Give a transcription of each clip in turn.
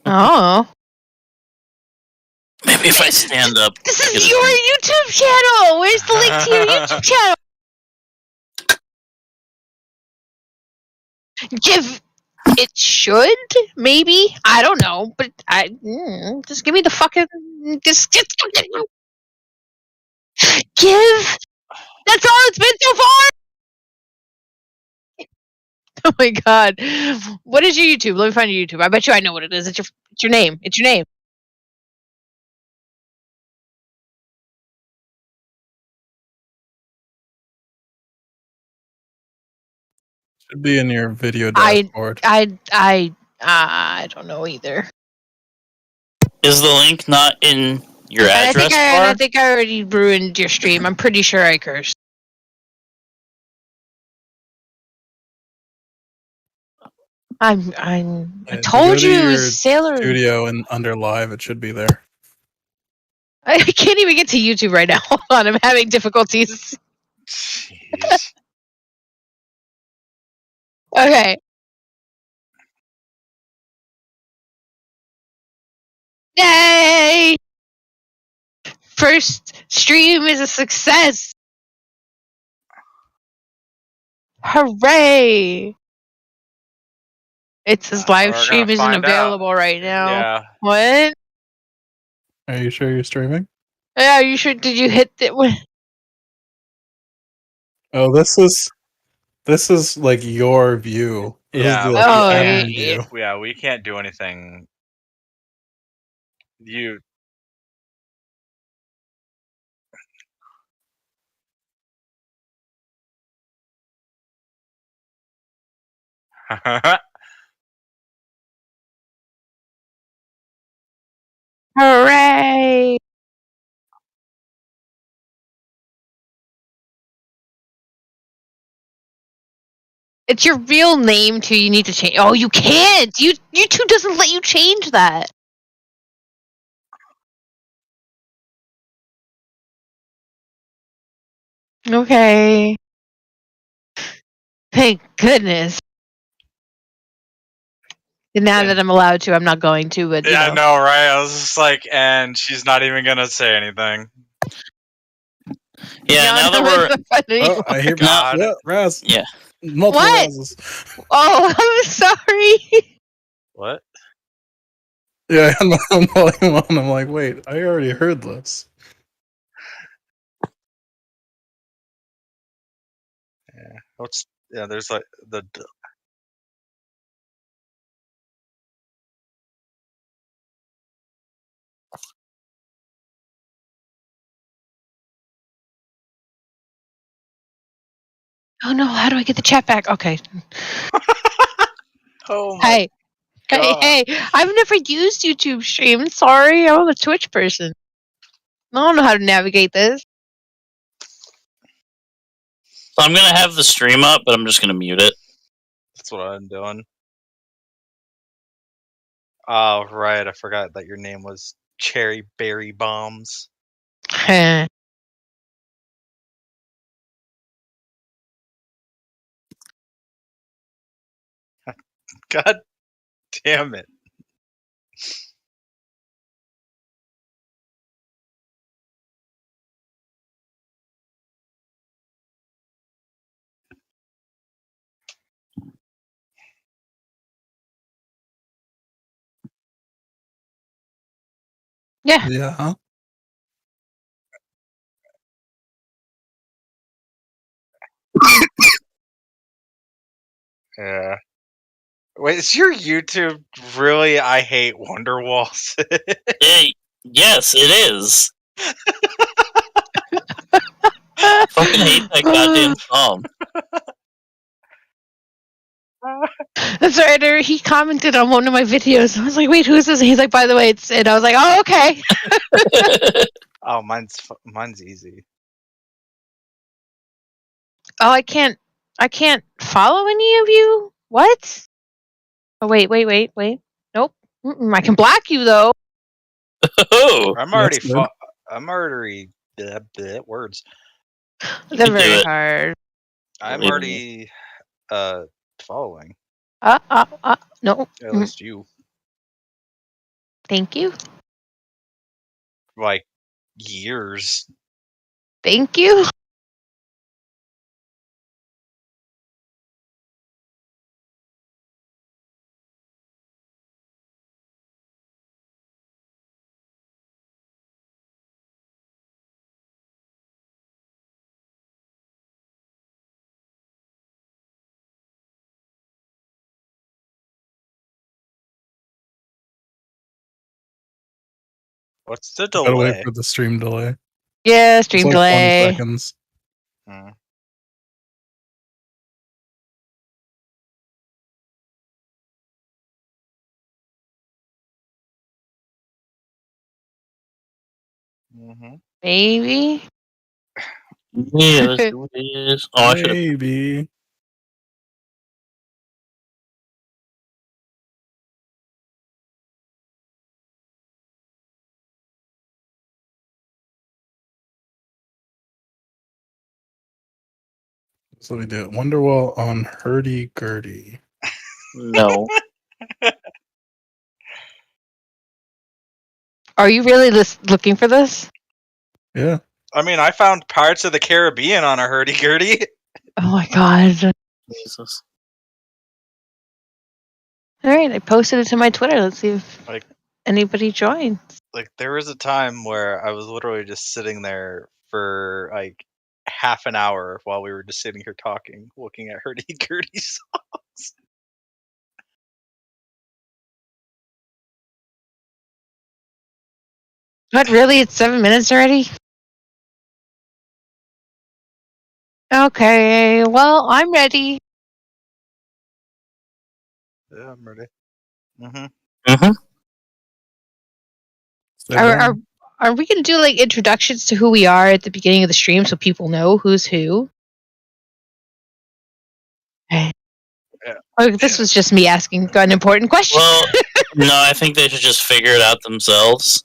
Oh. Maybe if I stand up. This is your YouTube channel! Where's the link to your YouTube channel? It should, maybe. I don't know, but just give me the fucking just give. That's all it's been so far. Oh my god, what is your YouTube? Let me find your YouTube. I bet you I know what it is. It's your name. It's your name. Should be in your video dashboard. I don't know either. Is the link not in your address bar? I think I already ruined your stream. I'm pretty sure I cursed. I told you, it's Sailor Studio and under live, it should be there. I can't even get to YouTube right now. Hold on, I'm having difficulties. Jeez. Okay. Yay! First stream is a success. Hooray! It says live stream isn't available right now. Yeah. What? Are you sure you're streaming? Yeah, you sure? Did you hit it? Oh, this is like your view. Yeah. View. Yeah, we can't do anything. You. Hooray! It's your real name too. You need to change. Oh, you can't. YouTube doesn't let you change that. Okay. Thank goodness. And now that I'm allowed to, I'm not going to. But yeah, I know, right? I was just like, and she's not even gonna say anything. Yeah, now that we're. Oh, I hear God. Yeah, Raz. Yeah. Multiple What? Razes. Oh, I'm sorry. What? Yeah, I'm calling him on. I'm like, wait, I already heard this. Yeah. What's there's like the. Oh no! How do I get the chat back? Okay. Oh my. Hey! I've never used YouTube Stream. Sorry, I'm a Twitch person. I don't know how to navigate this. So I'm gonna have the stream up, but I'm just gonna mute it. That's what I'm doing. Oh right, I forgot that your name was Cherry Berry Bombs. God damn it. Yeah. Yeah. Yeah. Wait, is your YouTube really I Hate Wonderwalls? Hey, yes, it is. Fucking hate that goddamn song. That's right. He commented on one of my videos. I was like, "Wait, who is this?" And he's like, "By the way, it's Sid." I was like, "Oh, okay." Oh, mine's easy. Oh, I can't follow any of you. What? Oh, wait. Nope. I can block you though. Oh, I'm already words. They're very it. hard. I'm Believe already following. No. At least you. Thank you. Like years. Thank you. What's the Gotta wait delay? for the stream delay. Yeah, It's stream like 20 delay. seconds. Hmm. Mm-hmm. Maybe. Yeah, let's do this. Oh, I should have. Maybe. So we do it. Wonderwall on hurdy-gurdy. No. Are you really looking for this? Yeah. I mean, I found Pirates of the Caribbean on a hurdy-gurdy. Oh my god. Jesus. Alright, I posted it to my Twitter. Let's see if Like- anybody joins. Like, there was a time where I was literally just sitting there for like half an hour while we were just sitting here talking, looking at hurdy-gurdy songs. What, really? It's 7 minutes already? Okay, well, I'm ready. Yeah, I'm ready. Mm-hmm. Mm-hmm. Sit Are, down. are we going to do like introductions to who we are at the beginning of the stream so people know who's who? Yeah. Oh, this was just me asking an important question. Well, no, I think they should just figure it out themselves.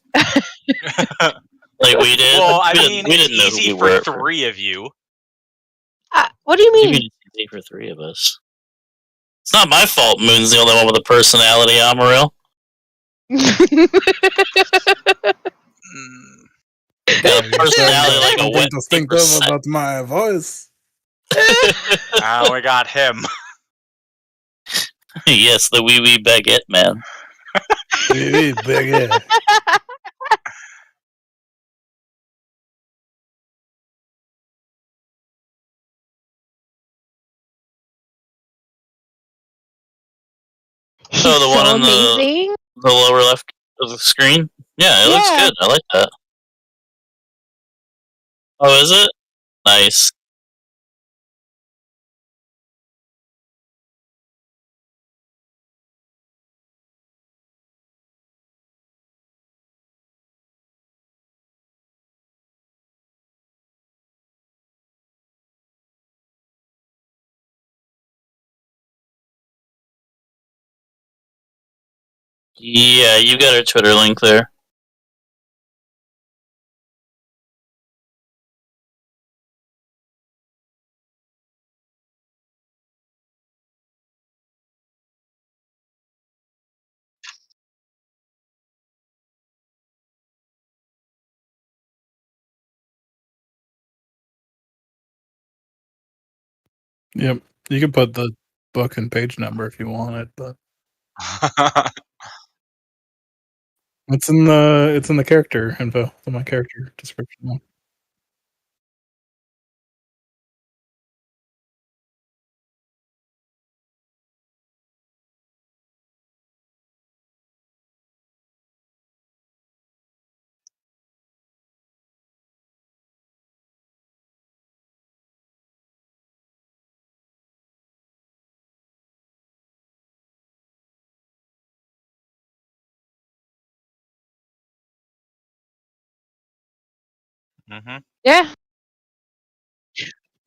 Like we did. Well, I we mean, we it's didn't know who easy we for were. 3 of you. What do you What do you mean? mean it's easy for 3 of us? It's not my fault Moon's the only one with a personality, Amaril. Mm. Got a personality like a Something wet paper distinctive set. about my voice. We got him. Yes, the wee wee baguette man. Big. He's Oh, the so one in amazing. the lower left of the screen? Yeah, it looks Yeah. good. I like that. Oh, is it? Nice. Yeah, you got our Twitter link there. Yep. You can put the book and page number if you want it, but it's in the character info, in my character description. Mm-hmm. Yeah.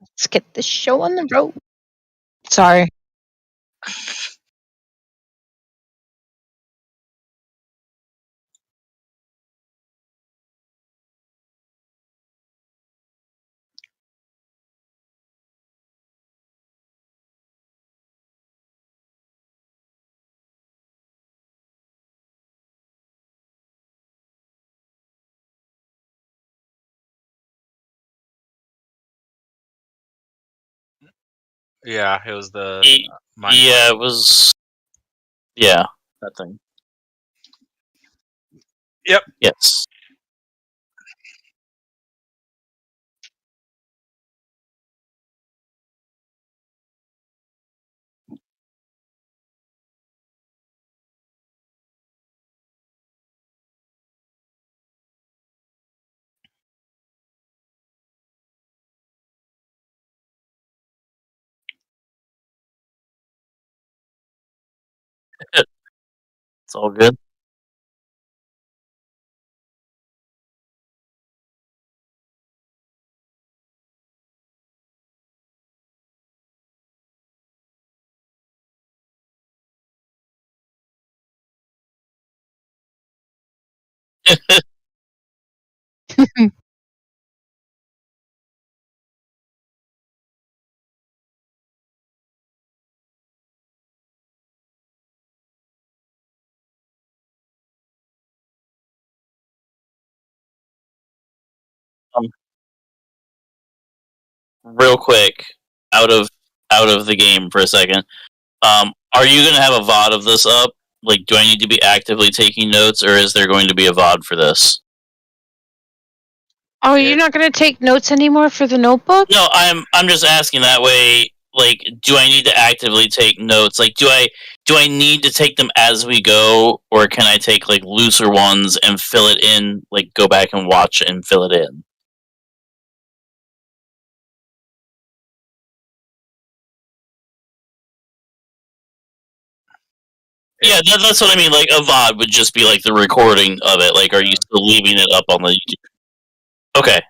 Let's get the show on the road. Sorry. Yeah, it was the. Yeah, it was. Yeah, that thing. Yep. Yes. It's all good. Real quick, out of the game for a second. Are you going to have a VOD of this up? Like, do I need to be actively taking notes, or is there going to be a VOD for this? Oh, you're not going to take notes anymore for the notebook? No, I'm just asking that way. Like, do I need to actively take notes? Like, do I need to take them as we go, or can I take like looser ones and fill it in? Like, go back and watch and fill it in. Yeah, that's what I mean. Like, a VOD would just be like the recording of it. Like, are you still leaving it up on the YouTube? Okay.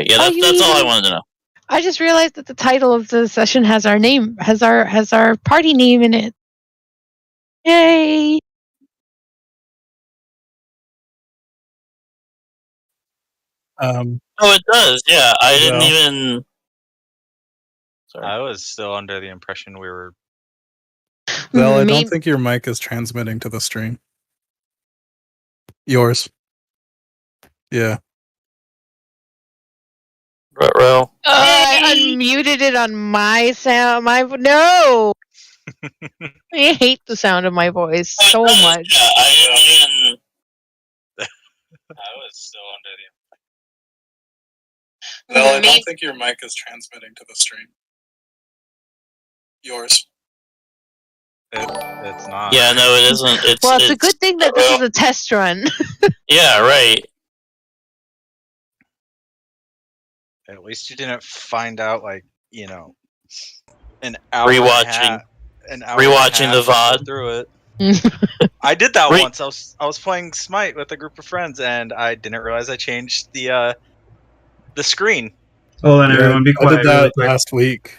Yeah, that's all I wanted to know. I just realized that the title of the session has our name, has our party name in it. Yay! Oh, it does. Yeah, I didn't even. Sorry. I was still under the impression we were. Val, I don't think your mic is transmitting to the stream. Yours. Yeah. Ruh-roh. I unmuted it on my sound. No! I hate the sound of my voice so much. Yeah, I was still under the. Val, I don't think your mic is transmitting to the stream. Yours. It's not. Yeah, no, it isn't. It's a good thing that this is a test run. Yeah, right. At least you didn't find out, like, an hour rewatching the VOD through it. I did that once. I was playing Smite with a group of friends, and I didn't realize I changed the screen. Oh, then everyone be quiet. I did that last week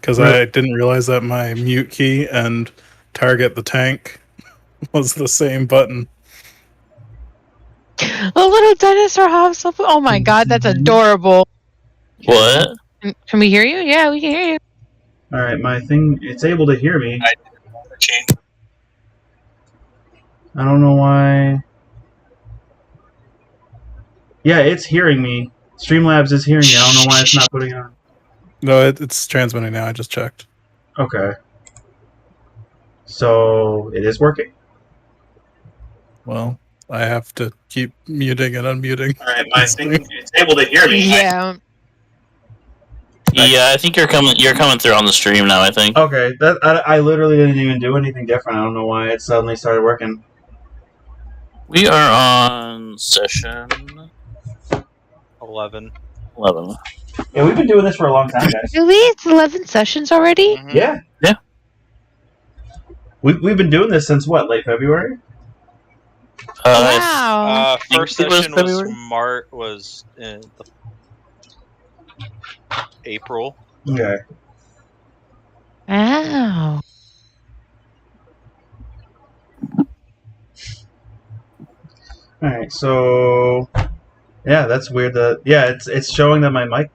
because I didn't realize that my mute key and target the tank was the same button. A little dinosaur hops up. Oh my god, that's adorable. What? Can we hear you? Yeah, we can hear you. Alright, my thing, it's able to hear me. I don't know why. Yeah, it's hearing me. Streamlabs is hearing me. I don't know why it's not putting it on. No, it's transmitting now. I just checked. Okay. So, it is working? Well, I have to keep muting and unmuting. Alright, my thing, it's able to hear me. Yeah. Yeah, I think you're coming through on the stream now, I think. Okay, I literally didn't even do anything different. I don't know why it suddenly started working. We are on session 11. Yeah, we've been doing this for a long time, guys. Really? It's 11 sessions already? Mm-hmm. Yeah. Yeah. We've been doing this since what, late February? Wow. First session was in April. Okay. Wow. Alright, so yeah, that's weird it's showing that my mic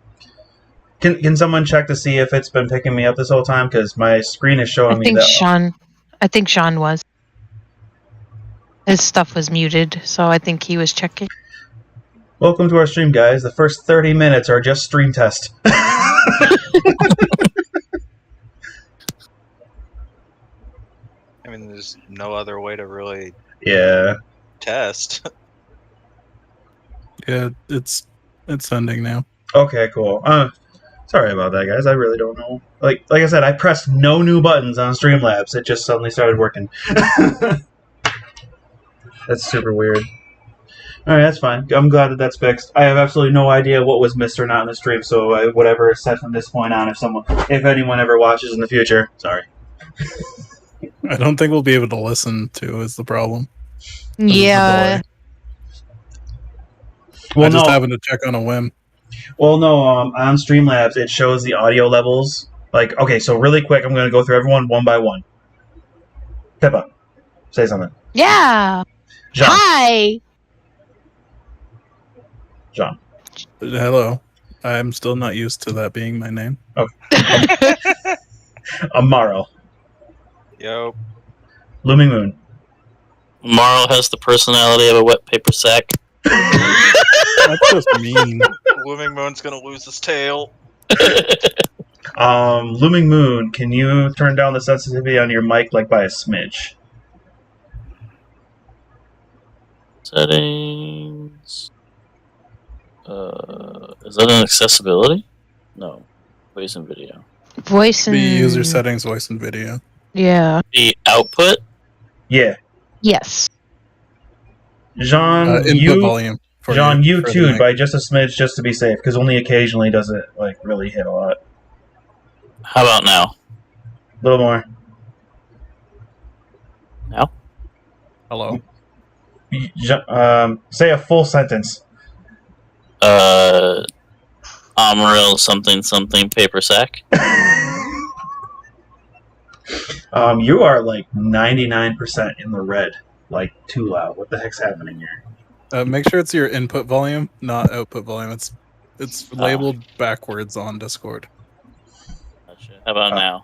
can someone check to see if it's been picking me up this whole time? Because my screen is showing me that. I think Sean was. His stuff was muted, so I think he was checking. Welcome to our stream, guys. The first 30 minutes are just stream test. I mean, there's no other way to really Yeah. test. Yeah, it's ending now. Okay, cool. Sorry about that, guys. I really don't know. Like I said, I pressed no new buttons on Streamlabs. It just suddenly started working. That's super weird. All right, that's fine. I'm glad that that's fixed. I have absolutely no idea what was missed or not in the stream, so whatever is said from this point on, if anyone ever watches in the future, sorry. I don't think we'll be able to listen to is the problem. Yeah. I just happened to check on a whim. Well, no, on Streamlabs, it shows the audio levels. Like, okay, so really quick, I'm going to go through everyone one by one. Pipa, say something. Yeah. Jean. Hi. Jean. Hello. I'm still not used to that being my name. Okay. Amaril. Yo. Looming Moon. Marl has the personality of a wet paper sack. That's just mean. Looming Moon's gonna lose his tail. Looming Moon, can you turn down the sensitivity on your mic like by a smidge? Settings. Is that an accessibility? No. Voice and video. Voice and Be user settings, voice and video. Yeah. The output? Yeah. Yes. Jean, Input you volume. Jean, you for the tuned mic. by just a smidge just to be safe, because only occasionally does it like really hit a lot. How about now? A little more. Now? Hello. Say a full sentence. Amaril something something paper sack. You are like 99% in the red. Like, too loud. What the heck's happening here? Make sure it's your input volume, not output volume. It's labeled backwards on Discord. Gotcha. How about now?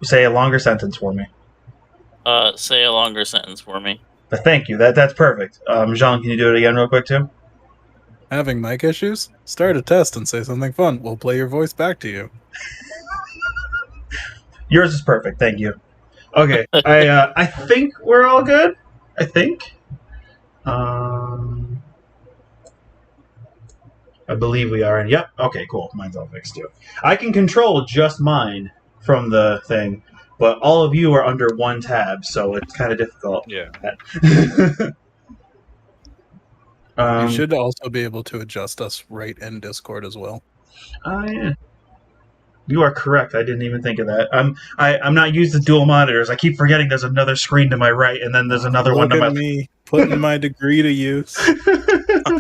Say a longer sentence for me. Say a longer sentence for me. Thank you. That's perfect. Jean, can you do it again real quick too? Having mic issues? Start a test and say something fun. We'll play your voice back to you. Yours is perfect. Thank you. Okay. I think we're all good. I think. I believe we are. And yep. Okay, cool. Mine's all fixed too. I can control just mine from the thing, but all of you are under one tab, so it's kind of difficult. Yeah. You should also be able to adjust us right in Discord as well. Yeah. You are correct. I didn't even think of that. I'm not used to dual monitors. I keep forgetting there's another screen to my right, and then there's another one to my Look at me putting my degree to use.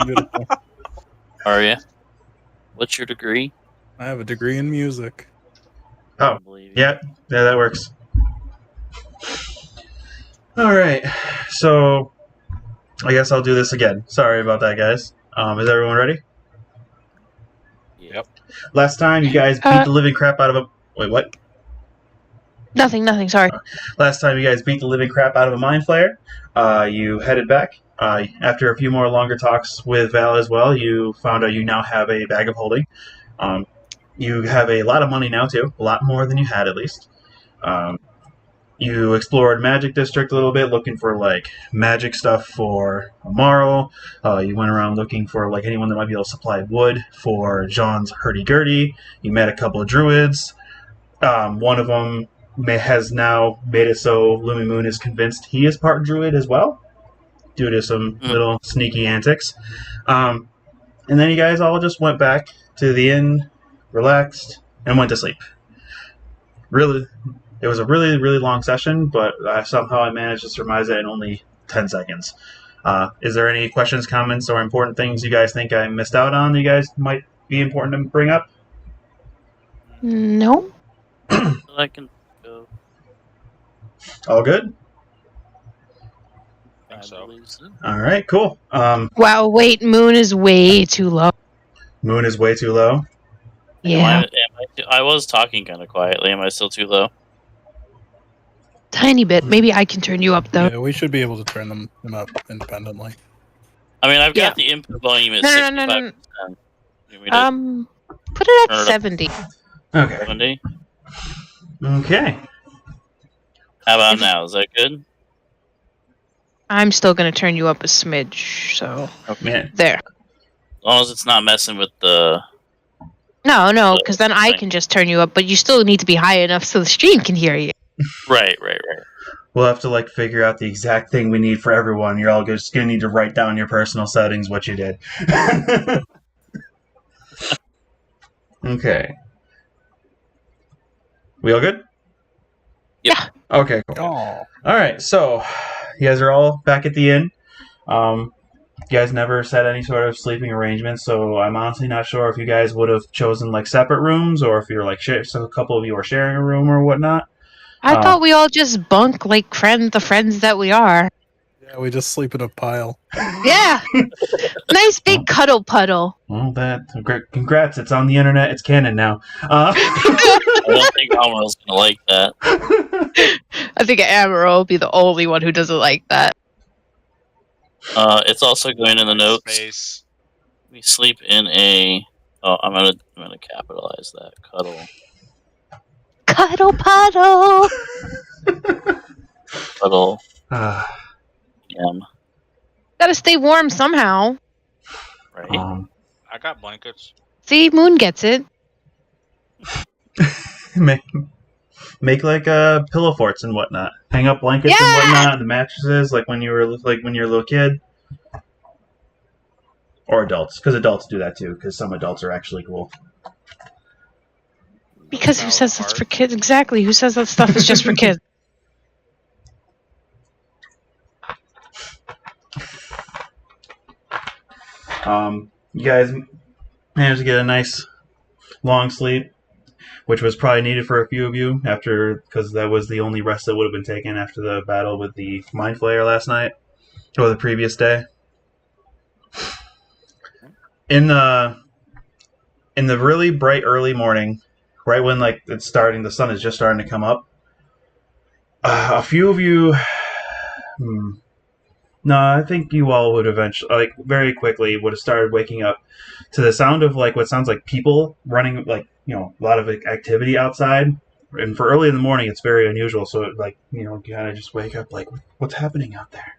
Beautiful. Are you? What's your degree? I have a degree in music. Oh, yeah, that works. All right, so I guess I'll do this again. Sorry about that, guys. Is everyone ready? Yep. Last time you guys beat the living crap out of a... Wait, what? Nothing. Sorry. Last time you guys beat the living crap out of a Mind Flayer, you headed back. After a few more longer talks with Val as well, you found out you now have a bag of holding. You have a lot of money now, too. A lot more than you had, at least. You explored Magic District a little bit, looking for, like, magic stuff for Amaril. You went around looking for, like, anyone that might be able to supply wood for Jean's hurdy-gurdy. You met a couple of druids. One of them has now made it so Looming Moon is convinced he is part druid as well, due to some little sneaky antics. And then you guys all just went back to the inn, relaxed, and went to sleep. Really, it was a really, really long session, but somehow I managed to surmise it in only 10 seconds. Is there any questions, comments, or important things you guys think I missed out on that you guys might be important to bring up? No. I can go. All good? I so. believe so. All right, cool. Wow. Wait. Moon is way too low. Moon is way too low. Yeah. I was talking kind of quietly. Am I still too low? Tiny bit. Maybe I can turn you up though. Yeah, we should be able to turn them up independently. I mean, I've got the input volume at No. 65%. Put it at Turn it up. 70. Okay. 70? Okay. How about now? Is that good? I'm still gonna turn you up a smidge. So Man, there. As long as it's not messing with the... No, because then I can just turn you up, but you still need to be high enough so the stream can hear you. Right. we'll have to like figure out the exact thing we need for everyone. You're all just gonna need to write down your personal settings, what you did. Okay. We all good? Yeah. Okay, cool. Oh, All right, so you guys are all back at the inn. You guys never set any sort of sleeping arrangements, so I'm honestly not sure if you guys would have chosen like separate rooms or if you're like so a couple of you are sharing a room or whatnot. I thought we all just bunk like the friends that we are. yeah, we just sleep in a pile. Yeah. Nice big cuddle puddle. Well, congrats! It's on the internet. It's canon now. I don't think Amaril's gonna like that. I think Amaril will be the only one who doesn't like that. It's also going in the notes. Space. We sleep in a... Oh, I'm gonna capitalize that. Cuddle puddle. Cuddle. Um, Gotta stay warm somehow. Right. I got blankets. See, Moon gets it. make like pillow forts and whatnot. Hang up blankets and whatnot, the mattresses, like when you're a little kid, or adults, because adults do that too. Because some adults are actually cool. Because who says that's for kids? Exactly. Who says that stuff is just for kids? You guys managed to get a nice long sleep, which was probably needed for a few of you because that was the only rest that would have been taken after the battle with the Mind Flayer last night or the previous day. In the really bright early morning, right when like it's starting, the sun is just starting to come up. A few of you, no, I think you all would eventually, like very quickly, would have started waking up to the sound of like what sounds like people running, like a lot of activity outside. And for early in the morning, it's very unusual. So like you kind of just wake up like, what's happening out there?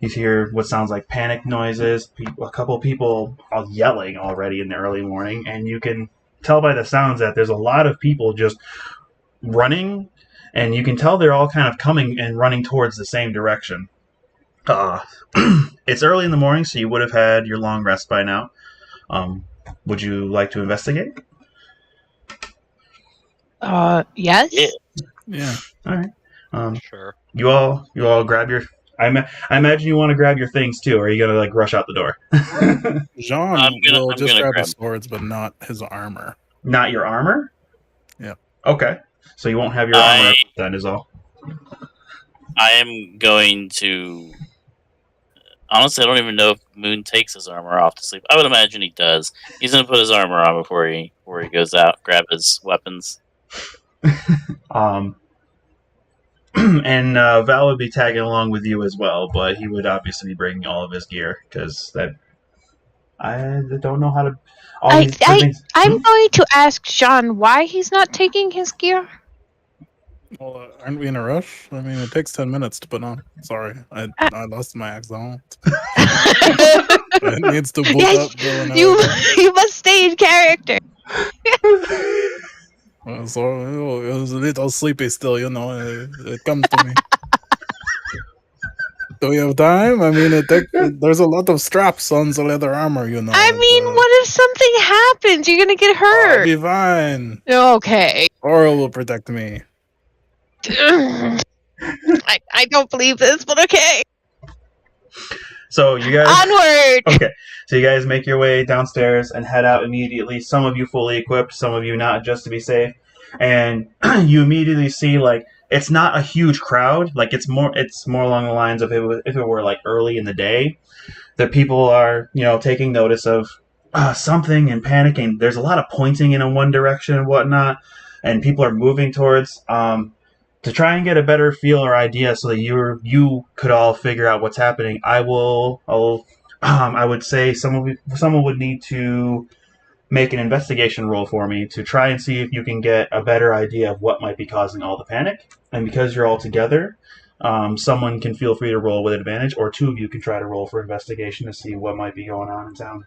You hear what sounds like panic noises, a couple people all yelling already in the early morning, and you can tell by the sounds that there's a lot of people just running, and you can tell they're all kind of coming and running towards the same direction. It's early in the morning, so you would have had your long rest by now. Would you like to investigate? Yes. Yeah. All right. Sure. You all grab your. I imagine you want to grab your things too, or are you gonna like rush out the door? Jean will just gonna grab grab his swords, but not his armor. Not your armor? Yeah. Okay. So you won't have your armor then, is all. I am going to... Honestly, I don't even know if Moon takes his armor off to sleep. I would imagine he does. He's going to put his armor on before he goes out, grab his weapons. And Val would be tagging along with you as well, but he would obviously be bringing all of his gear because I don't know how to. I'm going to ask Jean why he's not taking his gear. Well, aren't we in a rush? I mean, it takes 10 minutes to put on. Sorry, I lost my accent. It needs to boot up. You must stay in character. So it was a little sleepy still, it comes to me. Do we have time? I mean, there's a lot of straps on the leather armor, I mean, what if something happens? You're gonna get hurt. I'll be fine. Okay. Oral will protect me. I don't believe this, but okay. So you guys onward. Okay. So you guys make your way downstairs and head out immediately. Some of you fully equipped, some of you not, just to be safe. And you immediately see like it's not a huge crowd. Like it's more along the lines of if it were like early in the day, that people are taking notice of something and panicking. There's a lot of pointing in one direction and whatnot, and people are moving towards. To try and get a better feel or idea, so that you could all figure out what's happening, I would say someone would need to make an investigation roll for me to try and see if you can get a better idea of what might be causing all the panic. And because you're all together, someone can feel free to roll with advantage, or two of you can try to roll for investigation to see what might be going on in town.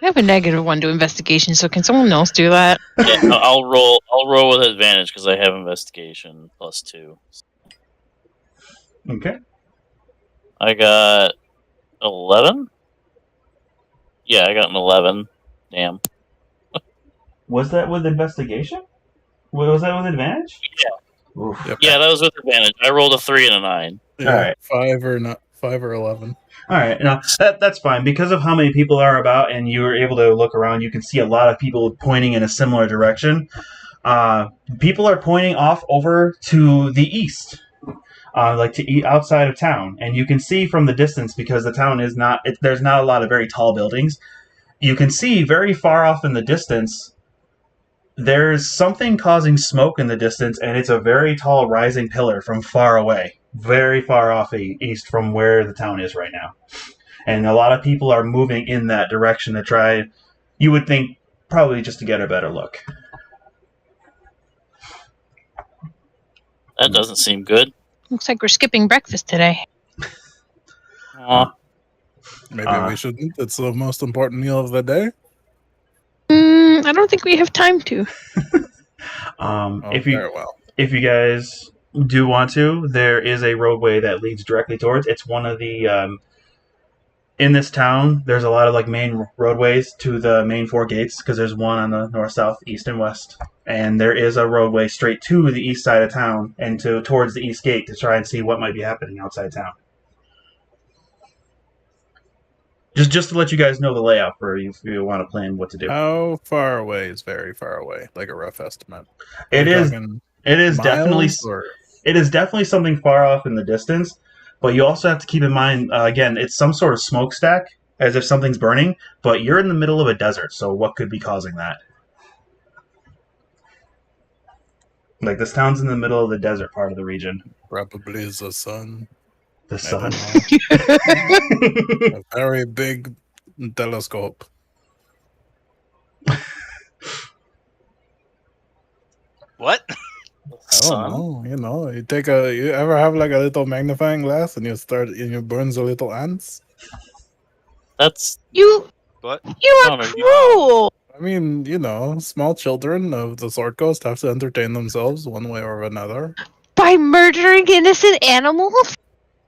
I have a -1 to investigation, so can someone else do that? Yeah, I'll roll with advantage because I have investigation +2. Okay. I got 11. Yeah, I got an 11. Damn. Was that with investigation? Was that with advantage? Yeah. Oof. Yep. Yeah, that was with advantage. I rolled a 3 and a 9. Yeah, Alright. 5 or 11. All right, now that's fine. Because of how many people are about and you were able to look around, you can see a lot of people pointing in a similar direction. People are pointing off over to the east, like to eat outside of town. And you can see from the distance, because the town is not, there's not a lot of very tall buildings. You can see very far off in the distance, there's something causing smoke in the distance, and it's a very tall rising pillar from far away. Very far off east from where the town is right now. And a lot of people are moving in that direction to try, you would think, probably just to get a better look. That doesn't seem good. Looks like we're skipping breakfast today. Aw. Maybe we shouldn't. It's the most important meal of the day. I don't think we have time to. Very well. If you guys do want to, there is a roadway that leads directly towards. It's one of the in this town. There's a lot of like main roadways to the main 4 gates, because there's one on the north, south, east, and west. And there is a roadway straight to the east side of town and towards the east gate to try and see what might be happening outside town. Just to let you guys know the layout for you if you want to plan what to do. How far away is very far away? Like a rough estimate. It is miles, definitely or? It is definitely something far off in the distance, but you also have to keep in mind, again, it's some sort of smokestack, as if something's burning, but you're in the middle of a desert, so what could be causing that? Like, this town's in the middle of the desert part of the region. Probably the sun. The sun. A very big telescope. What? I don't know. You ever have like a little magnifying glass and you burns the little ants? That's What? You are No, cruel. I mean, small children of the Sword Coast have to entertain themselves one way or another. By murdering innocent animals?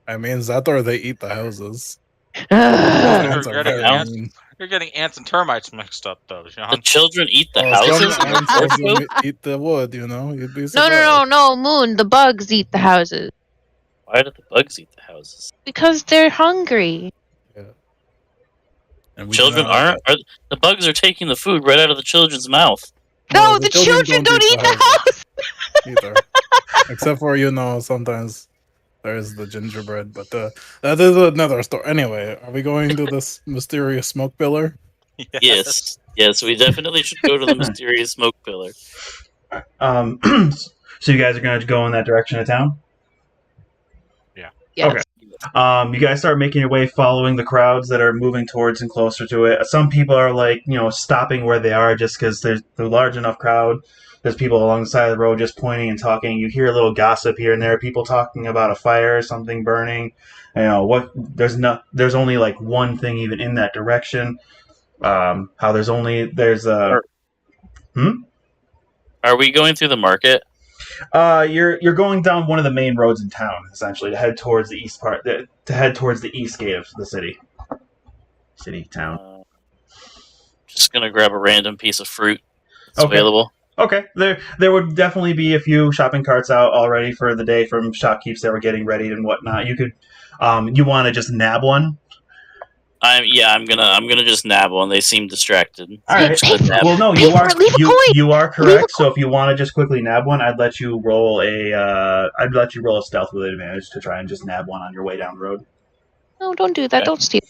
I mean, that or they eat the houses. Ugh. Ants are very ants. mean. You're getting ants and termites mixed up, though, John. the children eat the Some houses. ants also eat the wood, You'd be surprised. No, Moon. The bugs eat the houses. Why do the bugs eat the houses? Because they're hungry. And we Children do not aren't. The bugs are taking the food right out of the children's mouth. No, the children don't eat the house. either. Except for, sometimes there's the gingerbread, but that is another story. Anyway, are we going to this mysterious smoke pillar? Yes, we definitely should go to the mysterious smoke pillar. So you guys are going to go in that direction of town? Yes. Okay. You guys start making your way following the crowds that are moving towards and closer to it. Some people are stopping where they are just because there's a large enough crowd. There's people along the side of the road just pointing and talking. You hear a little gossip here and there. People talking about a fire, something burning. There's only like one thing even in that direction. Are we going through the market? You're going down one of the main roads in town, essentially, to head towards the east part, to head towards the east gate of the city. Town. Just gonna grab a random piece of fruit that's Okay. available. Okay, there would definitely be a few shopping carts out already for the day from shopkeepers that were getting ready and whatnot. You could, you want to just nab one? I'm gonna just nab one. They seem distracted. All right. Well, no, you are correct. So if you want to just quickly nab one, I'd let you roll a stealth with advantage to try and just nab one on your way down the road. No, don't do that. Okay. Don't steal.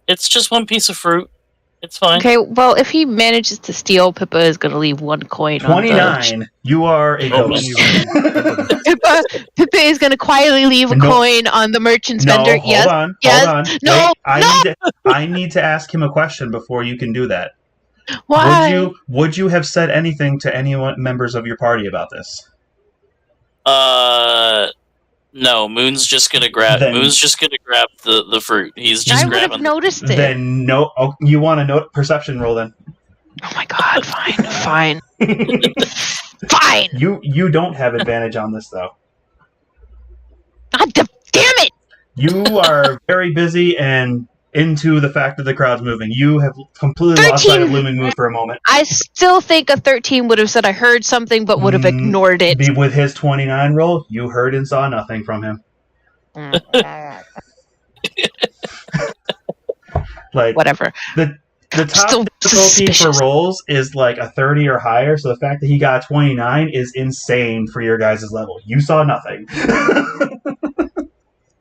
It's just one piece of fruit. It's fine. Okay, well, if he manages to steal, Pipa is going to leave 1 coin 29. You are a ghost. Pipa is going to quietly leave a coin on the merchant's vendor. Hold on. No, Wait, I need to ask him a question before you can do that. Why? Would you have said anything to any members of your party about this? No. Moon's just gonna grab the fruit. He's just I would have grabbing. noticed it. Then no. Oh, you want a perception roll then? Oh my god! Fine. Fine. You don't have advantage on this though. God damn it! You are very busy and into the fact that the crowd's moving. You have completely lost sight of Looming Moon for a moment. I still think a 13 would have said I heard something, but would have ignored it. With his 29 roll, you heard and saw nothing from him. Like whatever. The top difficulty for rolls is like a 30 or higher, so the fact that he got 29 is insane for your guys' level. You saw nothing.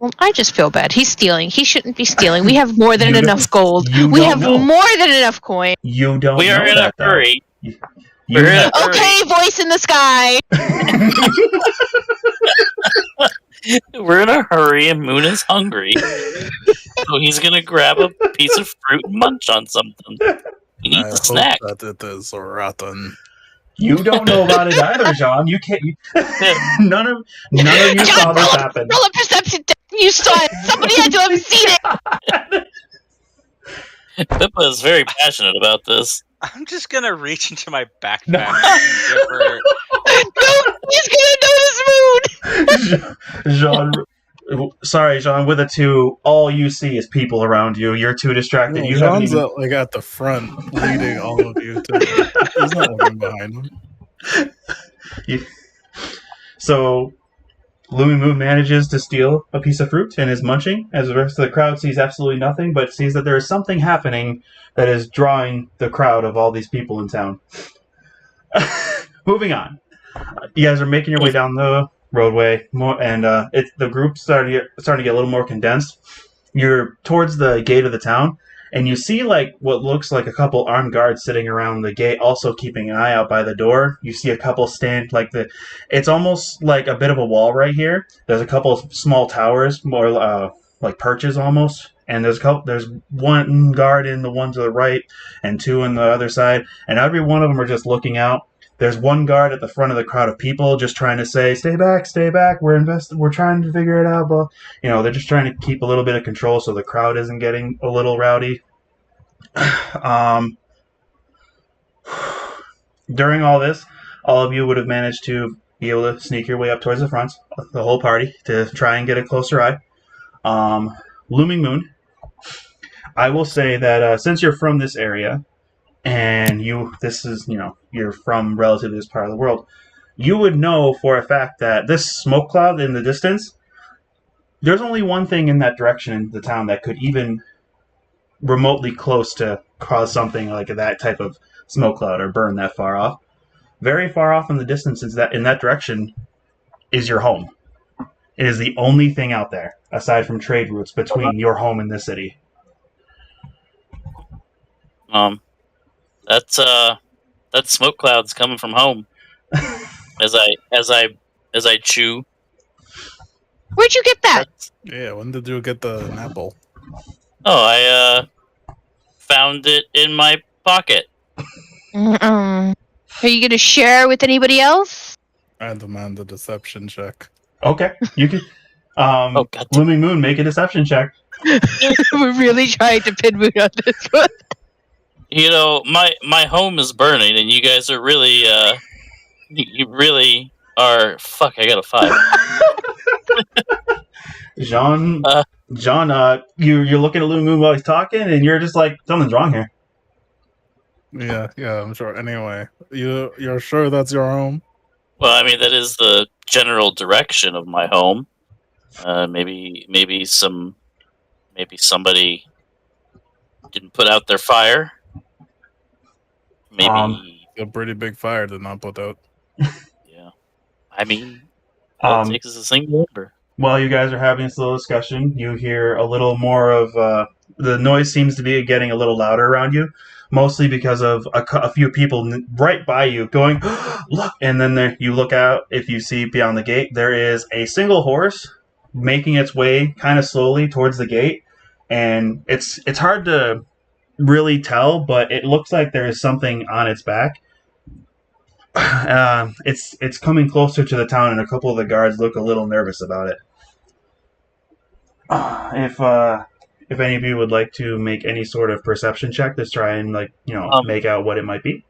Well, I just feel bad. He's stealing. He shouldn't be stealing. We have more than enough gold. We have more than enough coin. You don't. We are in a hurry. Okay, voice in the sky. We're in a hurry, and Moon is hungry, so he's gonna grab a piece of fruit and munch on something. He needs a snack. That it is rotten. You don't know about it either, John. You can't. None of you saw this happen. Roll a perception. You saw it. Somebody had to have seen it. Pipa is very passionate about this. I'm just gonna reach into my backpack and give her. Nobody's gonna notice Moon. Jean, sorry, Jean. With a 2, all you see is people around you. You're too distracted. No, you Jean's haven't even... at the front, leading all of you. He's not looking behind him. So, Looming Moon manages to steal a piece of fruit and is munching, as the rest of the crowd sees absolutely nothing, but sees that there is something happening that is drawing the crowd of all these people in town. Moving on. You guys are making your way down the roadway, and the group's starting to get a little more condensed. You're towards the gate of the town, and you see like what looks like a couple armed guards sitting around the gate, also keeping an eye out by the door. You see a couple stand it's almost like a bit of a wall right here. There's a couple of small towers, more like perches almost, and there's one guard in the one to the right and 2 on the other side, and every one of them are just looking out. There's one guard at the front of the crowd of people just trying to say, stay back, we're trying to figure it out, but they're just trying to keep a little bit of control so the crowd isn't getting a little rowdy. During all this, all of you would have managed to be able to sneak your way up towards the front, the whole party, to try and get a closer eye. Looming Moon, I will say that since you're from this area, and you're from relatively this part of the world, you would know for a fact that this smoke cloud in the distance, there's only one thing in that direction in the town that could even remotely close to cause something like that type of smoke cloud or burn that far off. Very far off in the distance in that direction is your home. It is the only thing out there, aside from trade routes, between your home and the city. That smoke cloud's coming from home. as I chew. Where'd you get that? Yeah, when did you get the apple? Oh, I found it in my pocket. Are you gonna share with anybody else? I demand a deception check. Okay, you can. God. Looming Moon, make a deception check. We're really trying to pin Moon on this one. My home is burning, and you guys are really, you really are. Fuck, I got a 5. John, you're looking at Looming Moon while he's talking, and you're just like, something's wrong here. Yeah, I'm sure. Anyway, you're sure that's your home? Well, I mean, that is the general direction of my home. Maybe somebody didn't put out their fire. Maybe a pretty big fire did not put out. Yeah, I mean, all it takes is a single ember. While you guys are having this little discussion, you hear a little more of the noise seems to be getting a little louder around you, mostly because of a few people right by you going, look, and then you look out. If you see beyond the gate, there is a single horse making its way kind of slowly towards the gate, and it's hard to really tell, but it looks like there is something on its back. It's coming closer to the town, and a couple of the guards look a little nervous about it. If any of you would like to make any sort of perception check to try and make out what it might be.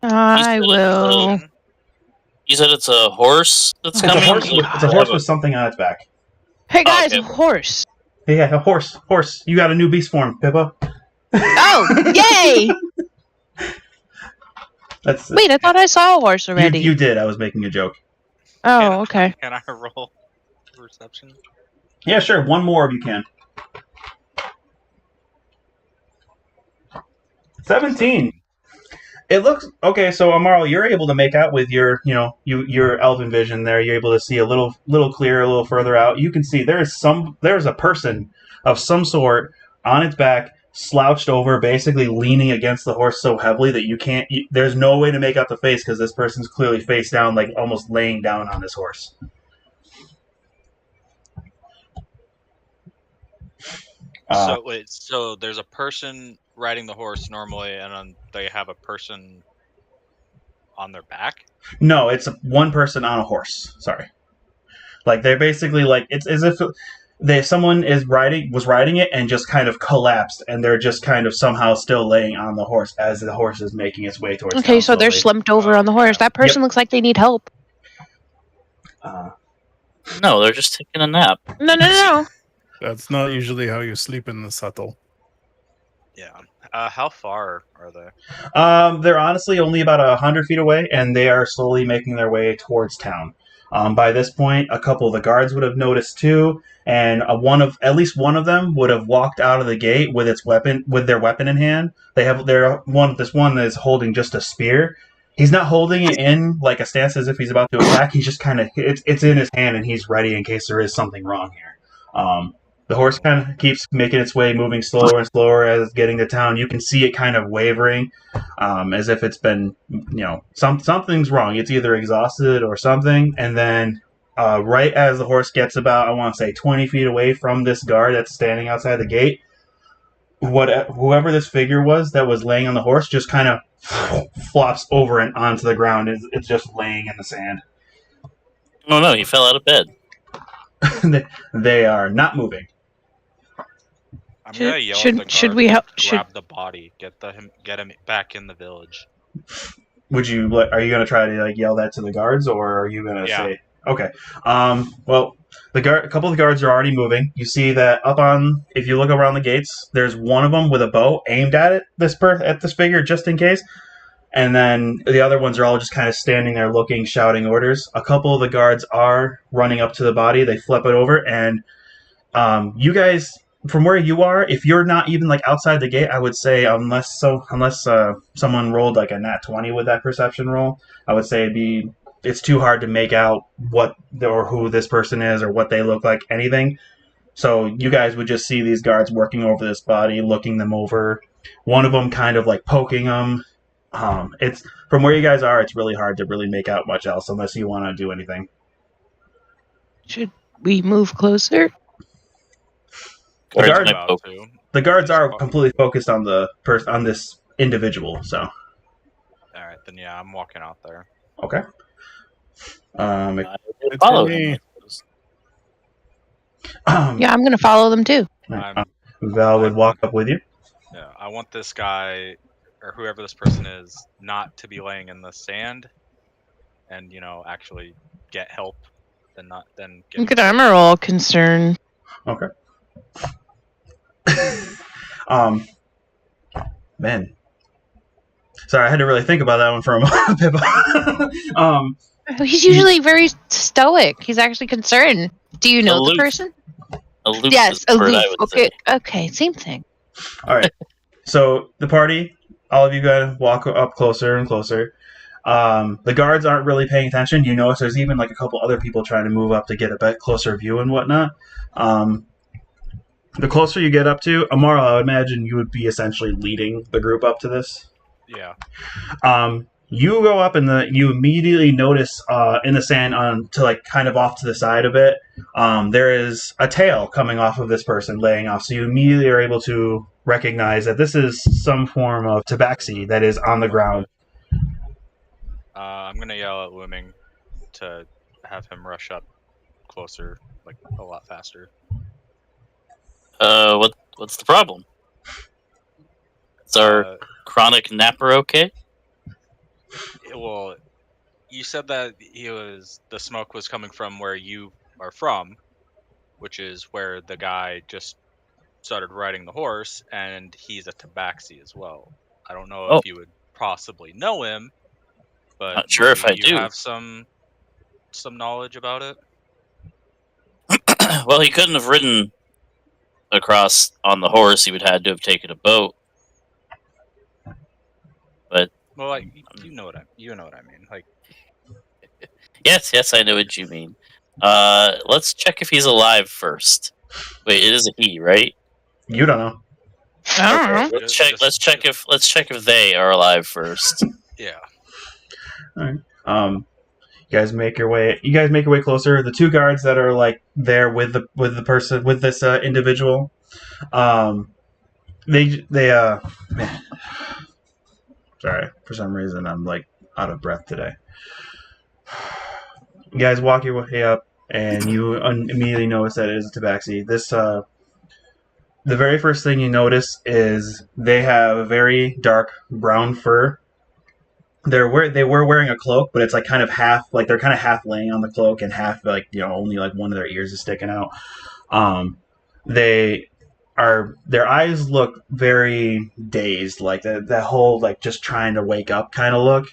I will. You said it's a horse that's It's coming? a horse with something on its back. Hey guys, okay. a horse. Yeah, a horse. Horse. You got a new beast form, Pipa. Oh, yay! Wait, I thought I saw a horse already. You did. I was making a joke. Oh, okay. Can I roll perception? Yeah, sure. One more if you can. 17. It looks okay. So Amaril, you're able to make out with your elven vision there. You're able to see a little clearer, a little further out. You can see there's a person of some sort on its back, slouched over, basically leaning against the horse so heavily that there's no way to make out the face because this person's clearly face down, like almost laying down on this horse. So there's a person riding the horse normally, and then they have a person on their back? No, it's one person on a horse. Sorry. Like they're basically like it's as if someone was riding it and just kind of collapsed, and they're just kind of somehow still laying on the horse as the horse is making its way towards. Okay, so they're slumped over on the horse. That person looks like they need help. No, they're just taking a nap. No. That's not usually how you sleep in the Subtle. Yeah. How far are they? They're honestly only about 100 feet away, and they are slowly making their way towards town. By this point, a couple of the guards would have noticed too, and at least one of them would have walked out of the gate with their weapon in hand. This one is holding just a spear. He's not holding it in like a stance as if he's about to attack. He's just kind of it's in his hand, and he's ready in case there is something wrong here. The horse kind of keeps making its way, moving slower and slower as it's getting to town. You can see it kind of wavering, as if it's been, something's wrong. It's either exhausted or something. And then right as the horse gets about, I want to say, 20 feet away from this guard that's standing outside the gate, whoever this figure was that was laying on the horse just kind of flops over and onto the ground. It's just laying in the sand. Oh no, he fell out of bed. They are not moving. I'm gonna yell should- at the guard should we help- to grab the body, get him back in the village. Are you going to try to yell that to the guards, or are you going to say okay? Well, a couple of the guards are already moving. You see that if you look around the gates, there's one of them with a bow aimed at this figure just in case, and then the other ones are all just kind of standing there looking, shouting orders. A couple of the guards are running up to the body. They flip it over, and you guys, from where you are, if you're not even outside the gate, I would say unless someone rolled like a nat 20 with that perception roll, I would say it's too hard to make out who this person is or what they look like, anything. So you guys would just see these guards working over this body, looking them over. One of them kind of poking them. It's from where you guys are, it's really hard to really make out much else unless you want to do anything. Should we move closer? The guards are completely focused on on this individual. So. All right, then yeah, I'm walking out there. Okay. Follow me. Yeah, I'm gonna follow them too. Val would walk up with you. Yeah, I want this guy or whoever this person is not to be laying in the sand, and actually get help. Then get. Look at Amaril concerned. Okay. Man. Sorry, I had to really think about that one for a moment. He's usually very stoic. He's actually concerned. Do you know Aloof. the person? Aloof Yes, is the word I aloof. would say. Okay, same thing. All right. So the party, all of you guys walk up closer and closer. The guards aren't really paying attention. You notice there's even a couple other people trying to move up to get a bit closer view and whatnot. The closer you get up to, Amaril, I would imagine you would be essentially leading the group up to this. Yeah. You go up and you immediately notice in the sand to kind of off to the side a bit, there is a tail coming off of this person, laying off. So you immediately are able to recognize that this is some form of tabaxi that is on the ground. I'm gonna yell at Looming to have him rush up closer, like a lot faster. What's the problem? Is our chronic napper okay? Well, you said that the smoke was coming from where you are from, which is where the guy just started riding the horse, and he's a tabaxi as well. I don't know if you would possibly know him, but not sure if I you do. have some knowledge about it. Well, he couldn't have ridden across on the horse. He would have had to have taken a boat. But well, you know what I mean. Like, yes, I know what you mean. Let's check if he's alive first. Wait, it is a he, right? You don't know. I don't know. Let's check if they are alive first. Yeah. All right. You guys make your way closer. The two guards that are like there with the person with this individual, man. Sorry, for some reason I'm like out of breath today. You guys walk your way up, and you immediately notice that it is a tabaxi. This the very first thing you notice is they have a very dark brown fur. They were wearing a cloak, but it's like kind of half, like they're kind of half laying on the cloak and half like, you know, only like one of their ears is sticking out. Their eyes look very dazed, like that whole like just trying to wake up kind of look,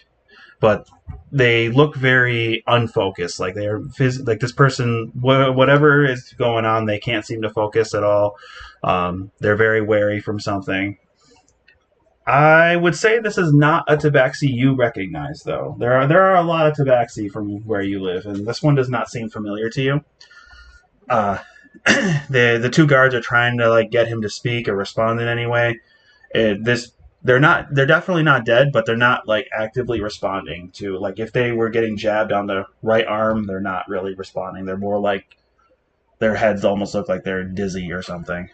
but they look very unfocused. Like they're like this person, whatever is going on, they can't seem to focus at all. They're very wary from something. I would say this is not a tabaxi you recognize, though. There are a lot of tabaxi from where you live, and this one does not seem familiar to you. The two guards are trying to like get him to speak or respond in any way. They're definitely not dead, but they're not like actively responding to, like, if they were getting jabbed on the right arm, they're not really responding. They're more like their heads almost look like they're dizzy or something.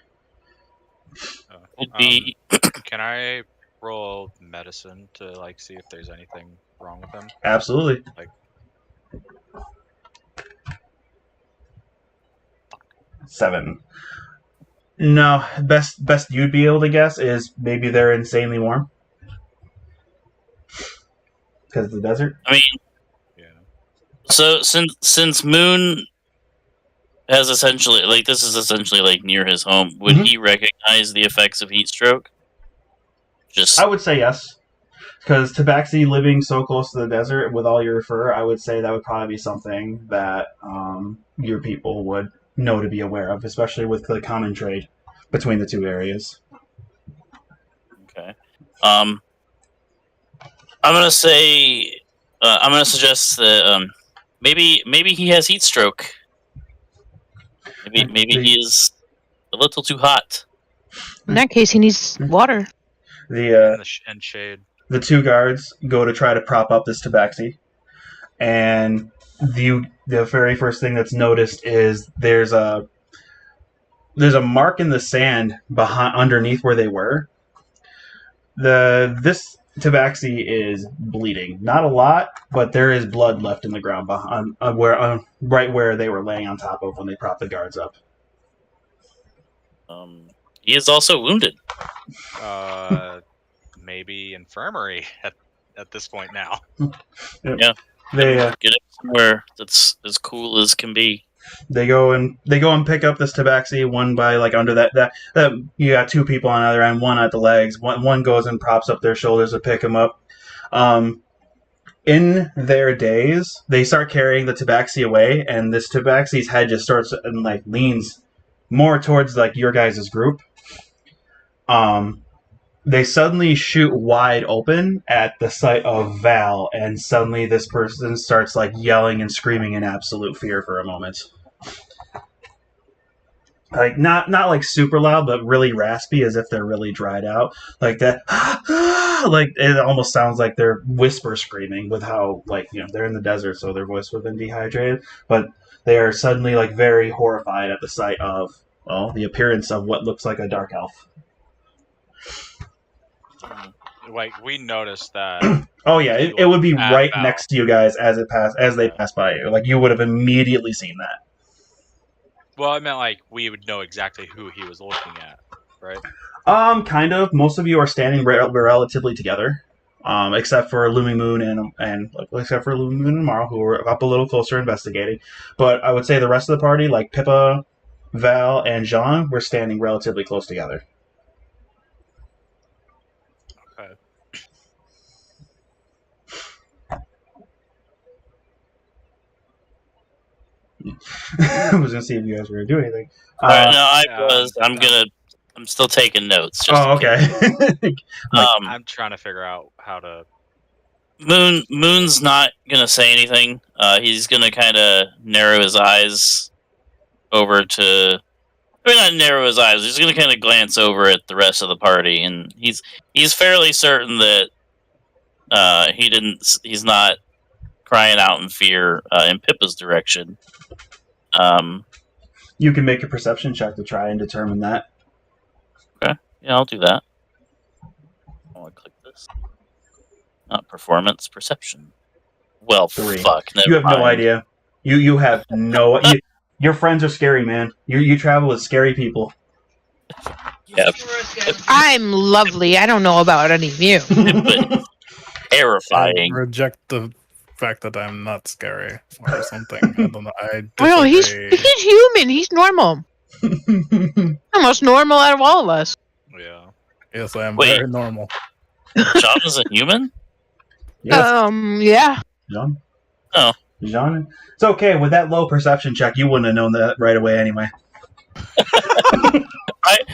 Can I roll medicine to like see if there's anything wrong with them? Absolutely. Like, 7. No, best you'd be able to guess is maybe they're insanely warm because of the desert. I mean, yeah. So since Moon has essentially, like, this is essentially like near his home, would he recognize the effects of heat stroke? I would say yes, because tabaxi living so close to the desert with all your fur, I would say that would probably be something that your people would know to be aware of, especially with the common trade between the two areas. Okay. I'm gonna suggest that maybe he has heat stroke. Maybe he is a little too hot. In that case, he needs water. And shade. The two guards go to try to prop up this tabaxi, and the very first thing that's noticed is there's a mark in the sand underneath where they were. This tabaxi is bleeding, not a lot, but there is blood left in the ground behind right where they were laying on top of when they propped the guards up. He is also wounded. Maybe infirmary at this point now. Yeah. They get it somewhere that's as cool as can be. They go and pick up this tabaxi, one by like under that you got two people on the other end, one at the legs. One goes and props up their shoulders to pick him up. In their daze, they start carrying the tabaxi away, and this tabaxi's head just starts and like leans more towards like your guys' group. They suddenly shoot wide open at the sight of Val, and suddenly this person starts like yelling and screaming in absolute fear for a moment. like not like super loud, but really raspy, as if they're really dried out, like that. Like it almost sounds like they're whisper screaming with how like they're in the desert, so their voice would have been dehydrated, but they are suddenly like very horrified at the sight of the appearance of what looks like a dark elf. Like we noticed that. Oh yeah, it would be right Val. next to you guys as they pass by you. Like you would have immediately seen that. Well, I meant like we would know exactly who he was looking at, right? Kind of. Most of you are standing relatively together, except for Looming Moon and except for Looming Moon and Amaril, who were up a little closer investigating. But I would say the rest of the party, like Pipa, Val, and Jean, were standing relatively close together. Okay. I was gonna see if you guys were gonna do anything. No, I was. I'm still taking notes. Just okay. I'm trying to figure out how to. Moon's not gonna say anything. He's gonna kind of narrow his eyes over to. I mean, not narrow his eyes. He's gonna kind of glance over at the rest of the party, and he's fairly certain that he's not crying out in fear in Pippa's direction. You can make a perception check to try and determine that. Okay, yeah, I'll do that. I want to click this. Not performance, perception. Well, 3. fuck. You have never no mind. idea. You have no. Your friends are scary, man. You travel with scary people. Yeah, I'm lovely. I don't know about any of you. but I terrifying. reject the fact that I'm not scary or something. I don't know. I Well, he's disagree. human. He's normal. Almost normal out of all of us. Yeah. Yes, I am Wait. very normal. John is a human? Yes, Yeah. Jean. Oh. Jean. It's okay. With that low perception check, you wouldn't have known that right away anyway.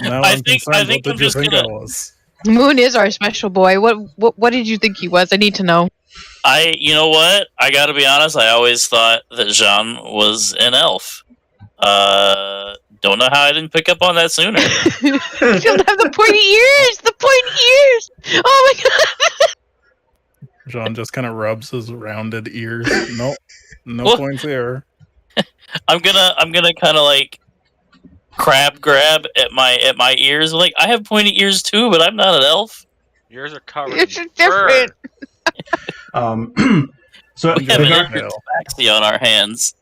Now I I'm think concerned. What I'm did you just think gonna. I was? Moon is our special boy. What did you think he was? I need to know. You know what? I gotta be honest. I always thought that Jean was an elf. Don't know how I didn't pick up on that sooner. You don't have the pointy ears. The pointy ears. Oh my god. John just kind of rubs his rounded ears. Nope, no What? points here. I'm gonna kind of like crab grab at my ears. Like I have pointy ears too, but I'm not an elf. Yours are covered. It's in different. So We have the an guard- infant tabaxi on our hands.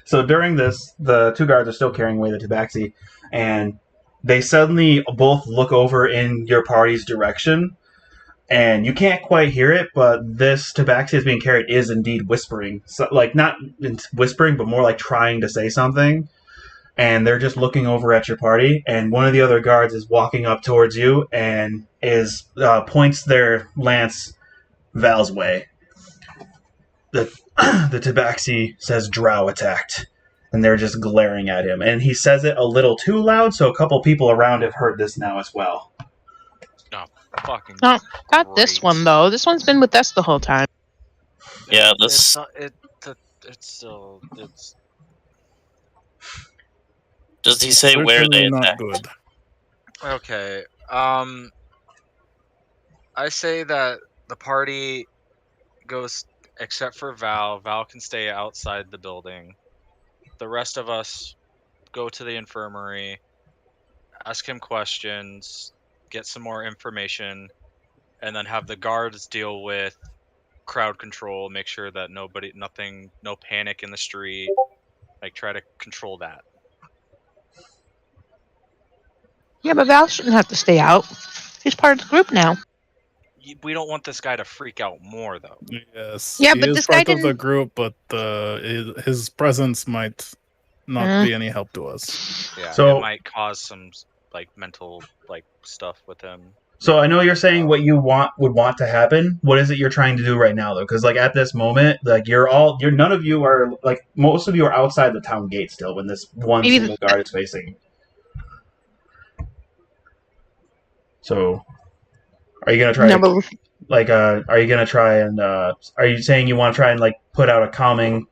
So during this, the 2 guards are still carrying away the tabaxi, and they suddenly both look over in your party's direction, and you can't quite hear it, but this tabaxi that's being carried is indeed whispering. So, like, not whispering, but more like trying to say something. And they're just looking over at your party, and one of the other guards is walking up towards you and points their lance Val's way. The tabaxi says drow attacked, and they're just glaring at him. And he says it a little too loud, so a couple people around have heard this now as well. Fucking. No, not this great. one though. This one's been with us the whole time. Yeah, It's this. still. Does he say where they Certainly not attacked? good. Okay. I say that the party goes, except for Val. Val can stay outside the building. The rest of us go to the infirmary, ask him questions, get some more information, and then have the guards deal with crowd control, make sure that no panic in the street, like try to control that. Yeah, but Val shouldn't have to stay out. He's part of the group now. We don't want this guy to freak out more, though. Yes. Yeah, he but is this guy part of the didn't- group, but his presence might not be any help to us. Yeah, So- it might cause some like mental stuff with him. So I know you're saying what you would want to happen. What is it you're trying to do right now, though? Because like at this moment, like none of you are like most of you are outside the town gate still when this one Maybe single guard is facing. So, are you gonna try? No, but Like, are you gonna try and are you saying you want to try and like put out a calming,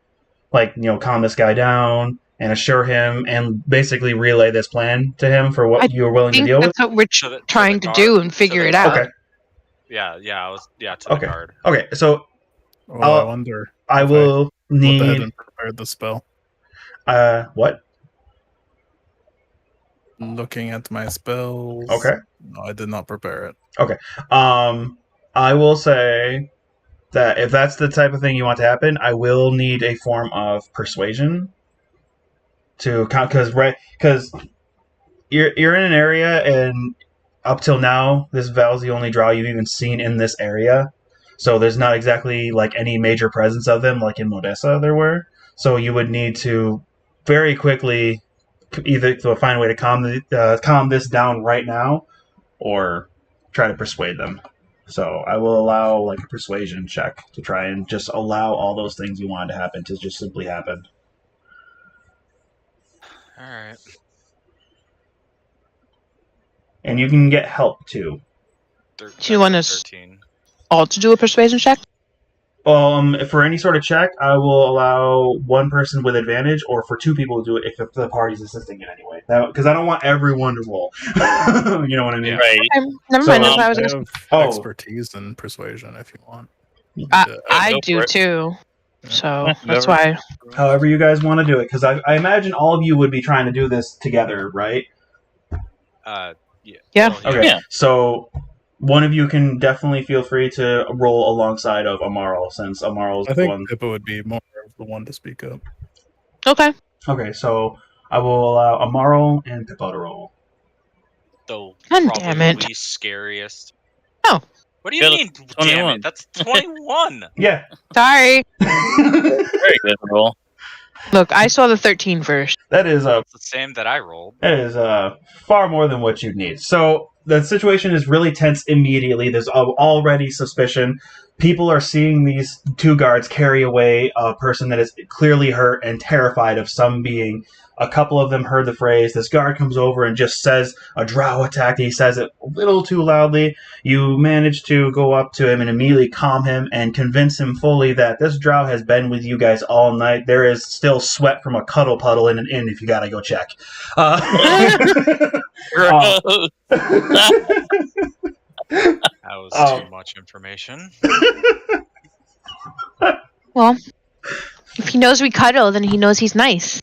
like calm this guy down and assure him and basically relay this plan to him for what I you're willing to think deal with? that's what we're To the trying to guard- do and to figure the it guard. out. Okay. Yeah, to Okay. the guard. Okay, so Well, I I'll- wonder. I if will went ahead need... and prepared the spell. What? Looking at my spells. Okay. No, I did not prepare it. I will say that if that's the type of thing you want to happen, I will need a form of persuasion to count, because you're in an area, and up till now, this Val's the only drow you've even seen in this area. So there's not exactly like any major presence of them like in Modessa there were. So you would need to very quickly either find a way to calm this down right now, or try to persuade them. So I will allow like a persuasion check to try and just allow all those things you wanted to happen to just simply happen. All right. And you can get help too. Do you want us 13. all to do a persuasion check? For any sort of check, I will allow one person with advantage, or for two people to do it if the party's assisting in any way. Because I don't want everyone to roll. You know what I mean? Yeah. Right. Never So, mind. That's what I was I gonna have Oh. expertise in persuasion if you want. I go do for it. too. So Yeah, that's never- why. However you guys want to do it, because I imagine all of you would be trying to do this together, right? Yeah. Yeah. Well, Okay. Yeah. So one of you can definitely feel free to roll alongside of Amaril, since Amaril's I the think one. Pipa would be more of the one to speak up. Okay. Okay, so I will allow Amaril and Pipa to roll. The God probably damn it. least scariest. Oh. What do you Yeah, mean? that's Damn 21. it! That's 21. Yeah. Sorry. Very good roll. Look, I saw the 13 first. That is It's the same that I rolled. far more than what you'd need. So the situation is really tense immediately. There's already suspicion. People are seeing these two guards carry away a person that is clearly hurt and terrified of some being. A couple of them heard the phrase. This guard comes over and just says, "A drow attacked." He says it a little too loudly. You manage to go up to him and immediately calm him and convince him fully that this drow has been with you guys all night. There is still sweat from a cuddle puddle in an inn if you gotta go check. Gross. That was too much information. Well, if he knows we cuddle, then he knows he's nice.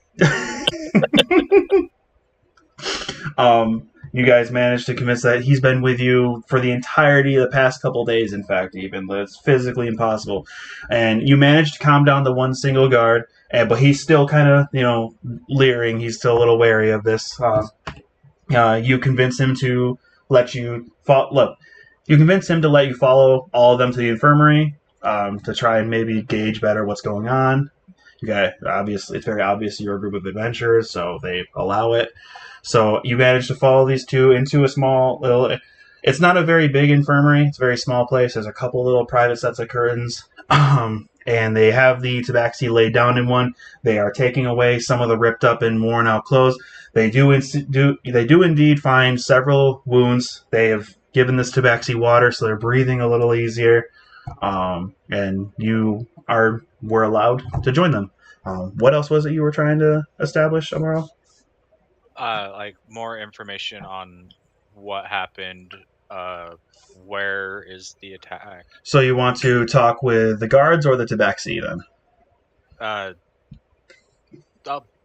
You guys managed to convince that he's been with you for the entirety of the past couple days, in fact, even though it's physically impossible. And you managed to calm down the one single guard, but he's still kind of, leering. He's still a little wary of this. You convince him to let you you convince him to let you follow all of them to the infirmary, to try and maybe gauge better what's going on. Obviously, it's very obvious you're a group of adventurers, so they allow it. So you manage to follow these two into a small little... It's not a very big infirmary. It's a very small place. There's a couple little private sets of curtains. And they have the tabaxi laid down in one. They are taking away some of the ripped up and worn out clothes. They do indeed find several wounds. They have given this tabaxi water, so they're breathing a little easier. And you were allowed to join them. What else was it you were trying to establish, Amaril? Like more information on what happened. Where is the attack? So you want to talk with the guards or the tabaxi then?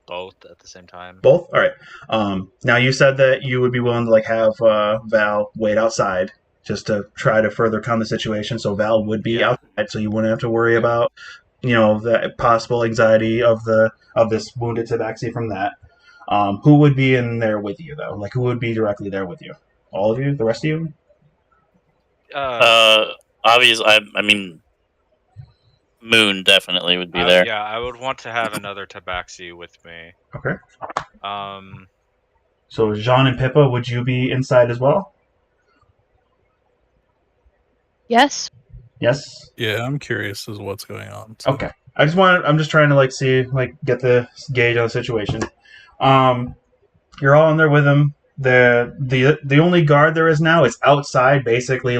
Both at the same time. Both? All right. Now you said that you would be willing to have Val wait outside just to try to further calm the situation. So Val would be outside, so you wouldn't have to worry about the possible anxiety of this wounded tabaxi from that. Who would be in there with you though? Like who would be directly there with you? All of you? The rest of you? Obviously, I mean, Moon definitely would be there. Yeah, I would want to have another tabaxi with me. Okay. Um, So Jean and Pipa, would you be inside as well? Yes. Yes? Yeah, I'm curious as to what's going on. So. Okay. I'm just trying to get the gauge on the situation. You're all in there with him. The only guard there is now is outside, basically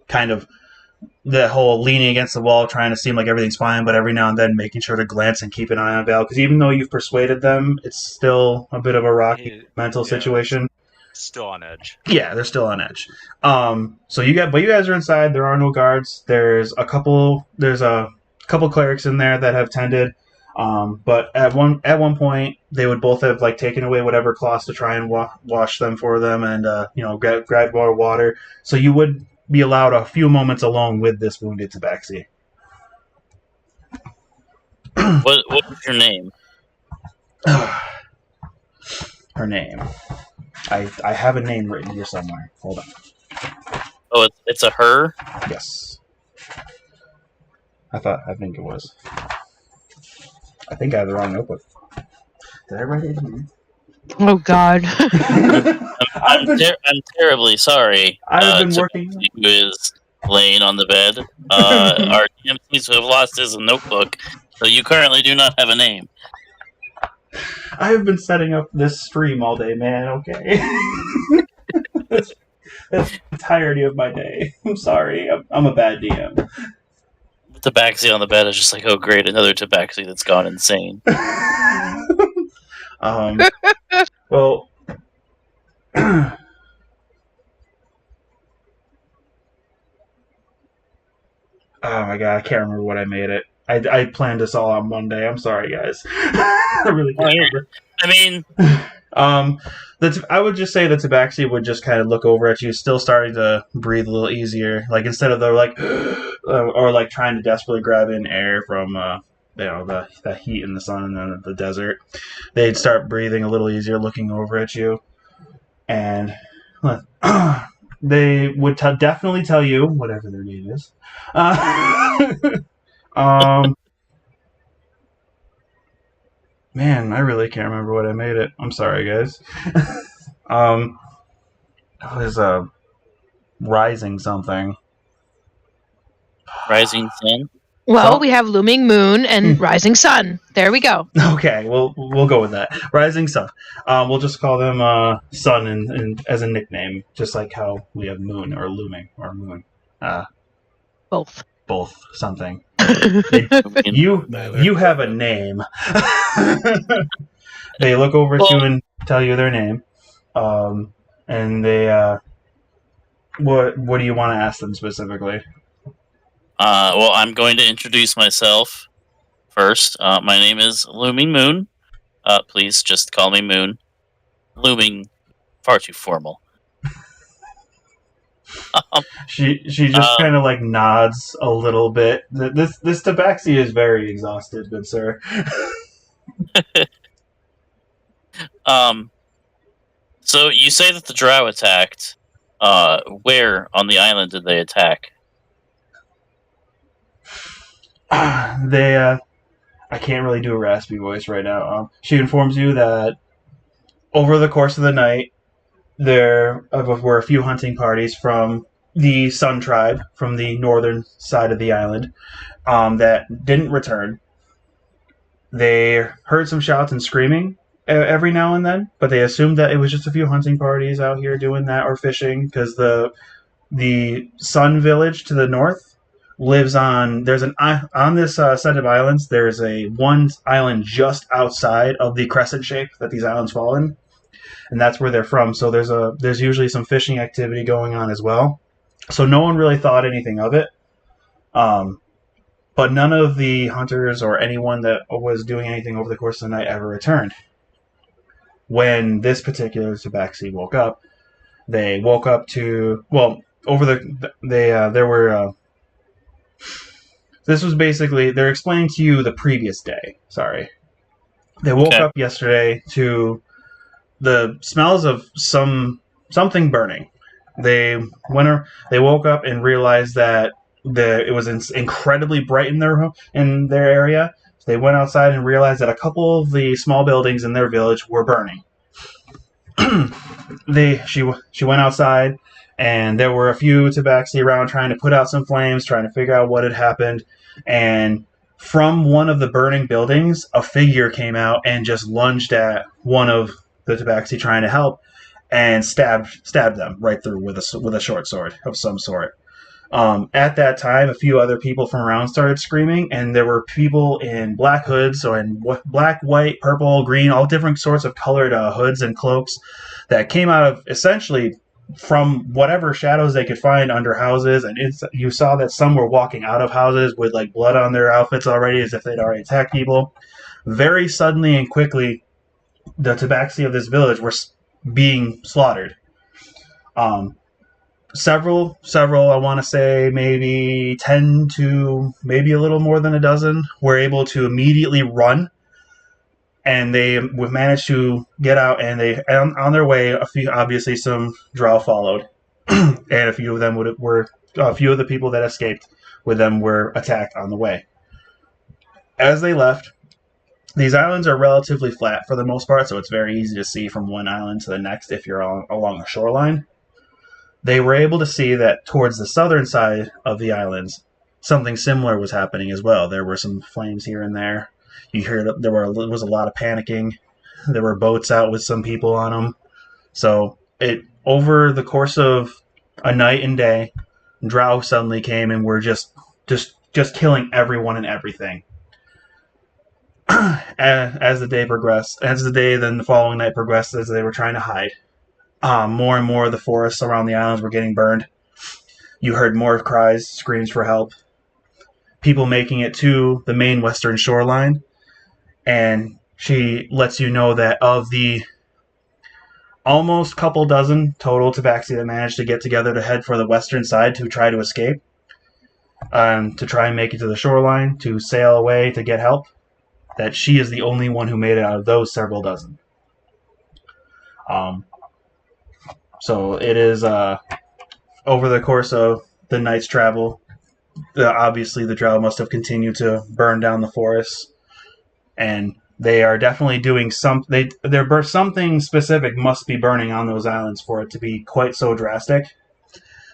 kind of the whole leaning against the wall, trying to seem like everything's fine, but every now and then making sure to glance and keep an eye on Val, because even though you've persuaded them, it's still a bit of a rocky mental situation. Still on edge. Yeah, they're still on edge. So you guys are inside. There are no guards. There's a couple clerics in there that have tended. But at one point, they would both have like taken away whatever cloths to try and wash them for them, and grab more water. So you would be allowed a few moments alone with this wounded tabaxi. What's your name? Her name. I have a name written here somewhere. Hold on. Oh, it's a her? Yes. I think it was. I think I have the wrong notebook. Did I write it in here? Oh God. I'm terribly sorry. I've been working. Who is laying on the bed? Our DM seems to have lost his notebook, so you currently do not have a name. I have been setting up this stream all day, man. Okay. that's the entirety of my day. I'm sorry. I'm a bad DM. The tabaxi on the bed is just like, oh great, another tabaxi that's gone insane. Well, oh my god, I can't remember what I made it. I planned this all on Monday. I'm sorry, guys. I really can't remember. I mean, I would just say the tabaxi would just kind of look over at you, still starting to breathe a little easier. Like instead of the like, or like trying to desperately grab in air from the heat and the sun and the desert, they'd start breathing a little easier, looking over at you, and they would definitely tell you whatever their name is. Man, I really can't remember what I made it. I'm sorry, guys. It was rising something. Rising Sun? Well, we have Looming Moon and Rising Sun. There we go. Okay, we'll go with that. Rising Sun. We'll just call them Sun and as a nickname, just like how we have Moon or Looming or Moon. Both something. You have a name. They look over at you and tell you their name, and they what do you want to ask them specifically? Well, I'm going to introduce myself first. My name is Looming Moon. Please just call me Moon. Looming, far too formal. She just kind of like nods a little bit. This tabaxi is very exhausted, good sir. So you say that the drow attacked. Where on the island did they attack? I can't really do a raspy voice right now. She informs you that over the course of the night, there were a few hunting parties from the Sun Tribe, from the northern side of the island, that didn't return. They heard some shouts and screaming every now and then, but they assumed that it was just a few hunting parties out here doing that or fishing, because the Sun Village to the north lives on. On this set of islands. There's one island just outside of the crescent shape that these islands fall in, and that's where they're from. So there's usually some fishing activity going on as well. So no one really thought anything of it. But none of the hunters or anyone that was doing anything over the course of the night ever returned. When this particular tabaxi woke up, they woke up to this was basically, they're explaining to you the previous day. Sorry. They woke up yesterday to the smells of something burning. They woke up and realized that it was incredibly bright in their area. So they went outside and realized that a couple of the small buildings in their village were burning. She went outside, and there were a few tabaxi around trying to put out some flames, trying to figure out what had happened. And from one of the burning buildings, a figure came out and just lunged at one of the tabaxi trying to help, and stabbed them right through with a short sword of some sort. At that time, a few other people from around started screaming, and there were people in black hoods, or in black, white, purple, green, all different sorts of colored hoods and cloaks that came out of essentially from whatever shadows they could find under houses. And you saw that some were walking out of houses with like blood on their outfits already, as if they'd already attacked people. Very suddenly and quickly, the tabaxi of this village were being slaughtered. Several, I want to say maybe 10 to maybe a little more than a dozen, were able to immediately run, and they managed to get out, and they on their way, obviously some drow followed, and a few of them were a few of the people that escaped with them were attacked on the way. As they left, these islands are relatively flat for the most part, so it's very easy to see from one island to the next if you're along a shoreline. They were able to see that towards the southern side of the islands, something similar was happening as well. There were some flames here and there. You heard there was a lot of panicking. There were boats out with some people on them. So over the course of a night and day, drow suddenly came and were just killing everyone and everything. As the day progressed, then the following night progressed, as they were trying to hide. More and more of the forests around the islands were getting burned. You heard more cries, screams for help. People making it to the main western shoreline. And she lets you know that of the almost couple dozen total tabaxi that managed to get together to head for the western side to try to escape, to try and make it to the shoreline, to sail away to get help, that she is the only one who made it out of those several dozen. So it is over the course of the night's travel. Obviously, the drow must have continued to burn down the forests, and they are definitely doing something specific must be burning on those islands for it to be quite so drastic.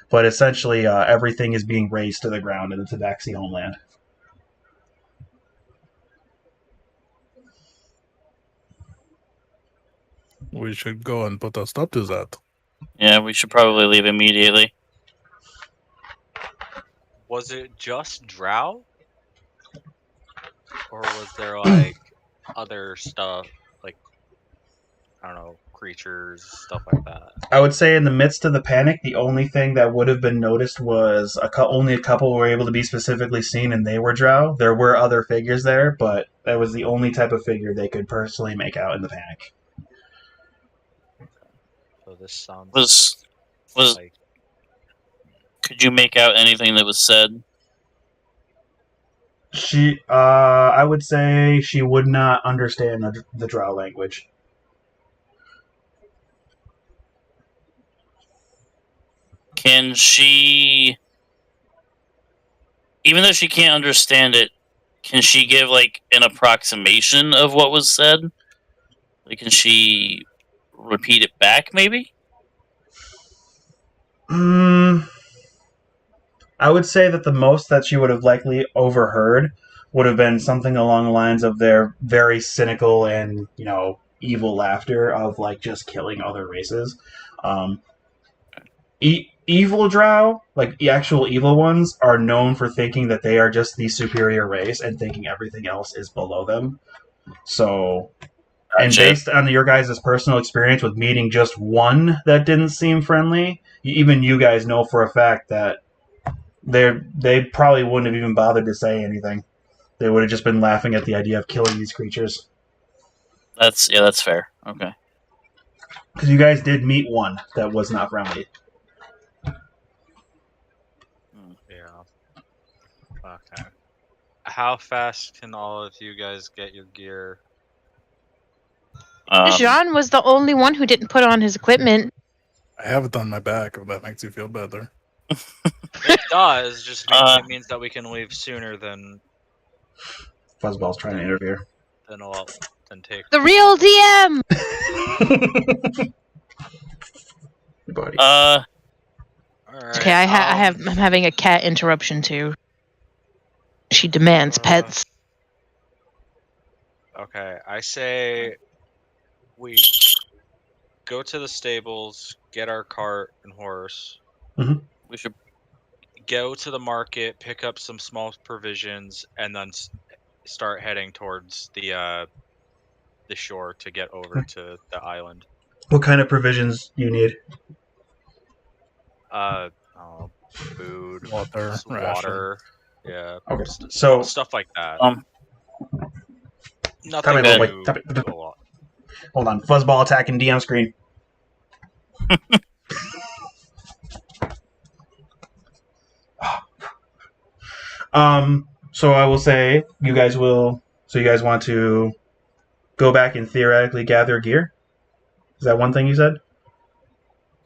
But essentially, everything is being razed to the ground in the tabaxi homeland. We should go and put a stop to that. Yeah, we should probably leave immediately. Was it just drow? Or was there like other stuff, like, I don't know, creatures, stuff like that? I would say in the midst of the panic, the only thing that would have been noticed was only a couple were able to be specifically seen, and they were drow. There were other figures there, but that was the only type of figure they could personally make out in the panic. So this sounds was like... Could you make out anything that was said? I would say she would not understand the drow language. Can she, even though she can't understand it, can she give like an approximation of what was said? Like, can she repeat it back, maybe? I would say that the most that she would have likely overheard would have been something along the lines of their very cynical and, evil laughter of, like, just killing other races. Evil drow, like the actual evil ones, are known for thinking that they are just the superior race and thinking everything else is below them. So... And based on your guys' personal experience with meeting just one that didn't seem friendly, even you guys know for a fact that they probably wouldn't have even bothered to say anything. They would have just been laughing at the idea of killing these creatures. That's fair. Okay. Because you guys did meet one that was not friendly. Yeah. Okay. How fast can all of you guys get your gear? Jean was the only one who didn't put on his equipment. I have it on my back, if that makes you feel better. It does, just it means that we can leave sooner than... Fuzzball's trying to interfere. Than take... The real DM! Buddy. Alright, Okay, I'm having a cat interruption too. She demands pets. Okay, I say we go to the stables, get our cart and horse. Mm-hmm. We should go to the market, pick up some small provisions, and then start heading towards the shore to get over to the island. What kind of provisions you need? Food, Water, just ration. water, yeah. Okay, so Stuff like that. Tap Nothing it, too tap it. a lot. Hold on, fuzzball attacking DM screen. So I will say you guys will. So you guys want to go back and theoretically gather gear? Is that one thing you said?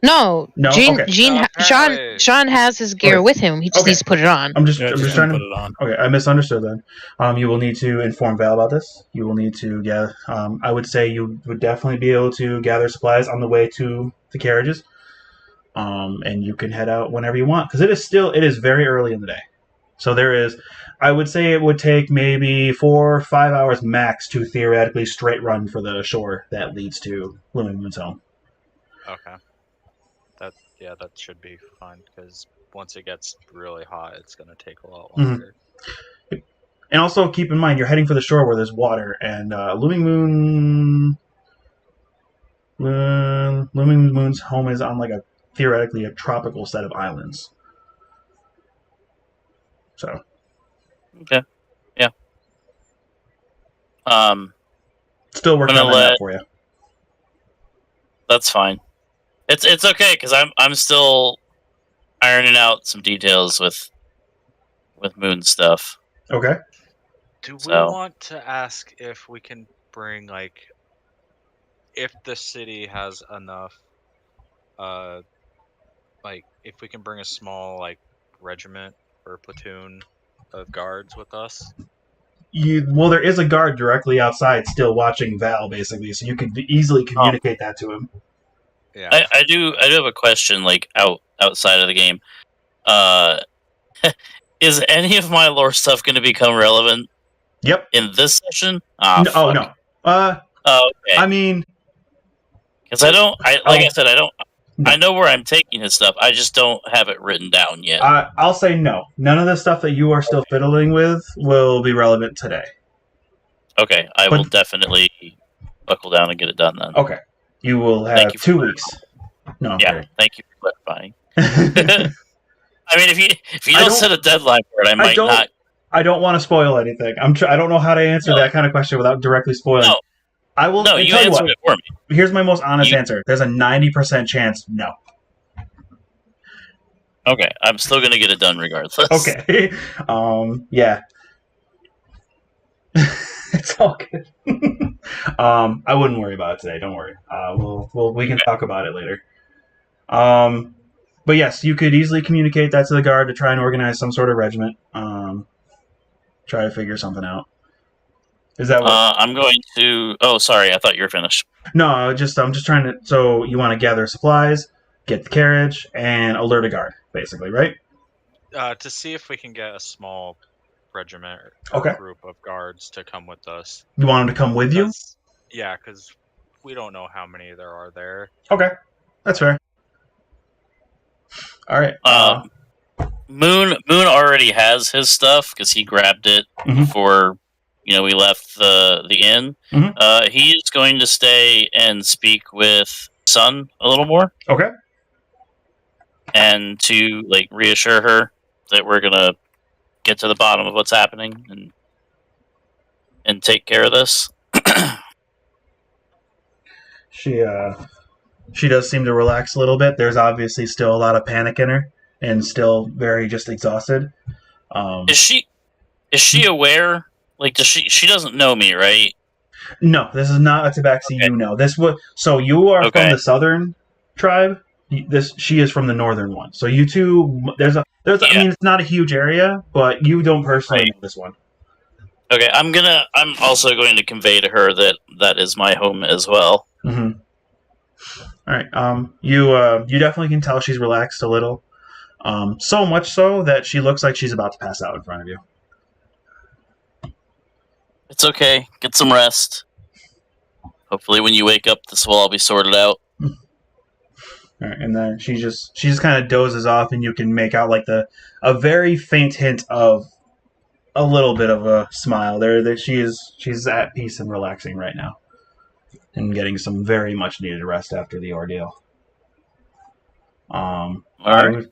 No, No? Gene, Okay. Sean apparently- has his gear Okay. with him. He just Okay. needs to put it on. I'm just Yeah, just trying to put it on. Okay, I misunderstood then. You will need to inform Val about this. You will need to gather. I would say you would definitely be able to gather supplies on the way to the carriages. And you can head out whenever you want because it is very early in the day. So there is, I would say it would take maybe 4 or 5 hours max to theoretically straight run for the shore that leads to Looming Moon's home. Okay. That should be fine because once it gets really hot, it's gonna take a lot longer. And also keep in mind you're heading for the shore where there's water and Looming Moon's home is on like theoretically a tropical set of islands. So Okay. Yeah. Still working I'm on gonna that for you. That's fine. It's okay because I'm still ironing out some details with Moon stuff. Okay. Do we So- want to ask if we can bring if the city has enough, if we can bring a small regiment or platoon of guards with us? There is a guard directly outside still watching Val, basically, so you could easily communicate that to him. Yeah. I do have a question outside of the game. Is any of my lore stuff going to become relevant Yep. in this session? Oh Fuck. no. Oh, okay. I mean, Because I said, I don't. No. I know where I'm taking his stuff. I just don't have it written down yet. I'll say no. None of the stuff that you are still fiddling with will be relevant today. Okay, I will definitely buckle down and get it done then. Okay. You will have Thank you for 2 clarifying. weeks. No, Yeah, thank you for clarifying. okay. I mean, if you I don't don't- set a deadline for it, I might not. I don't want to spoil anything. I don't know how to answer that kind of question without directly spoiling. No, I will. no, I you tell answered what, it for me. Here's my most honest answer. There's a 90% chance no. Okay, I'm still going to get it done regardless. Okay. Yeah. It's all good. I wouldn't worry about it today. Don't worry. We can talk about it later. But yes, you could easily communicate that to the guard to try and organize some sort of regiment. Try to figure something out. Is that what? I'm going to. Oh, sorry. I thought you were finished. No, I'm just trying to. So you want to gather supplies, get the carriage, and alert a guard, basically, right? To see if we can get a small regiment or Okay. group of guards to come with us. You want them to come with you? Yeah, because we don't know how many there are there. Okay, that's fair. All right. Moon already has his stuff because he grabbed it Mhm. before we left the inn. Mhm. He's going to stay and speak with Sun a little more Okay. and to reassure her that we're gonna get to the bottom of what's happening and take care of this. She does seem to relax a little bit. There's obviously still a lot of panic in her, and still very just exhausted. Is she aware? Does she doesn't know me, right? No, this is not a tabaxi Okay. you know. So you are Okay. from the southern tribe. She is from the northern one. So you two, there's I Yeah. mean, it's not a huge area, but you don't personally Right. know this one. Okay, I'm also going to convey to her that is my home as well. Mm-hmm. All right. You definitely can tell she's relaxed a little. So much so that she looks like she's about to pass out in front of you. It's okay. Get some rest. Hopefully when you wake up, this will all be sorted out. All right, and then she just kind of dozes off, and you can make out like a very faint hint of a little bit of a smile there. That she's at peace and relaxing right now, and getting some very much needed rest after the ordeal. All right.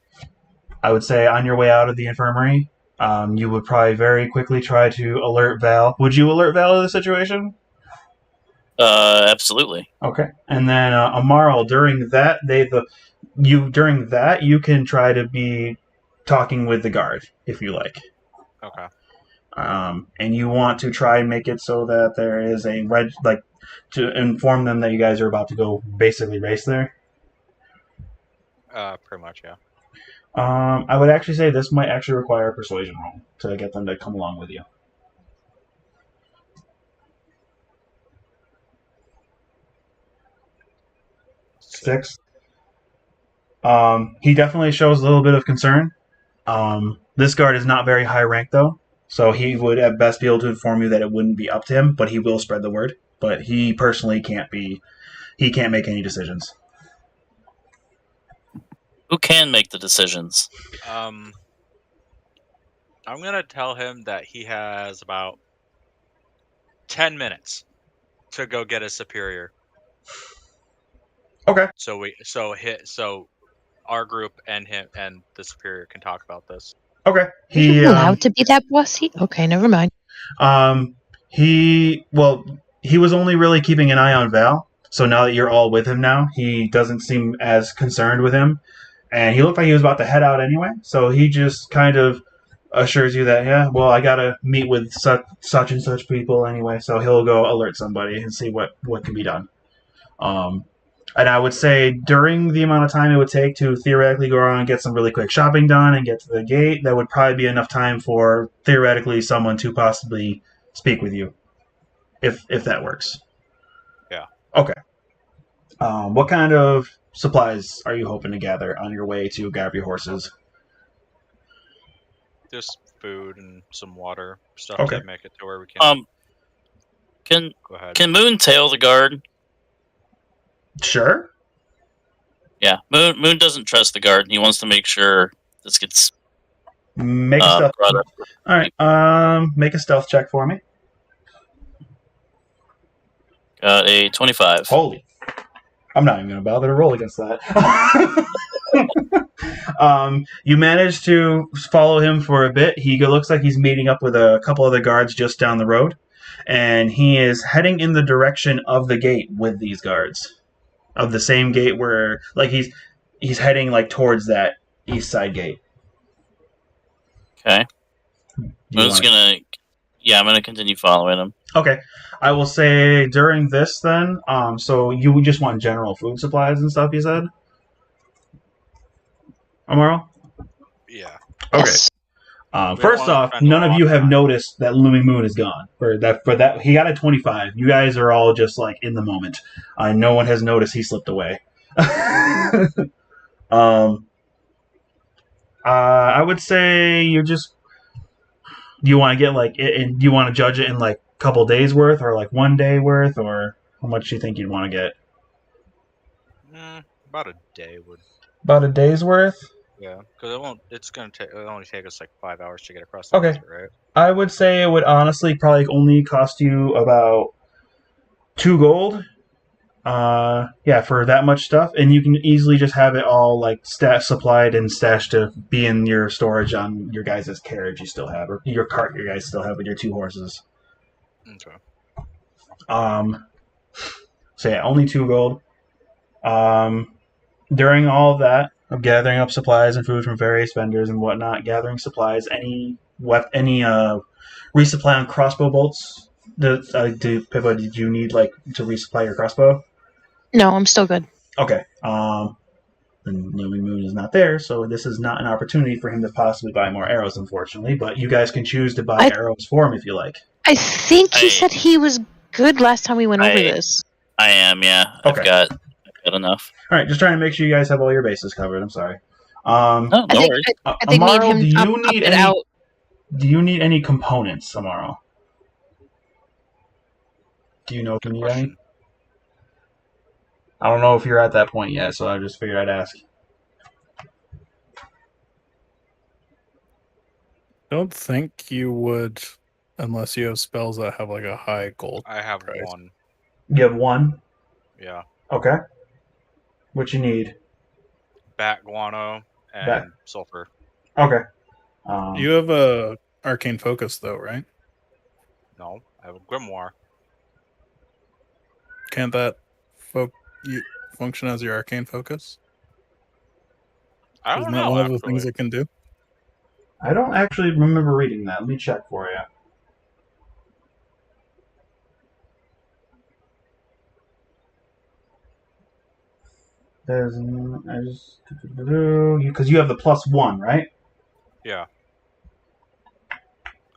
I would say on your way out of the infirmary, you would probably very quickly try to alert Val. Would you alert Val of the situation? Absolutely. Okay, and then Amaril, during that you can try to be talking with the guard if you like. Okay. And you want to try and make it so that there is a to inform them that you guys are about to go basically race there. Pretty much, yeah. I would actually say this might actually require a persuasion roll to get them to come along with you. 6. He definitely shows a little bit of concern. This guard is not very high ranked, though, so he would at best be able to inform you that it wouldn't be up to him, but he will spread the word. But he personally can't make any decisions. Who can make the decisions? I'm gonna tell him that he has about 10 minutes to go get his superior. Okay. So our group and him and the superior can talk about this. Okay. Are you allowed to be that bossy? Okay, never mind. He was only really keeping an eye on Val. So now that you're all with him now, he doesn't seem as concerned with him. And he looked like he was about to head out anyway. So he just kind of assures you that, yeah, well, I got to meet with such and such people anyway. So he'll go alert somebody and see what can be done. And I would say during the amount of time it would take to theoretically go around and get some really quick shopping done and get to the gate, that would probably be enough time for theoretically someone to possibly speak with you, if that works. Yeah. Okay. What kind of supplies are you hoping to gather on your way to grab your horses? Just food and some water, stuff Okay. to make it to where we can. Go ahead. Can Moon tail the guard? Sure. Yeah, Moon doesn't trust the guard. He wants to make sure this gets Make a stealth. brought up. All right. Make a stealth check for me. Got a 25. Holy. I'm not even going to bother to roll against that. You manage to follow him for a bit. He looks like he's meeting up with a couple other guards just down the road. And he is heading in the direction of the gate with these guards. Of the same gate where, like, he's heading, like, towards that east side gate. Okay. I'm gonna continue following him. Okay. I will say during this then, so you just want general food supplies and stuff, you said? Amaril? Yeah. Okay. Yes. First off, none of you have noticed that Looming Moon is gone. For that, he got a 25. You guys are all just like in the moment. No one has noticed he slipped away. I would say you want to get like it, and you want to judge it in like a couple days worth, or like 1 day worth, or how much do you think you'd want to get? About a day would. About a day's worth. Yeah, because it'll only take us like 5 hours to get across the desert, right? I would say it would honestly probably only cost you about 2 gold. For that much stuff, and you can easily just have it all like supplied and stashed to be in your storage on your guys' carriage you still have, or your cart you guys still have with your 2 horses. Okay. So yeah, only 2 gold. During all of that, of gathering up supplies and food from various vendors and whatnot, gathering supplies, any resupply on crossbow bolts? Pipa, did you need like to resupply your crossbow? No, I'm still good. Okay. Then Looming Moon is not there, so this is not an opportunity for him to possibly buy more arrows, unfortunately. But you guys can choose to buy arrows for him if you like. I think he said he was good last time we went over this. I am, yeah. Okay. I've got enough. All right, just trying to make sure you guys have all your bases covered. I'm sorry. No worries. I think Amaril, need him up it out. Do you need any components, Amaril? Do you know if you need any? I don't know if you're at that point yet, so I just figured I'd ask. Don't think you would, unless you have spells that have like a high gold. I have price. 1. You have 1? Yeah. Okay. What you need? Bat guano and Bat. sulfur. Okay. You have a arcane focus though, right? No, I have a grimoire. Can't that function as your arcane focus? I don't Isn't know. that one of the actually. things it can do? I don't actually remember reading that. Let me check for you. Because you have the +1, right? Yeah.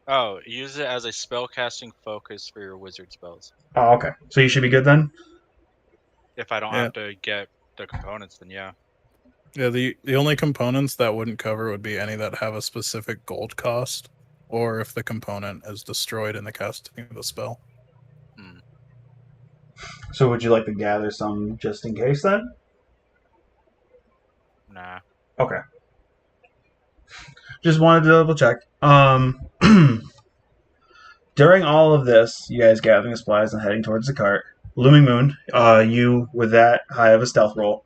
Oh, use it as a spellcasting focus for your wizard spells. Oh, okay. So you should be good then? If I don't Yeah. have to get the components, then yeah. Yeah, the only components that wouldn't cover would be any that have a specific gold cost, or if the component is destroyed in the casting of the spell. So would you like to gather some just in case then? Nah. Okay. Just wanted to double check. During all of this, you guys gathering supplies and heading towards the cart, Looming Moon, you with that high of a stealth roll,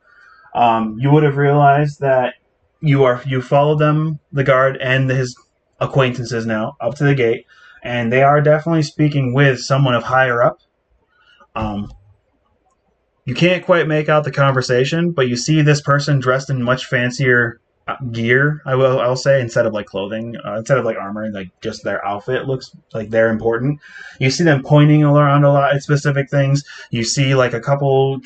you would have realized that you followed them, the guard and his acquaintances now up to the gate, and they are definitely speaking with someone of higher up. You can't quite make out the conversation, but you see this person dressed in much fancier gear. I'll say, instead of like clothing, instead of like armor, like just their outfit looks like they're important. You see them pointing around a lot at specific things. You see like a couple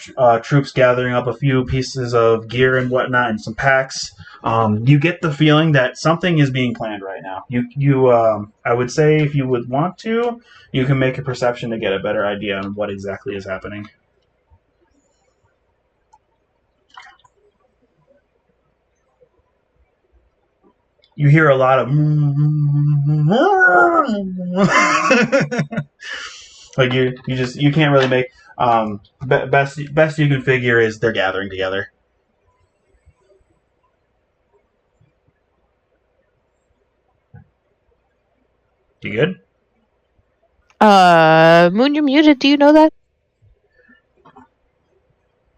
troops gathering up a few pieces of gear and whatnot, and some packs. You get the feeling that something is being planned right now. I would say if you would want to, you can make a perception to get a better idea on what exactly is happening. You hear a lot of like you can't really make best you can figure is they're gathering together. You good? Moon, you're muted. Do you know that?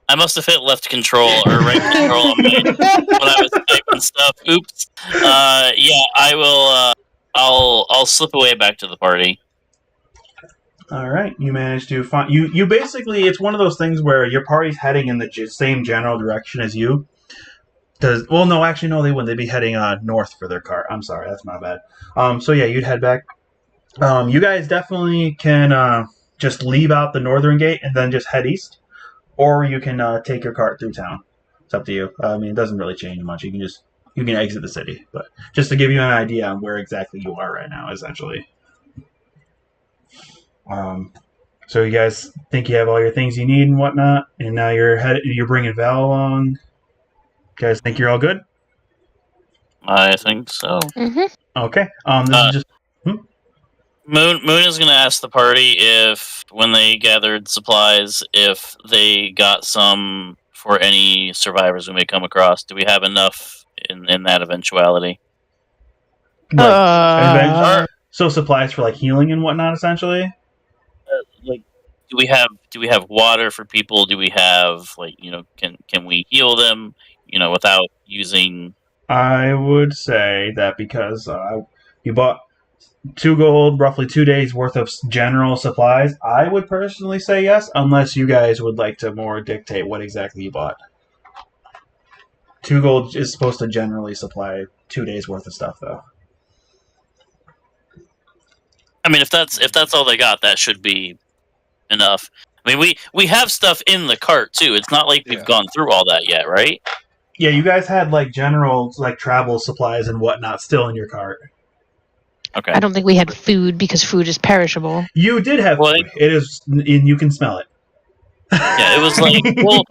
I must have hit left control or right control on my when I was typing stuff. Oops. Yeah, I will. I'll slip away back to the party. All right, you managed to find you basically. It's one of those things where your party's heading in the same general direction as you. Well, no, actually, no, they wouldn't. They'd be heading north for their cart. I'm sorry, that's my bad. So yeah, you'd head back. You guys definitely can just leave out the northern gate and then just head east, or you can take your cart through town. It's up to you. I mean, it doesn't really change much. You can exit the city, but just to give you an idea on where exactly you are right now, essentially. So you guys think you have all your things you need and whatnot, and now you're bringing Val along. You guys think you're all good? I think so. Mm-hmm. Okay. This is just Moon is going to ask the party if, when they gathered supplies, if they got some for any survivors we may come across. Do we have enough in that eventuality? So supplies for like healing and whatnot, essentially. Like, do we have water for people? Do we have can we heal them? Without using. I would say that because you bought 2 gold, roughly 2 days worth of general supplies, I would personally say yes, unless you guys would like to more dictate what exactly you bought. 2 gold is supposed to generally supply 2 days worth of stuff, though. I mean, if that's all they got, that should be enough. I mean, we have stuff in the cart too. It's not like we've gone through all that yet, right? Yeah, you guys had like general like travel supplies and whatnot still in your cart. Okay. I don't think we had food because food is perishable. You did have food. It is, and you can smell it. Yeah, it was like no,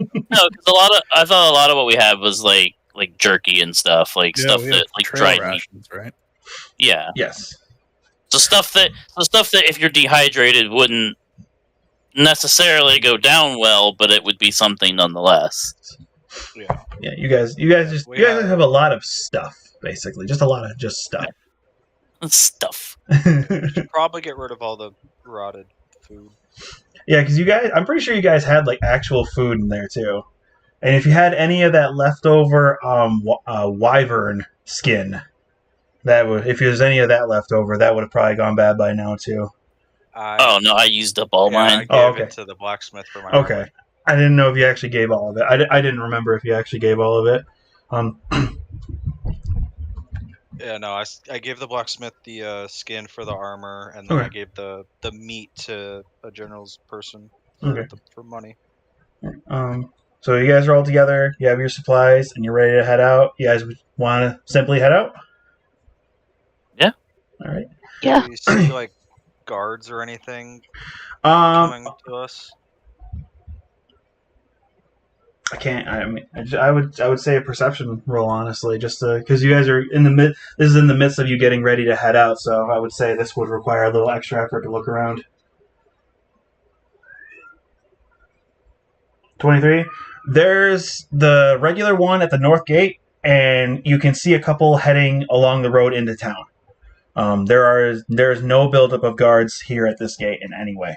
because I thought a lot of what we had was like jerky and stuff, stuff that like dried rations, meat, right? Yeah. Yes. So stuff that if you're dehydrated wouldn't necessarily go down well, but it would be something nonetheless. Yeah. Yeah, you guys have a lot of stuff, basically, just a lot of just stuff. Stuff. Should probably get rid of all the rotted food. Yeah, because I'm pretty sure you guys had like actual food in there too. And if you had any of that leftover wyvern skin, if there's any of that left over, that would have probably gone bad by now too. Oh no, I used up all mine. I gave it to the blacksmith for my Okay. armor. I didn't know if you actually gave all of it. I didn't remember if you actually gave all of it. Yeah, no, I gave the blacksmith the skin for the armor, and then Okay. I gave the meat to a general's person Okay. for money. So you guys are all together. You have your supplies, and you're ready to head out. You guys want to simply head out? Yeah. All right. Yeah. Do you see like guards or anything Um, coming to us? I can't. I mean, I would say a perception roll, honestly, just because you guys are in the mid. This is in the midst of you getting ready to head out, so I would say this would require a little extra effort to look around. 23. There's the regular one at the north gate, and you can see a couple heading along the road into town. There's no buildup of guards here at this gate in any way.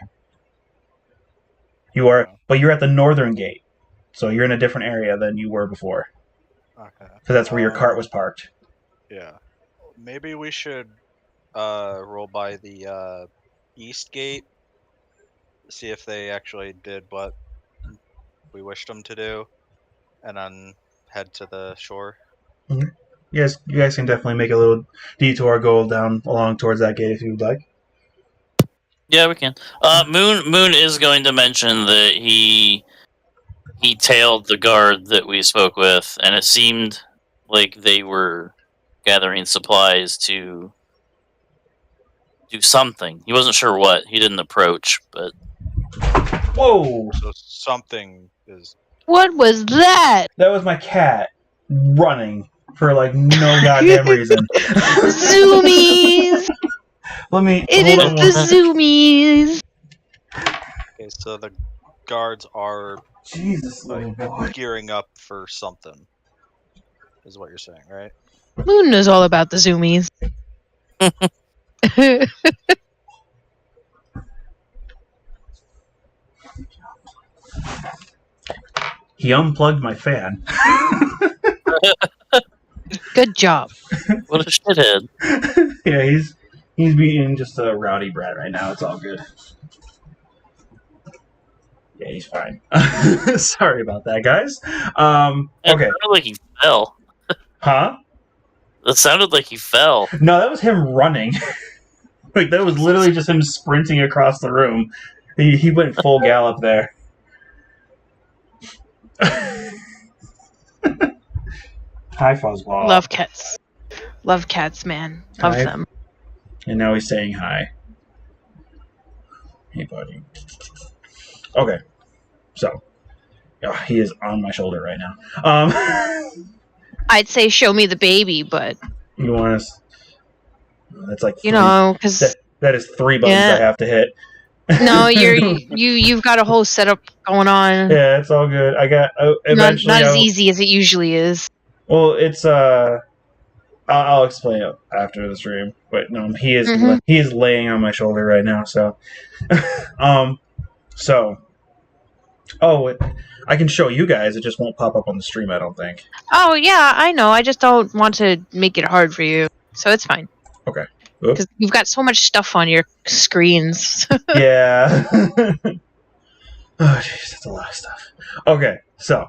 But you're at the northern gate, so you're in a different area than you were before. Okay. Because that's where your cart was parked. Yeah. Maybe we should roll by the east gate, see if they actually did what we wished them to do, and then head to the shore. Mm-hmm. You guys can definitely make a little detour, go down along towards that gate if you would like. Yeah, we can. Moon is going to mention that he tailed the guard that we spoke with, and it seemed like they were gathering supplies to do something. He wasn't sure what. He didn't approach, but... Whoa! So something is... What was that? That was my cat running for like no goddamn reason. Zoomies! It is the zoomies! Okay, so the guards are Jesus, little boy. gearing up for something, is what you're saying, right? Moon knows all about the zoomies. He unplugged my fan. Good job. What a shithead. Yeah, he's being just a rowdy brat right now. It's all good. Yeah, he's fine. Sorry about that, guys. Okay. It sounded like he fell. Huh? It sounded like he fell. No, that was him running. Like, that was literally just him sprinting across the room. He went full gallop there. Hi, Fuzzball. Love cats. Love cats, man. Love Hi. them. And now he's saying hi. Hey, buddy. Okay. So. Oh, he is on my shoulder right now. I'd say show me the baby, but... You want us... That's like... You know, because... That is 3 buttons I have to hit. No, you've got a whole setup going on. Yeah, it's all good. I got... eventually not as easy as it usually is. Well, it's... I'll explain it after the stream. But no, he is laying on my shoulder right now, so... So... Oh, I can show you guys. It just won't pop up on the stream, I don't think. Oh, yeah, I know. I just don't want to make it hard for you. So it's fine. Okay. Because you've got so much stuff on your screens. Yeah. Oh, jeez, that's a lot of stuff. Okay, so...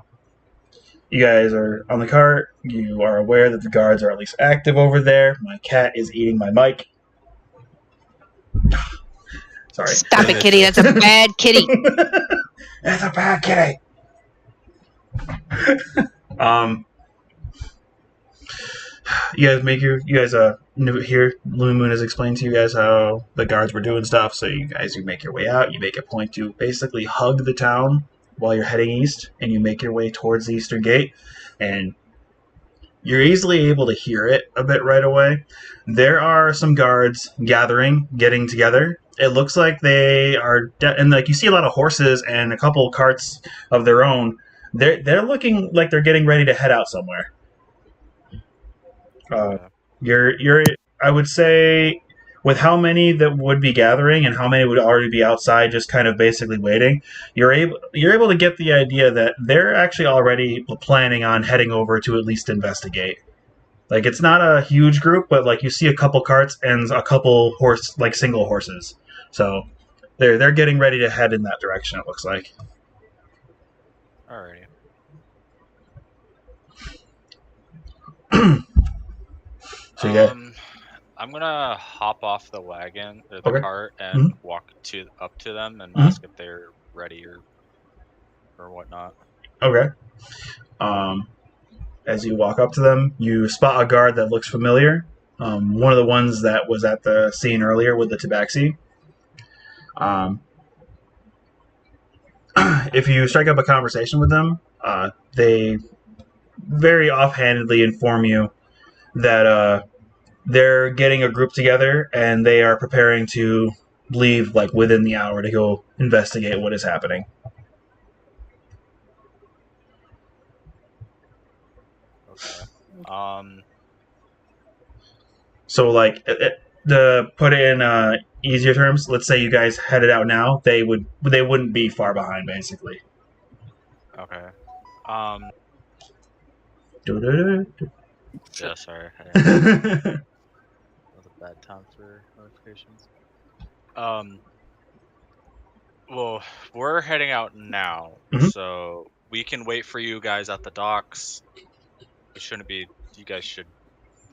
You guys are on the cart. You are aware that the guards are at least active over there. My cat is eating my mic. Sorry. Stop it, kitty. That's a bad kitty. That's a bad kitty. You guys here. Looming Moon has explained to you guys how the guards were doing stuff. So you make your way out. You make a point to basically hug the town while you're heading east, and you make your way towards the eastern gate, and you're easily able to hear it a bit right away. There are some guards getting together it looks like they are, and like you see a lot of horses and a couple carts of their own. They're looking like they're getting ready to head out somewhere. You're I would say with how many that would be gathering and how many would already be outside just kind of basically waiting, you're able to get the idea that they're actually already planning on heading over to at least investigate. Like it's not a huge group, but like you see a couple carts and a couple single horses. So they're getting ready to head in that direction, it looks like. Alrighty. So you got, I'm gonna hop off the wagon or the Okay. cart and walk up to them and ask if they're ready or whatnot. Okay. As you walk up to them, you spot a guard that looks familiar. One of the ones that was at the scene earlier with the tabaxi. If you strike up a conversation with them, they very offhandedly inform you that they're getting a group together and they are preparing to leave like within the hour to go investigate what is happening. Okay. So like to put it in easier terms, let's say you guys headed out now, they wouldn't be far behind basically. Okay. Yeah, sorry. That was a bad time for notifications. Well, we're heading out now, so we can wait for you guys at the docks. It shouldn't be. You guys should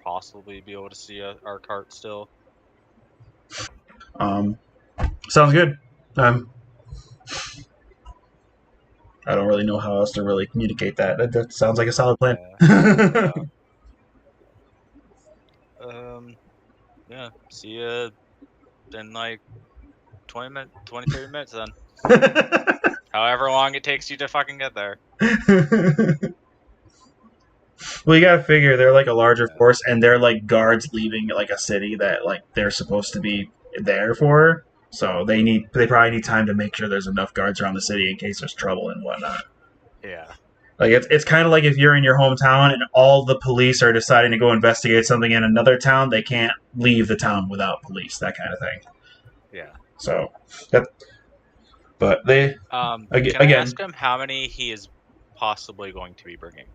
possibly be able to see our cart still. Sounds good. I don't really know how else to really communicate that. That sounds like a solid plan. Yeah. See you in like 20 minutes, 30 minutes then. However long it takes you to fucking get there. Well, you gotta figure they're like a larger force, and they're like guards leaving like a city that like they're supposed to be there for. So they probably need time to make sure there's enough guards around the city in case there's trouble and whatnot. Yeah. Like it's kind of like if you're in your hometown and all the police are deciding to go investigate something in another town, they can't leave the town without police. That kind of thing. Yeah. So but they can again, I ask him how many he is possibly going to be bringing?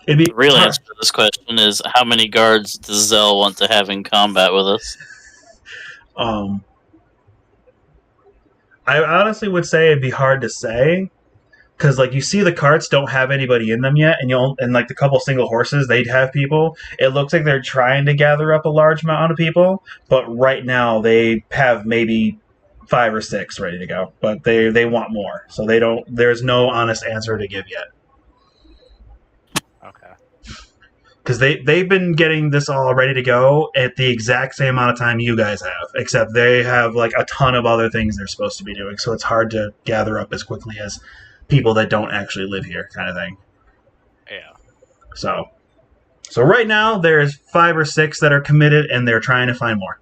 It'd be The real answer to this question is how many guards does Zell want to have in combat with us? I honestly would say it'd be hard to say, because like you see the carts don't have anybody in them yet, and like the couple single horses they'd have people. It looks like they're trying to gather up a large amount of people, but right now they have maybe 5 or 6 ready to go, but they want more, so they don't. There's no honest answer to give yet. Okay. Because they've been getting this all ready to go at the exact same amount of time you guys have, except they have like a ton of other things they're supposed to be doing, so it's hard to gather up as quickly as people that don't actually live here, kind of thing. Yeah. So right now there's 5 or 6 that are committed, and they're trying to find more.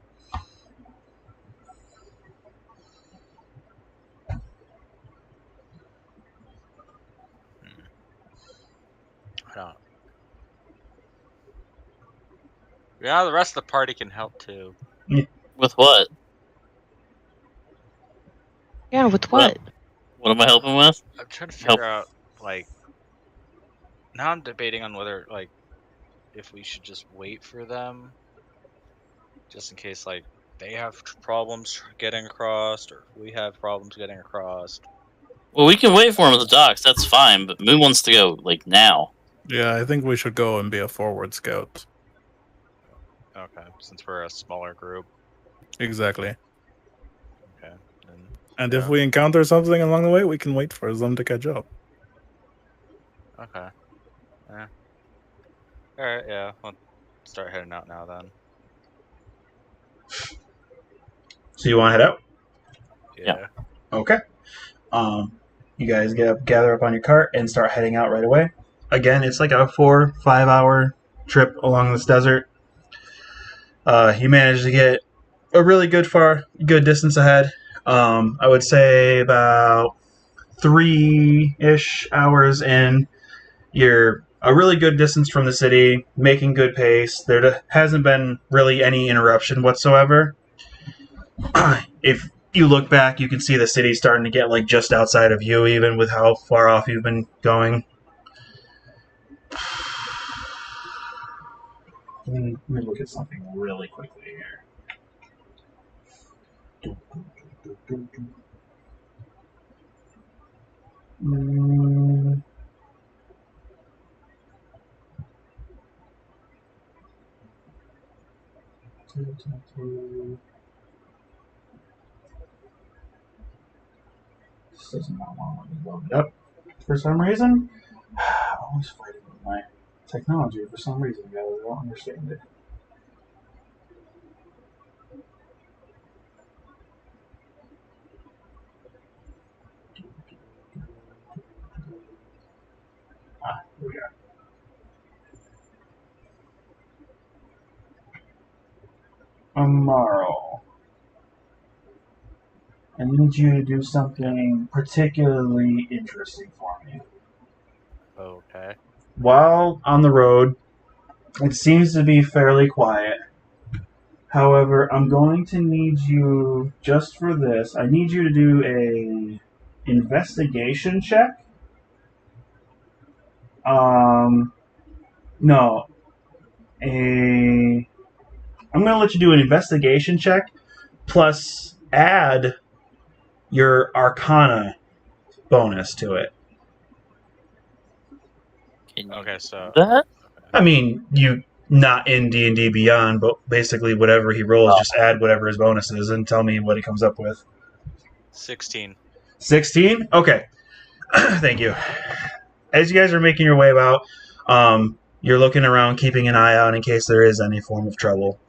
Yeah, the rest of the party can help too. With what? Yeah, with what? What am I helping with? I'm trying to figure out, like, now I'm debating on whether, like, if we should just wait for them, just in case, like, they have problems getting across, or we have problems getting across. Well, we can wait for him at the docks. That's fine. But Moon wants to go like now. Yeah, I think we should go and be a forward scout. Okay, since we're a smaller group. Exactly. Okay. And if we encounter something along the way, we can wait for them to catch up. Okay. Yeah. Alright, yeah. We'll start heading out now then. So you want to head out? Yeah. Okay. You guys gather up on your cart and start heading out right away. Again, it's like a 4-5 hour trip along this desert. You managed to get a really good distance ahead. I would say about 3-ish hours in. You're a really good distance from the city, making good pace. There hasn't been really any interruption whatsoever. If you look back, you can see the city starting to get like just outside of you, even with how far off you've been going. Let me look at something really quickly here. This does not want to load it up for some reason. I'm always fighting with my technology for some reason, guys. I don't understand it. Here we are. Amaril. I need you to do something particularly interesting for me. Okay. While on the road, it seems to be fairly quiet. However, I'm going to need you, just for this, I need you to do a investigation check. No. I'm going to let you do an investigation check, plus add your Arcana bonus to it. Okay, so That? I mean, you not in D&D Beyond, but basically whatever he rolls, just add whatever his bonus is and tell me what he comes up with. 16. 16? Okay. Thank you. As you guys are making your way about, you're looking around, keeping an eye out in case there is any form of trouble.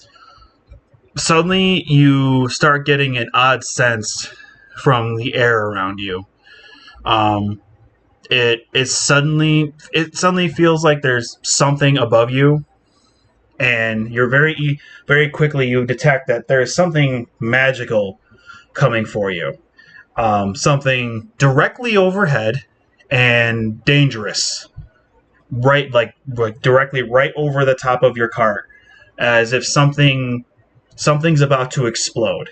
Suddenly, you start getting an odd sense from the air around you. It suddenly feels like there's something above you, and you're very quickly you detect that there is something magical coming for you. Something directly overhead and dangerous, right, like directly right over the top of your cart, as if something's about to explode,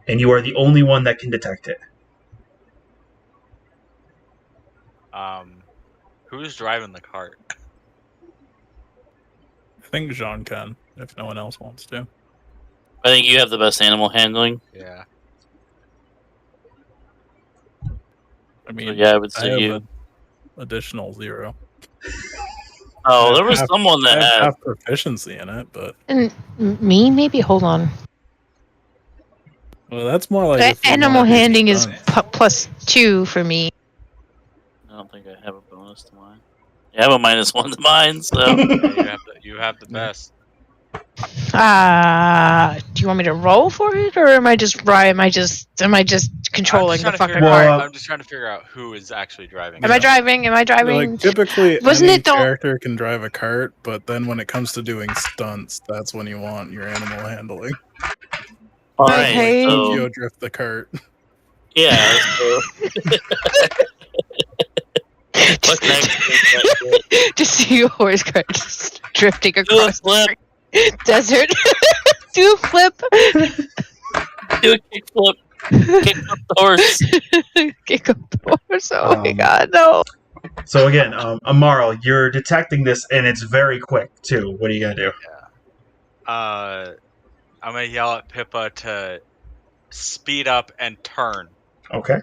and you are the only one that can detect it. Who's driving the cart? I think Jean can, if no one else wants to. I think you have the best animal handling. Yeah. I mean, So yeah, I would I say have you. an additional 0. Oh, there was half- someone I that have had. half proficiency in it, but And me, maybe. Hold on. well, that's more like if you Animal wanna do handling is stunts. +2 for me. I don't think I have a bonus to mine. Yeah, I have a -1 to mine, so. Yeah, you have the best. Do you want me to roll for it, or am I just controlling the fucking cart? I'm just trying to figure out who is actually driving. Am I driving? Am I driving? Like typically, Wasn't any it the- character can drive a cart, but then when it comes to doing stunts, that's when you want your animal handling. Alright, Okay. so. Tokyo drift the cart. Yeah, so. What's next? Just see your horse cart just drifting Do a across flip. the desert. Do a flip. Do a kickflip. Kick up the horse. Kick up the horse. Oh my Um, god, no. So again, Amaril, you're detecting this, and it's very quick too. What are you gonna do? I'm gonna yell at Pipa to speed up and turn. Okay,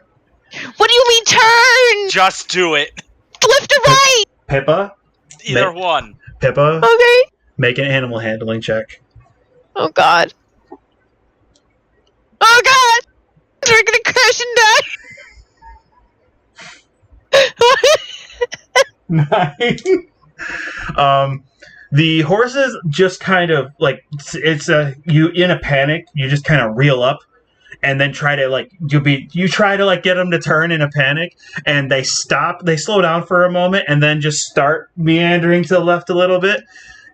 What do you mean turn? Just do it. Left or right? Pippa. Either one. Pippa, Okay. make an animal handling check. Oh god. Oh god! We're gonna crash and die! 9. The horses just kind of like it's you in a panic. You just kind of reel up, and then try to like you try to like get them to turn in a panic, and they stop. They slow down for a moment, and then just start meandering to the left a little bit.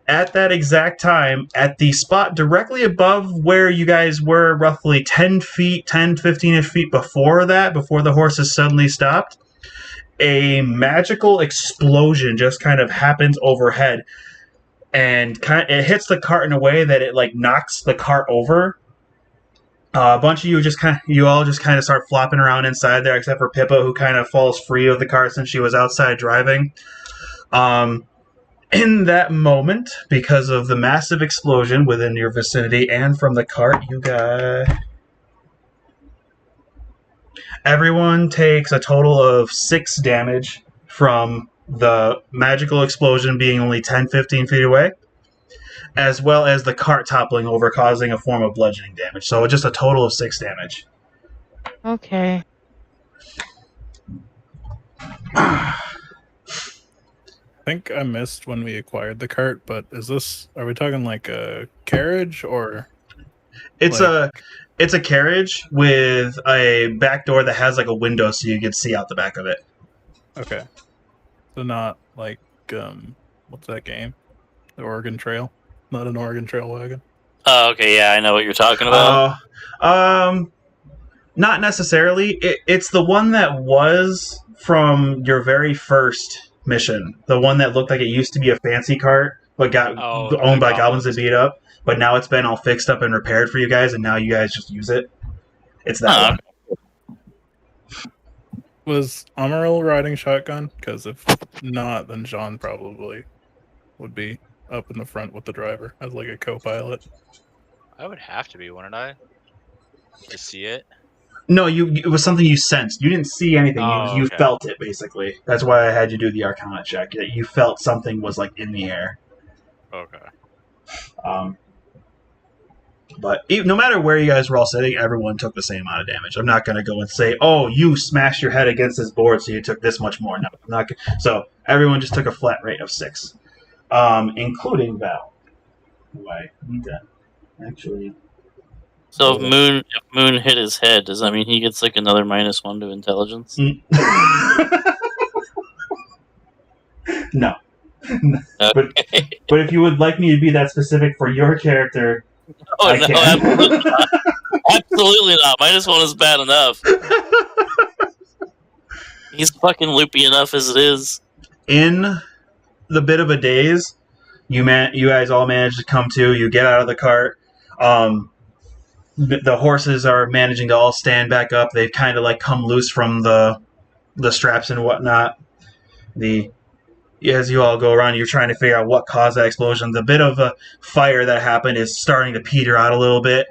at that exact time, at the spot directly above where you guys were roughly 10 feet, 10, 15-ish feet before that, before the horses suddenly stopped, a magical explosion just kind of happens overhead. And it hits the cart in a way that it like knocks the cart over. A bunch of you all just kind of start flopping around inside there, except for Pipa, who kind of falls free of the cart since she was outside driving. In that moment, because of the massive explosion within your vicinity and from the cart, you got... Everyone takes a total of 6 damage from the magical explosion being only 10, 15 feet away, as well as the cart toppling over, causing a form of bludgeoning damage. So just a total of 6 damage. Okay. I think I missed when we acquired the cart, but are we talking like a carriage or? It's a carriage with a back door that has like a window so you can see out the back of it. Okay. So not like, what's that game? The Oregon Trail? Not an Oregon Trail wagon? Oh, okay, yeah, I know what you're talking about. Not necessarily. It's the one that was from your very first mission. The one that looked like it used to be a fancy cart, but got owned by goblins that beat up. But now it's been all fixed up and repaired for you guys, and now you guys just use it. It's that one. Was Amaril riding shotgun? Because if not, then Jean probably would be up in the front with the driver as like a co-pilot. I would have to be, wouldn't I? To see it? No, it was something you sensed. You didn't see anything. You Okay. felt it, basically. That's why I had you do the Arcana check. You felt something was like in the air. Okay. But no matter where you guys were all sitting, everyone took the same amount of damage. I'm not going to go and say, "Oh, you smashed your head against this board, so you took this much more." No, I'm not. So everyone just took a flat rate of 6, including Val, who I need to actually. So if Moon hit his head, does that mean he gets like another -1 to intelligence? No. Okay. But if you would like me to be that specific for your character, Oh, I no, can. absolutely not. Absolutely not. -1 is bad enough. He's fucking loopy enough as it is. In the bit of a daze, you guys all manage to come to. You get out of the cart. The horses are managing to all stand back up. They've kind of like come loose from the straps and whatnot. As you all go around, you're trying to figure out what caused that explosion. The bit of a fire that happened is starting to peter out a little bit.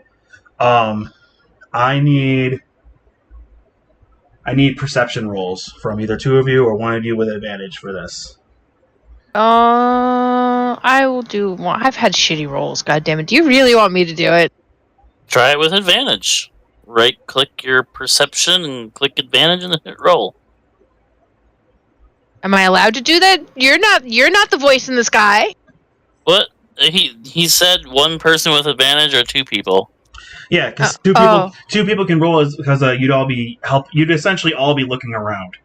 I need perception rolls from either two of you or one of you with advantage for this. I will do one. I've had shitty rolls, goddammit. Do you really want me to do it? Try it with advantage. Right-click your perception and click advantage and then hit roll. Am I allowed to do that? You're not the voice in the sky. What? He said one person with advantage or 2 people. Yeah, because oh. two people can roll because you'd essentially all be looking around.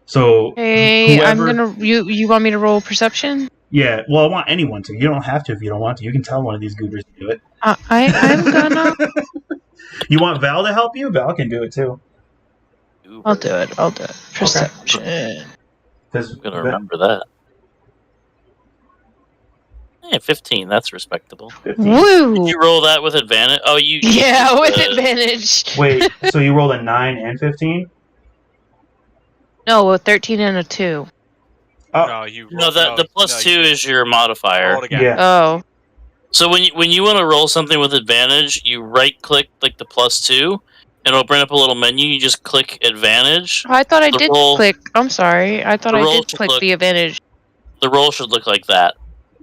So Hey, whoever, I'm gonna. You want me to roll perception? Yeah, well, I want anyone to. You don't have to if you don't want to. You can tell one of these goobers to do it. I'm gonna. You want Val to help you? Val can do it too. I'll do it. Perception. Because I'm gonna remember that. Yeah, 15. That's respectable. 15. Woo! Did you roll that with advantage? Oh, you. Yeah, with advantage. Wait, so you rolled a 9 and 15? No, a 13 and a 2. Oh. The plus 2 is your modifier. Roll it again. Yeah. Oh. So when you want to roll something with advantage, you right-click like the plus 2, and it'll bring up a little menu. You just click advantage. I thought I The did roll- click. I'm sorry. I thought the I roll did should click look- the advantage. The roll should look like that.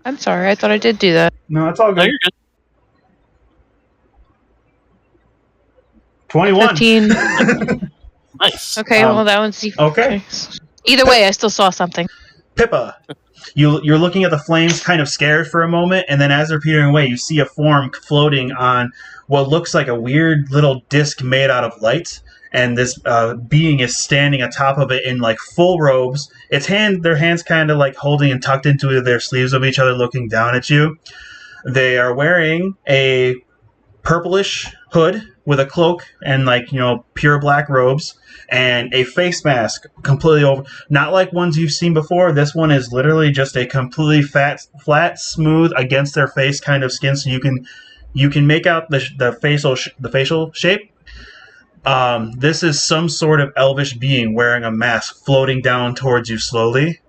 I'm sorry. I thought I did do that. No, it's all No, good. you're good. 21. 15. Nice. Okay, well that one's okay. Either way, I still saw something. Pipa, You're looking at the flames, kind of scared for a moment, and then as they're petering away, you see a form floating on what looks like a weird little disc made out of light. And this being is standing atop of it in like full robes. Their hands kind of like holding and tucked into their sleeves of each other, looking down at you. They are wearing a purplish hood with a cloak and pure black robes and a face mask completely over, not like ones you've seen before. This one is literally just a completely flat, smooth against their face kind of skin, so you can make out the facial shape. This is some sort of elvish being wearing a mask floating down towards you slowly.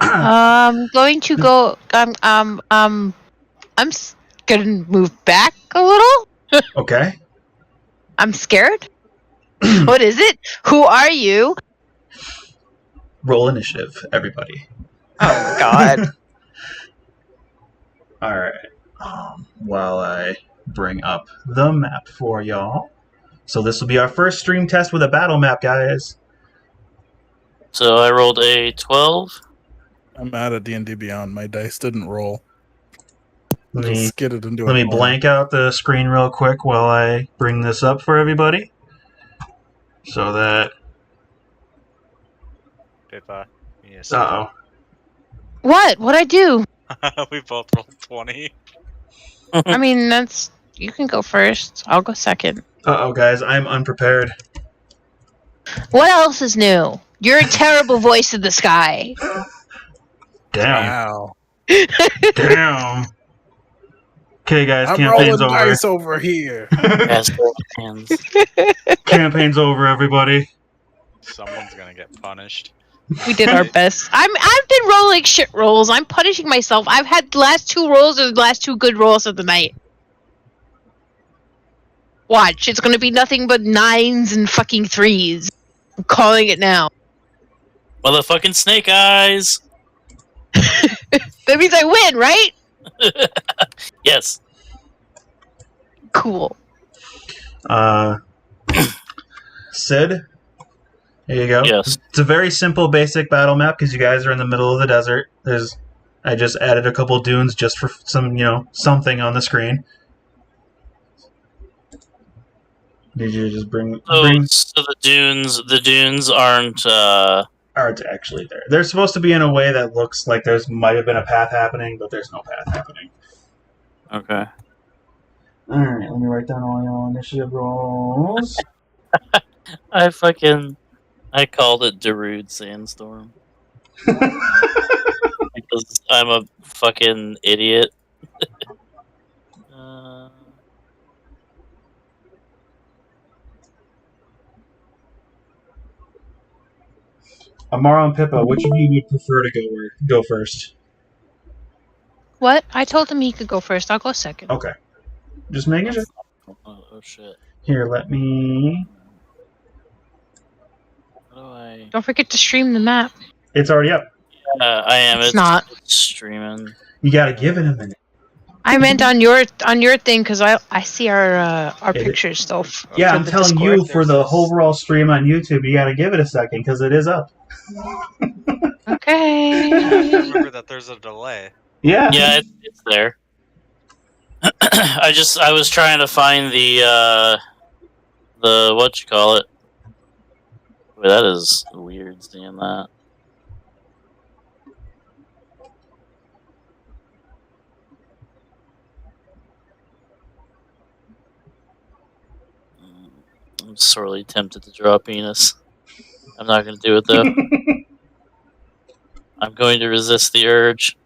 I'm going to go. I'm gonna move back a little. Okay. I'm scared. What is it? Who are you? Roll initiative, everybody. Oh God. All right. While I bring up the map for y'all. So this will be our first stream test with a battle map, guys. So I rolled a 12. I'm out of D&D Beyond. My dice didn't roll. Let Just skidded into me a corner. blank out the screen real quick while I bring this up for everybody. So that... Pipa. Yes. Uh-oh. What? What'd I do? We both rolled 20. I mean, you can go first. I'll go second. Uh-oh, guys. I'm unprepared. What else is new? You're a terrible voice of the sky. Damn. Wow. Damn. Okay, guys. I'm Campaign's rolling over. dice over here. As hands. Campaign's over, everybody. Someone's gonna get punished. We did our best. I've been rolling shit rolls. I'm punishing myself. I've had the last 2 rolls or the last 2 good rolls of the night. Watch, it's gonna be nothing but 9s and fucking 3s. I'm calling it now. Motherfucking snake eyes! That means I win, right? Yes. Cool. Sid? There you go. Yes. It's a very simple, basic battle map because you guys are in the middle of the desert. I just added a couple dunes just for some, something on the screen. Did you just bring? So the dunes aren't. Aren't actually there. They're supposed to be in a way that looks like might have been a path happening, but there's no path happening. Okay. All right, let me write down all your initiative rolls. I called it Darude Sandstorm because I'm a fucking idiot. Amaril and Pipa, which of you would prefer to go first? What? I told him he could go first. I'll go second. Okay. Just making sure. Oh shit. Here, let me... How do I... Don't forget to stream the map. It's already up. I am. It's not. It's streaming. You gotta give it a minute. I meant on your thing because I see our pictures still. Yeah, for I'm the telling Discord. you, for the overall stream on YouTube, you gotta give it a second because it is up. Okay. Remember that there's a delay. Yeah. Yeah, it's there. I was trying to find the what you call it. Wait, that is weird seeing that. I'm sorely tempted to draw a penis. I'm not going to do it though. I'm going to resist the urge.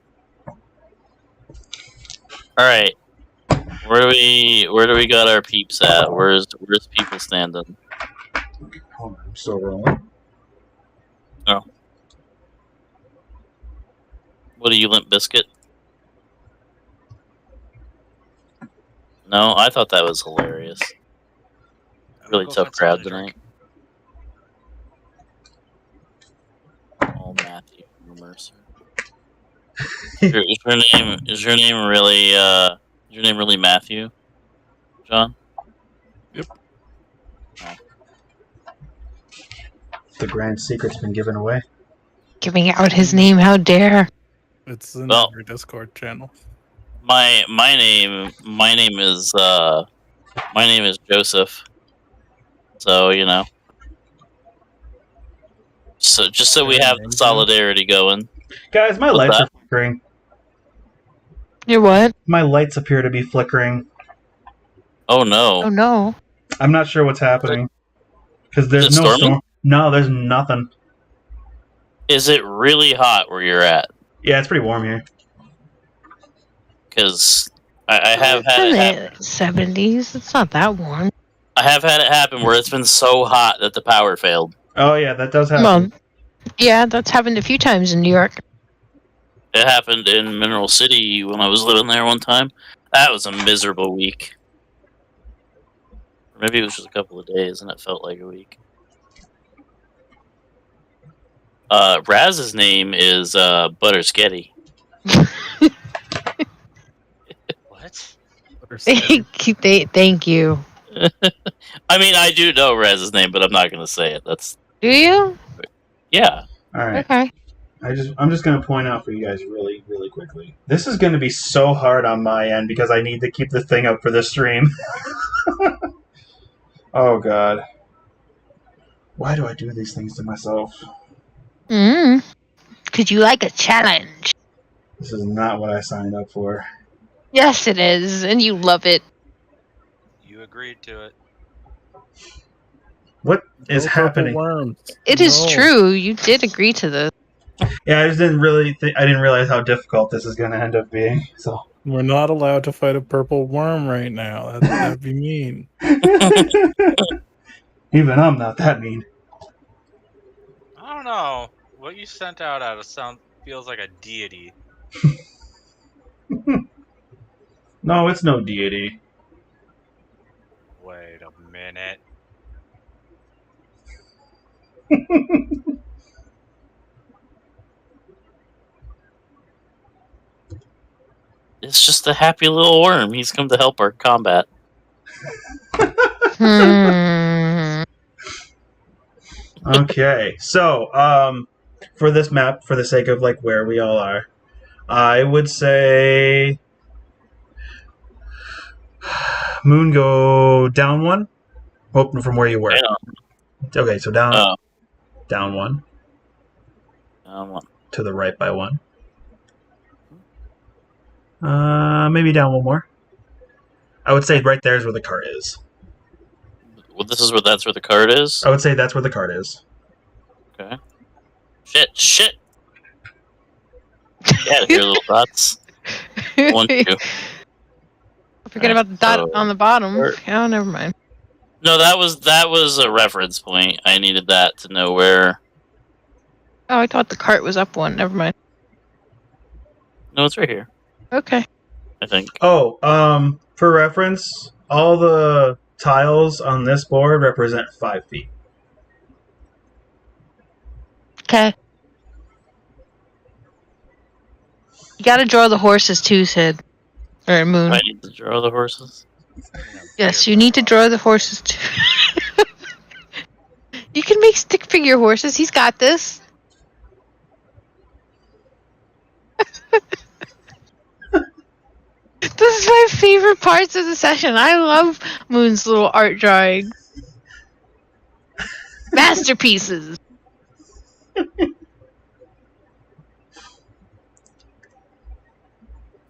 All right, where do we got our peeps at? Where's people standing? Hold on, I'm still rolling. Oh, what are you, Limp Biscuit? No, I thought that was hilarious. Really Go tough find crowd something to tonight. Oh, Matthew Mercer. Is your name really Matthew, John? Yep. Oh. The grand secret's been given away. Giving out his name, how dare. It's in Well- every Discord channel. My name is Joseph. So So just so we have the solidarity going. Guys, my What's lights that? are flickering. You're what? My lights appear to be flickering. Oh no. Oh no. I'm not sure what's happening. Because Is there's it no storming? storm. No, there's nothing. Is it really hot where you're at? Yeah, it's pretty warm here. Because I have had it happen. 70s. It's not that warm. I have had it happen where it's been so hot that the power failed. Oh yeah, that does happen. Well, yeah, that's happened a few times in New York. It happened in Mineral City when I was living there one time. That was a miserable week. Or maybe it was just a couple of days and it felt like a week. Raz's name is Buttersketty. What? Thank you. I mean, I do know Raz's name, but I'm not going to say it. That's Do you? yeah. All right. Okay. I'm just gonna point out for you guys really, really quickly. This is gonna be so hard on my end because I need to keep the thing up for the stream. Oh god. Why do I do these things to myself? Could you like a challenge? This is not what I signed up for. Yes, it is, and you love it. You agreed to it. What is No purple happening? Worms. It is No. true. You did agree to this. Yeah, I just didn't really. I didn't realize how difficult this is going to end up being. So. We're not allowed to fight a purple worm right now. That'd be mean. Even I'm not that mean. I don't know. What you sent out feels like a deity. No, it's no deity. Wait a minute. It's just a happy little worm. He's come to help our combat. Okay, so for this map, for the sake of like where we all are, I would say Moon go down one. Open from where you were. Okay, so down Oh. down one, to the right by one. Maybe down one more. I would say right there is where the cart is. Well, that's where the card is. I would say that's where the cart is. Okay. Shit. Get out of here, little dots. Want you? Forget about the dot on the bottom. Oh, never mind. No, that was a reference point. I needed that to know where. Oh, I thought the cart was up one. Never mind. No, it's right here. Okay. I think. Oh, for reference, all the tiles on this board represent 5 feet. Okay. You gotta draw the horses too, Sid. Or Moon. Do I need to draw the horses? Yes, you need to draw the horses too. You can make stick figure horses. He's got this. This is my favorite parts of the session. I love Moon's little art drawing. Masterpieces.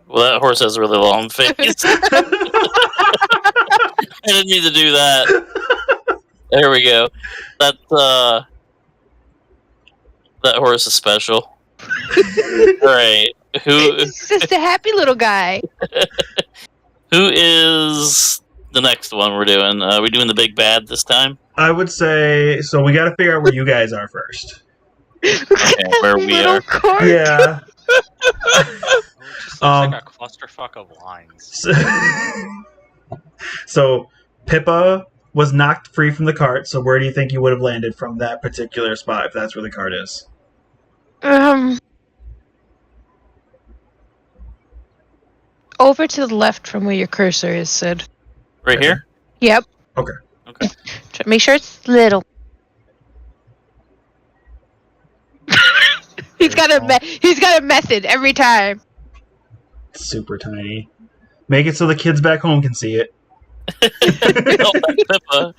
Well, that horse has a really long face. I didn't need to do that. There we go. That horse is special. Alright. He's just a happy little guy. Who is the next one we're doing? Are we doing the big bad this time? I would say so. We got to figure out where you guys are first. Okay, where we Little are. court. Yeah. It just looks like a clusterfuck of lines. So Pipa was knocked free from the cart. So where do you think you would have landed from that particular spot if that's where the cart is? Over to the left from where your cursor is, Sid. Right here? Yep. Okay. Make sure it's little. he's got a method every time. Super tiny. Make it so the kids back home can see it. Oh, Pippa.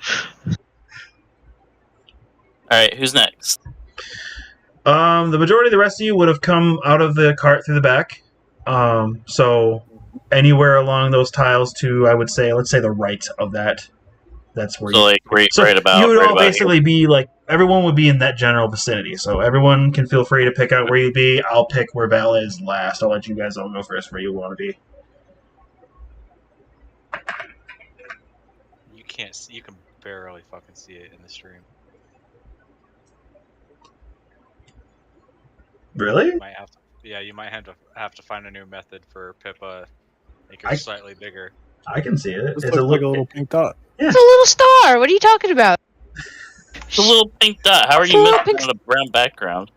Alright, who's next? The majority of the rest of you would have come out of the cart through the back. So anywhere along those tiles to, I would say, let's say the right of that. That's where So, right about. you would right all about basically be like, everyone would be in that general vicinity. So everyone can feel free to pick out where you'd be. I'll pick where Val is last. I'll let you guys all go first where you want to be. You can't see, you can barely fucking see it in the stream. Really? You might have to, you might have to find a new method for Pippa. Make her slightly bigger. I can see it. This looks like a little pink dot. Yeah. It's a little star. What are you talking about? It's a little pink dot. How are It's you a little missing pink- on a brown background?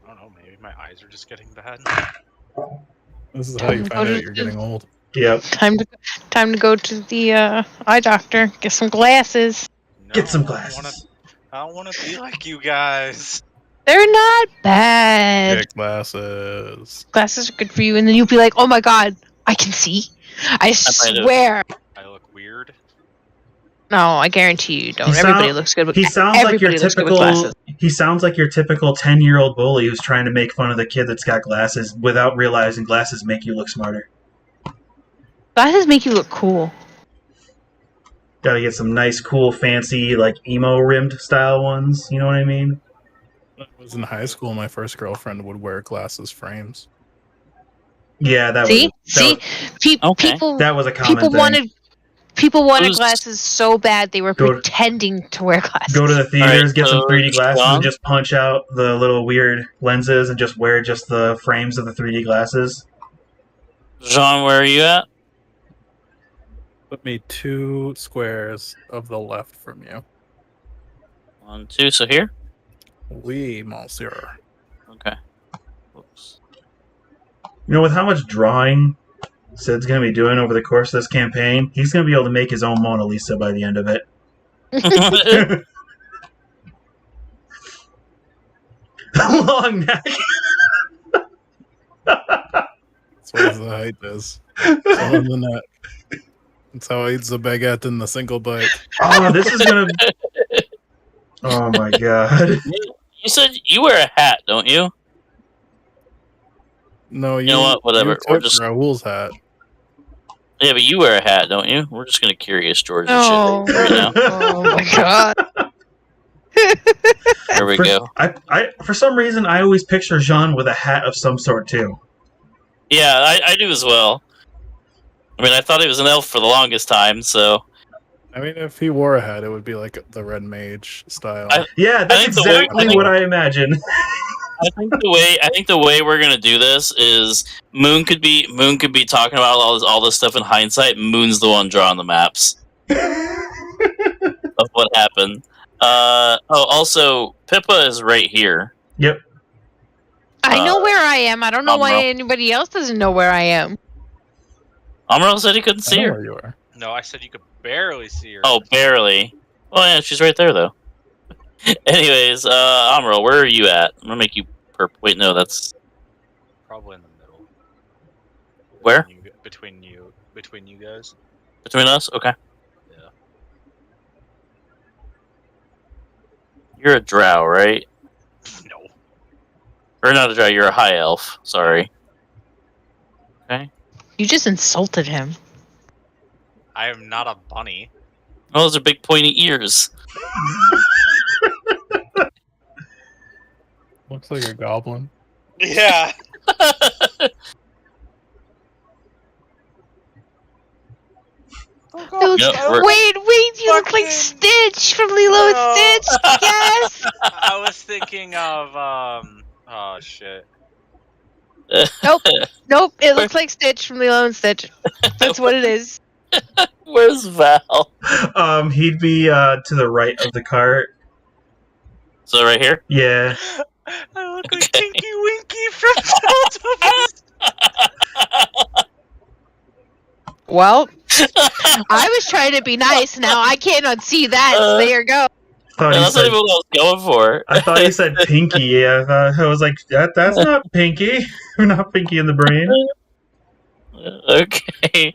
I don't know, maybe my eyes are just getting bad. This is how you find out you're getting old. Yep. Time to go to the eye doctor. Get some glasses. No, Get some I glasses. don't wanna be like you guys. They're not bad. Get glasses. Glasses are good for you, and then you'll be like, "Oh my god, I can see." I might have. swear. I look weird. No, I guarantee you don't. He Everybody sound- looks good with He sounds like your everybody looks good with typical. glasses. He sounds like your typical 10-year-old bully who's trying to make fun of the kid that's got glasses without realizing glasses make you look smarter. Glasses make you look cool. Gotta get some nice, cool, fancy, like emo rimmed style ones. You know what I mean? When I was in high school, my first girlfriend would wear glasses frames. Yeah, that See, was Okay. people. that was a common People thing. wanted Who's- glasses so bad they were Go to- pretending to wear glasses. Go to the theaters, Alright, get some so 3D glasses, Sean? and just punch out the little weird lenses and just wear just the frames of the 3D glasses. Jean, where are you at? Put me 2 squares of the left from you. 1, 2, so here? Oui, monsieur. Okay. Oops. You know, with how much drawing Sid's going to be doing over the course of this campaign, he's going to be able to make his own Mona Lisa by the end of it. Long neck. That's what the height is. It's on the neck. That's how I eat the baguette in the single bite. Oh, this is going to... Oh, my God. You said you wear a hat, don't you? No, you know what? Whatever. You We're took just- Raoul's hat. Yeah, but you wear a hat, don't you? We're just gonna curious George and No. shit right now. Oh my god. There we go. For some reason, I always picture Jean with a hat of some sort, too. Yeah, I do as well. I mean, I thought he was an elf for the longest time, so I mean, if he wore a hat, it would be like the Red Mage style. Yeah, that's think the way- exactly what I imagine. I think the way we're gonna do this is Moon could be talking about all this stuff in hindsight. Moon's the one drawing the maps of what happened. Also, Pippa is right here. Yep. I know where I am. I don't know why Amaril. anybody else doesn't know where I am. Amaril said he couldn't I see know her. where you are. No, I said you could barely see her. Oh, barely. Oh yeah, she's right there though. Anyways, Amaril, where are you at? I'm gonna make you wait, no, that's Probably in the middle. where? Between you guys. Between us? Okay. Yeah. You're a drow, right? No. Or not a drow, you're a high elf. Sorry. You just insulted him. I am not a bunny. Oh, those are big pointy ears. Looks like a goblin. Yeah. Yeah, we're- Wait, you look like Fucking- Stitch from Lilo and No. Stitch. Yes. I was thinking of oh shit. Nope, it looks like Stitch from Lilo and Stitch. That's what it is. Where's Val? He'd be to the right of the cart. So right here? Yeah. I look like Okay. Tinky Winky from Teletubbies. Well, I was trying to be nice. Now I can't unsee that. So there you go. Thought No, you that's not said, even what I was going for. I thought you said pinky. Yeah, I was like, that's not pinky. We're not pinky in the brain. Okay.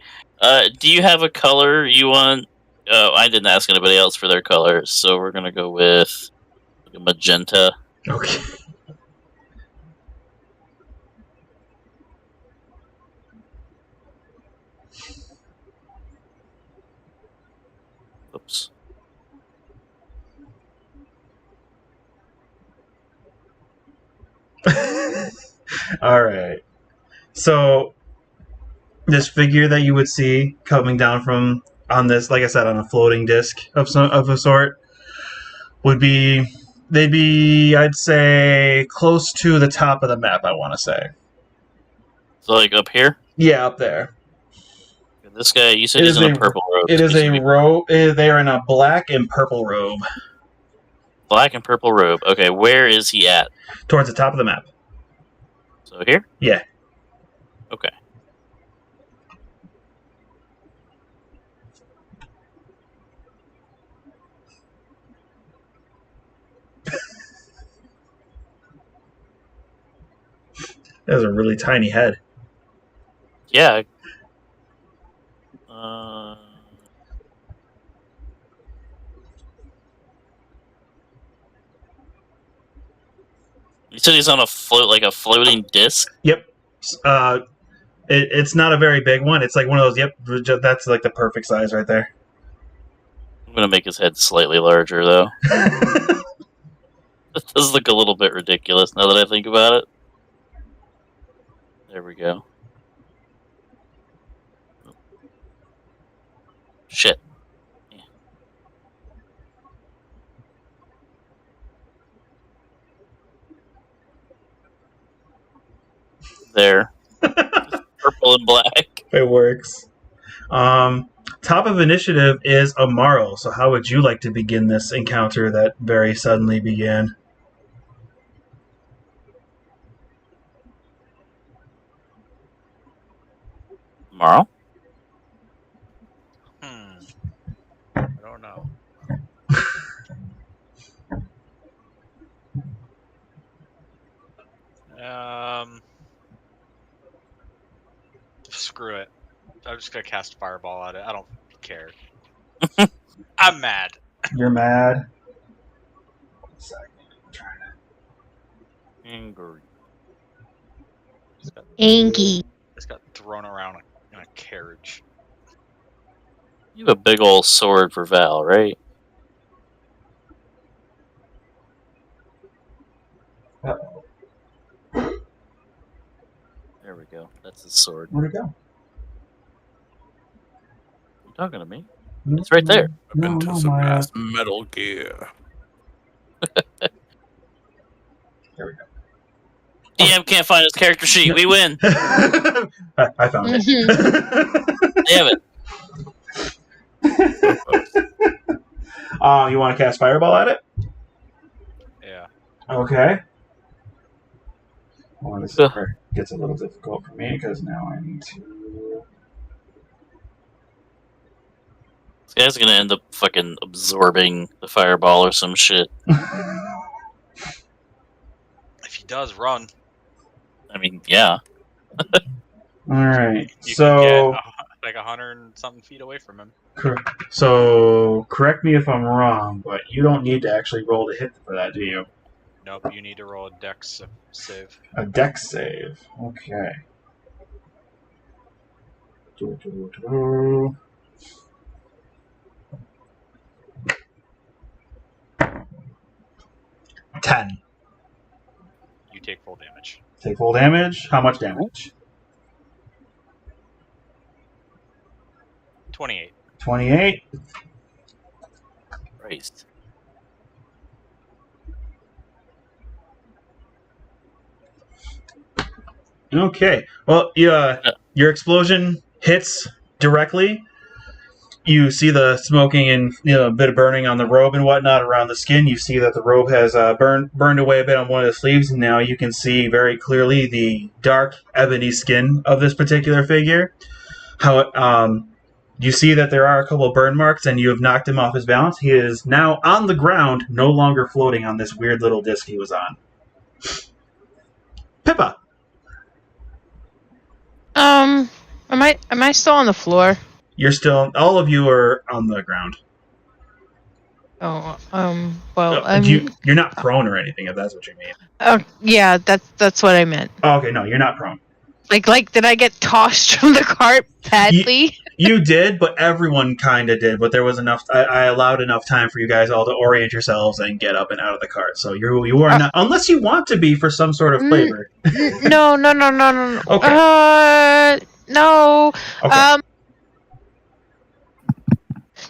Do you have a color you want? Oh, I didn't ask anybody else for their color, so we're gonna go with magenta. Okay. Oops. All right. So this figure that you would see coming down from on this, like I said, on a floating disc of a sort, would be they'd be, I'd say, close to the top of the map. I want to say. So like up here. Yeah, up there. This guy, you said It he's is in a- a purple robe. It is Excuse a me. robe. They are in a black and purple robe Black and purple robe. Okay, where is he at? towards the top of the map. So here? Yeah. Okay. That has a really tiny head. Yeah. You said he's on a float, like a floating disc. Yep. It's not a very big one. It's like one of those. Yep. That's like the perfect size right there. I'm gonna make his head slightly larger, though. It does look a little bit ridiculous now that I think about it. There we go. Shit. Yeah. There. Purple and black. It works. Top of initiative is Amaril. So how would you like to begin this encounter that very suddenly began? Tomorrow? I don't know. Screw it. I'm just gonna cast Fireball at it. I don't care. I'm mad. You're mad. Angry. Anky. Just got thrown around in a carriage. You have a big old sword for Val, right? There we go. That's his sword. Where'd it go? You talking to me? It's right there. Up into some nice Metal Gear. There we go. DM can't find his character sheet. We win. I found it. Damn it. You want to cast Fireball at it? Yeah. Okay. Well, this is where it gets a little difficult for me because now I need to. This guy's gonna end up fucking absorbing the fireball or some shit. If he does run, I mean, yeah. All right. you So, could get like 100 and something feet away from him. so correct me if I'm wrong, but you don't need to actually roll to hit for that, do you? Nope, you need to roll a dex save. A dex save. Okay. Do. 10. You take full damage. Take full damage. How much damage? 28. 28. Christ. Okay. Well, your explosion hits directly. You see the smoking and a bit of burning on the robe and whatnot around the skin. You see that the robe has burned away a bit on one of the sleeves, and now you can see very clearly the dark ebony skin of this particular figure. How You see that there are a couple of burn marks, and you have knocked him off his balance. He is now on the ground, no longer floating on this weird little disc he was on. Pipa. Am I still on the floor? You're still. All of you are on the ground. Oh, well, You're not prone or anything, if that's what you mean. Oh, yeah, that's what I meant. Oh, okay, no, you're not prone. Like, did I get tossed from the cart badly? You did, but everyone kind of did. But there was enough. I allowed enough time for you guys all to orient yourselves and get up and out of the cart. So you are not, unless you want to be for some sort of flavor. No. Okay. No. Okay.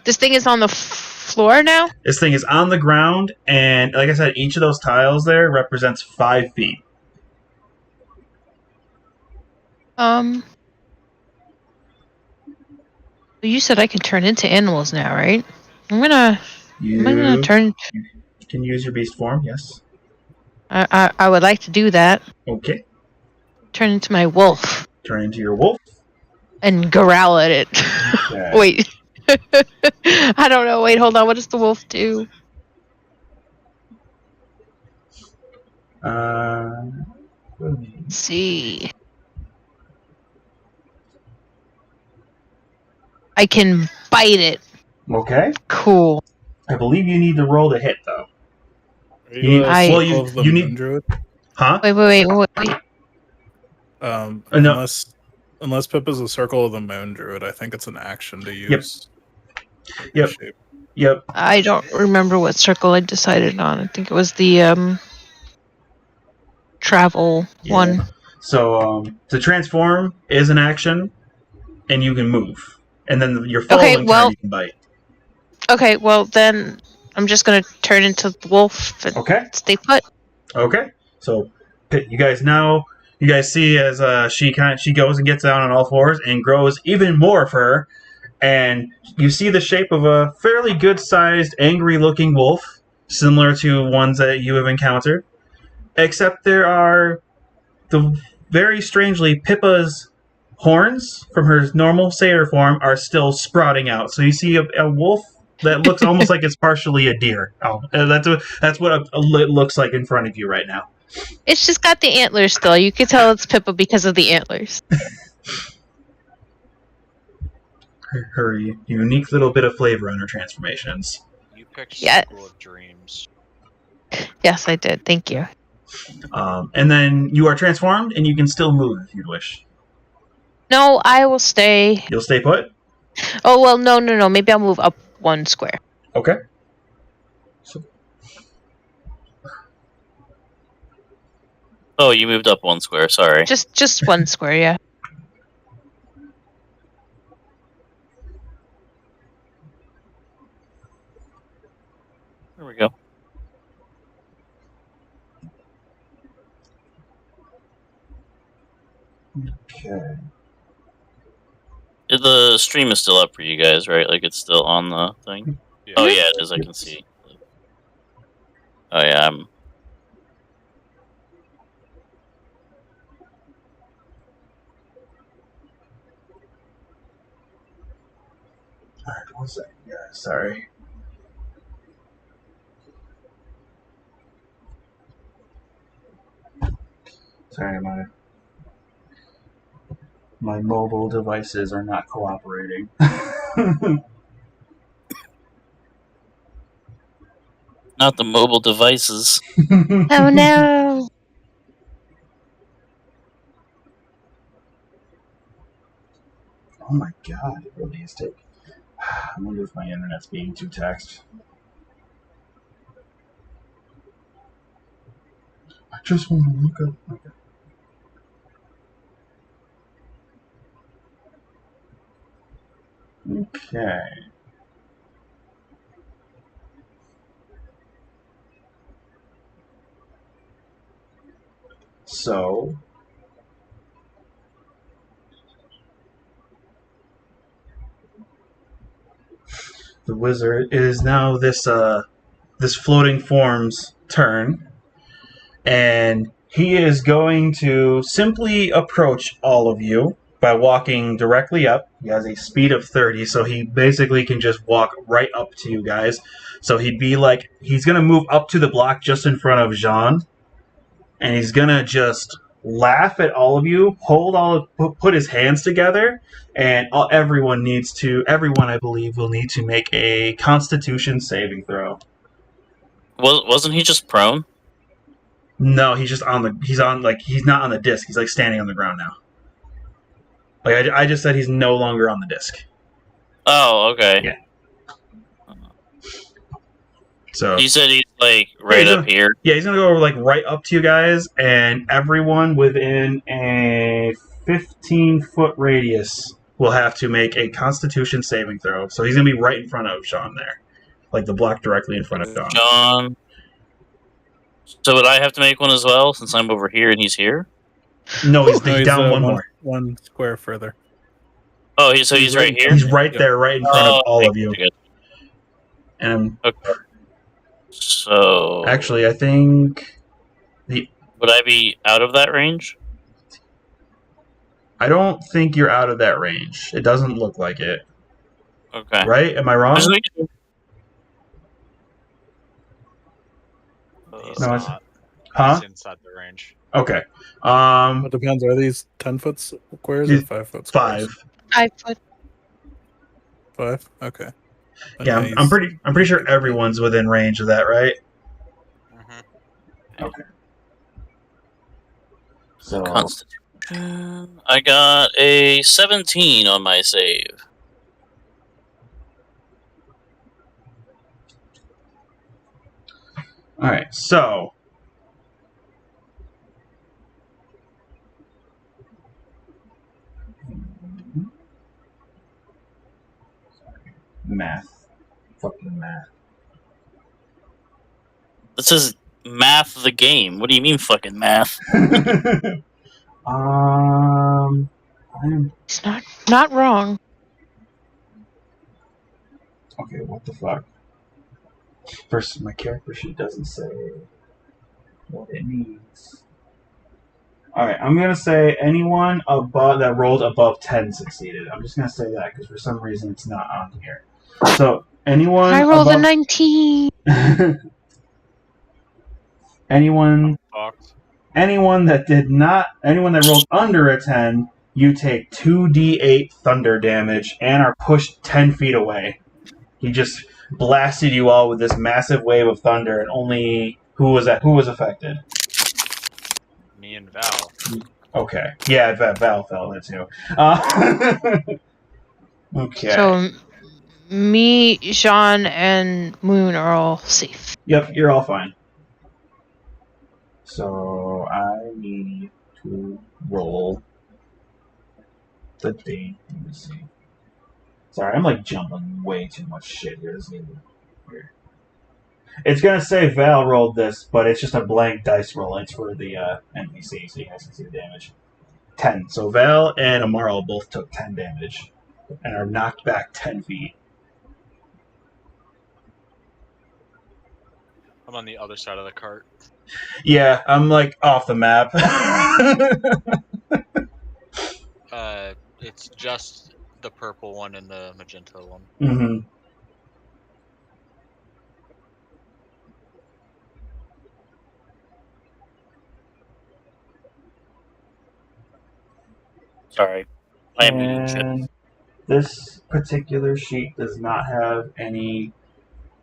This thing is on the floor now? This thing is on the ground, and like I said, each of those tiles there represents 5 feet. You said I can turn into animals now, right? I'm gonna turn. You can use your beast form, yes. I would like to do that. Okay. Turn into my wolf Turn into your wolf. and growl at it. Okay. Wait. I don't know. Wait, hold on. What does the wolf do? Let's see. I can bite it. Okay. Cool. I believe you need to roll to hit, though. Are you you need- Druid? Huh? Wait. No. Unless Pip is a circle of the moon druid, I think it's an action to use. Yep. Shape. Yep. I don't remember what circle I decided on. I think it was the travel one. So to transform is an action, and you can move. And then your following turn you can bite. Okay, well then I'm just gonna turn into the wolf and stay put. Okay. So you guys see as she goes and gets down on all fours and grows even more fur, and you see the shape of a fairly good-sized, angry-looking wolf, similar to ones that you have encountered, except there are very strangely Pippa's horns from her normal satyr form are still sprouting out. So you see a wolf that looks almost like it's partially a deer. That's what it looks like in front of you right now. It's just got the antlers still. You can tell it's Pippa because of the antlers. Her unique little bit of flavor on her transformations. You picked Yeah. Circle of Dreams. Yes, I did. Thank you. And then you are transformed, and you can still move if you wish. No, I will stay. You'll stay put? Oh, well, no. Maybe I'll move up 1 square. Okay. Oh, you moved up 1 square. Sorry. Just 1 square, yeah. There we go. Okay. The stream is still up for you guys, right? Like it's still on the thing? Yeah. Oh yeah, it is. I can see. Oh yeah, I'm... Alright, 1 second, guys. Sorry. Sorry, my mobile devices are not cooperating. Not the mobile devices. Oh no! Oh my god, it really is taking. I wonder if my internet's being too taxed. I just want to look up. Okay. Okay. So the wizard is now this floating form's turn, and he is going to simply approach all of you by walking directly up. He has a speed of 30, so he basically can just walk right up to you guys. So he'd be like, he's going to move up to the block just in front of Jean, and he's going to just laugh at all of you, put his hands together, and everyone, I believe, will need to make a Constitution saving throw. Wasn't he just prone? No, he's just he's not on the disc. He's like standing on the ground now. Like I just said, he's no longer on the disc. Oh, okay. Yeah. So he said he's like right up here. Yeah, he's gonna go like right up to you guys, and everyone within a 15-foot radius will have to make a Constitution saving throw. So he's gonna be right in front of Sean there, like the block directly in front of Sean. John. So would I have to make one as well, since I'm over here and he's here? No, he's down one more. One square further. Oh, he's right here? He's right there, right in front of all of you. And okay. So actually, I think would I be out of that range? I don't think you're out of that range. It doesn't look like it. Okay. Right? Am I wrong? He's No, not. Huh? He's inside the range. Okay. It depends. Are these 10-foot squares or 5-foot squares? 5. 5 foot. 5? Okay. Yeah, I'm pretty sure everyone's within range of that, right? Mm-hmm. Okay. So Constitution. I got a 17 on my save. all right, so math. Fucking math. This is math the game. What do you mean fucking math? It's not wrong. Okay, what the fuck? First, my character sheet doesn't say what it means. Alright, I'm gonna say anyone above that rolled above 10 succeeded. I'm just gonna say that because for some reason it's not on here. So, anyone I rolled above... a 19. anyone that rolled under a 10, you take 2d8 thunder damage and are pushed 10 feet away. He just blasted you all with this massive wave of thunder, and only who was affected? Me and Val. Okay, yeah, Val fell there too. Okay. So me, Jean, and Moon are all safe. Yep, you're all fine. So I need to roll the D. Let me see. Sorry, I'm like jumping way too much shit here. This is gonna be weird. It's gonna say Val rolled this, but it's just a blank dice roll. It's for the NPC, so you guys can see the damage. 10. So Val and Amaril both took 10 damage and are knocked back 10 feet. I'm on the other side of the cart. Yeah, I'm like off the map. It's just the purple one and the magenta one. Mm-hmm. Sorry. And this particular sheet does not have any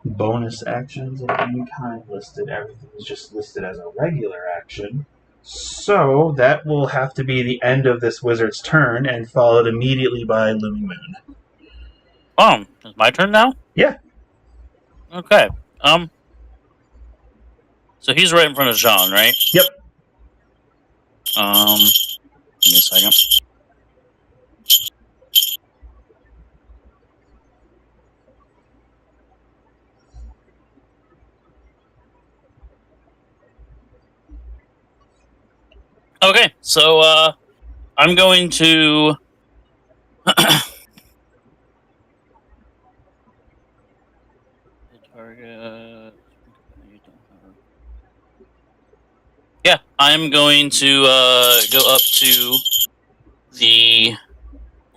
bonus actions of any kind listed. Everything is just listed as a regular action. So that will have to be the end of this wizard's turn, and followed immediately by Looming Moon. Oh, it's my turn now? Yeah. Okay. So he's right in front of Jean, right? Yep. Give me a second. Okay, so I'm going to target. Yeah, I'm going to go up to the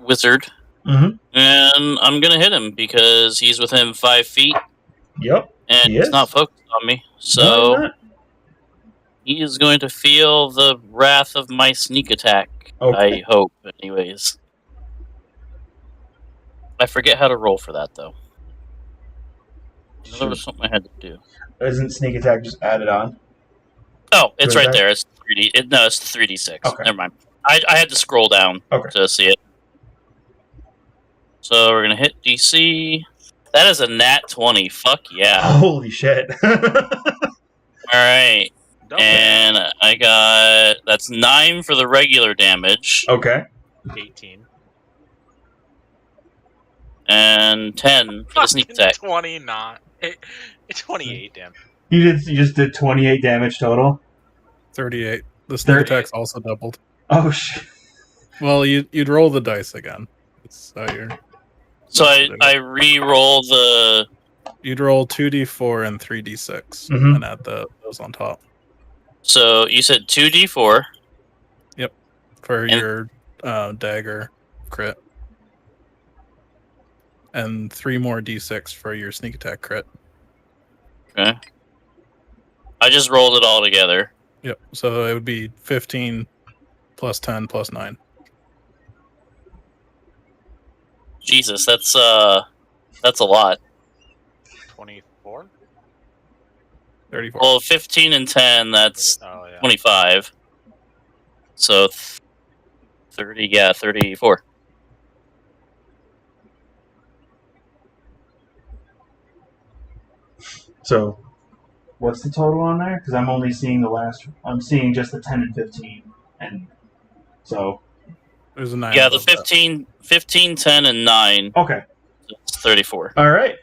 wizard, Mm-hmm. and I'm gonna hit him because he's within 5 feet, Yep. and He he's is. not focused on me. No, So he's not. he is going to feel the wrath of my sneak attack. Okay. I hope, anyways. I forget how to roll for that, though. That was something I had to do. Isn't sneak attack just added on? Oh, it's Good right attack? there. It's 3D. No, it's 3d6. Okay. Never mind. I had to scroll down to see it. So we're going to hit DC. That is a nat 20. Fuck yeah. Holy shit. Alright. And I got... That's 9 for the regular damage. Okay. 18. And 10 for the sneak attack. 29. 28 damage. You just did 28 damage total? 38. The sneak attack's also doubled. Oh, shit. Well, you'd roll the dice again. That's how you're... So I re-roll the... You'd roll 2d4 and 3d6 Mhm. and add those on top. So you said 2d4. Yep. For your dagger crit. And 3 more d6 for your sneak attack crit. Okay. I just rolled it all together. Yep. So it would be 15 plus 10 plus 9. Jesus, that's a lot. 24? 34. Well, 15 and 10, that's 25. So 30, 34. So, what's the total on there? Because I'm only seeing I'm seeing just the 10 and 15. And so... There's a 9. Yeah, the 15, 10, and 9. Okay. It's 34. All right.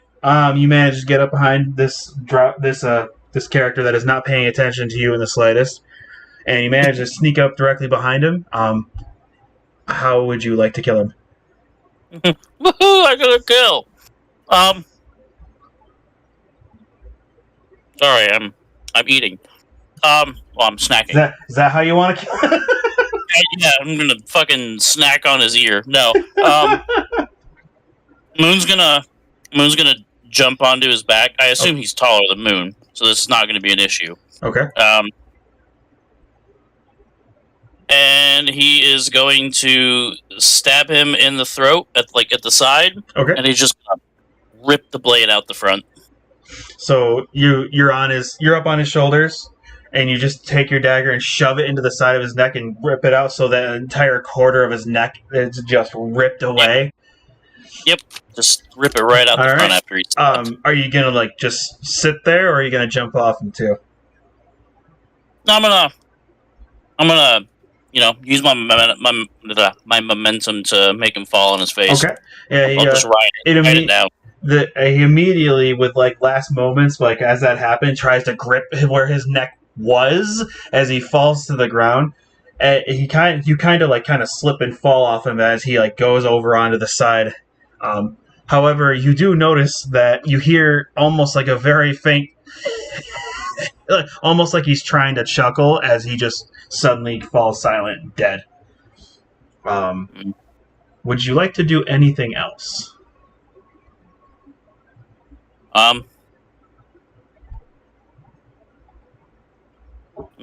You managed to get up behind this character that is not paying attention to you in the slightest, and you managed to sneak up directly behind him. How would you like to kill him? Woohoo! I got a kill. Sorry, I'm eating. Well, I'm snacking. Is that how you want to kill him? Yeah, I'm gonna fucking snack on his ear. No. Moon's gonna jump onto his back. I assume he's taller than Moon, so this is not gonna be an issue. Okay. And he is going to stab him in the throat at the side. Okay. And he's just gonna rip the blade out the front. So you're up on his shoulders, and you just take your dagger and shove it into the side of his neck and rip it out so that entire quarter of his neck is just ripped away. Yep. Just rip it right out the front after he's Are you gonna just sit there, or are you gonna jump off him too? No, I'm gonna use my momentum to make him fall on his face. Okay. Yeah. I'll just ride it down. He immediately, with last moments, as that happened, tries to grip where his neck was as he falls to the ground. And you kind of slip and fall off him as he goes over onto the side. However, you do notice that you hear almost a very faint, almost like he's trying to chuckle as he just suddenly falls silent and dead. Would you like to do anything else? I'm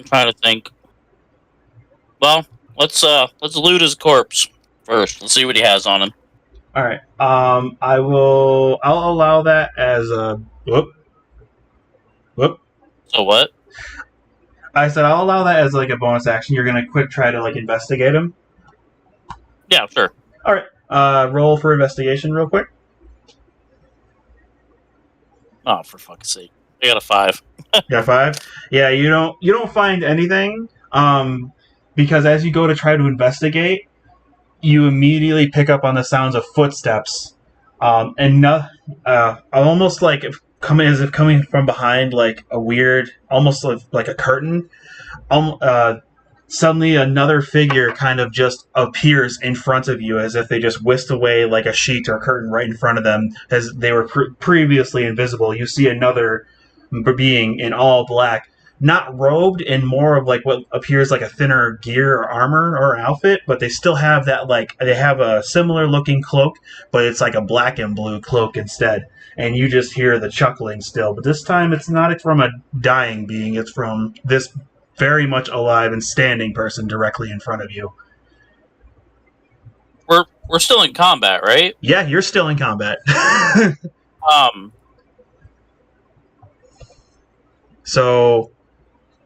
trying to think. Well, let's loot his corpse first. Let's see what he has on him. All right. I'll allow that as a whoop. So what? I said I'll allow that as a bonus action. You're gonna quick try to investigate him. Yeah, sure. All right. Roll for investigation real quick. Oh, for fuck's sake! I got a 5. Got 5. Yeah, you don't find anything. Because as you go to try to investigate, you immediately pick up on the sounds of footsteps, and almost as if coming from behind, a weird, almost like a curtain. Suddenly, another figure kind of just appears in front of you, as if they just whisked away a sheet or a curtain right in front of them, as they were previously invisible. You see another being in all black, not robed in more of like what appears like a thinner gear or armor or outfit, but they still have that, like, they have a similar looking cloak, but it's like a black and blue cloak instead. And you just hear the chuckling still, but this time it's not from a dying being, it's from this very much alive and standing person directly in front of you. We're still in combat, right? Yeah, you're still in combat. So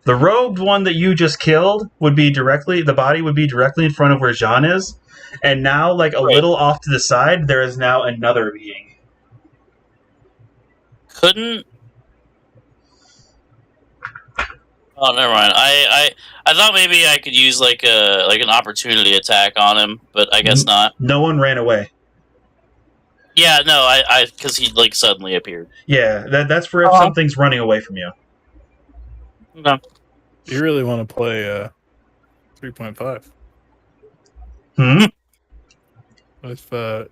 the robed one that you just killed would be directly, the body would be directly in front of where Jean is. And now, like, a little off to the side, there is now another being. Couldn't. Oh, never mind. I thought maybe I could use like an opportunity attack on him, but I guess not. No one ran away. Yeah, no, I because he like suddenly appeared. Yeah, that's for if something's running away from you. Okay. You really want to play 3.5?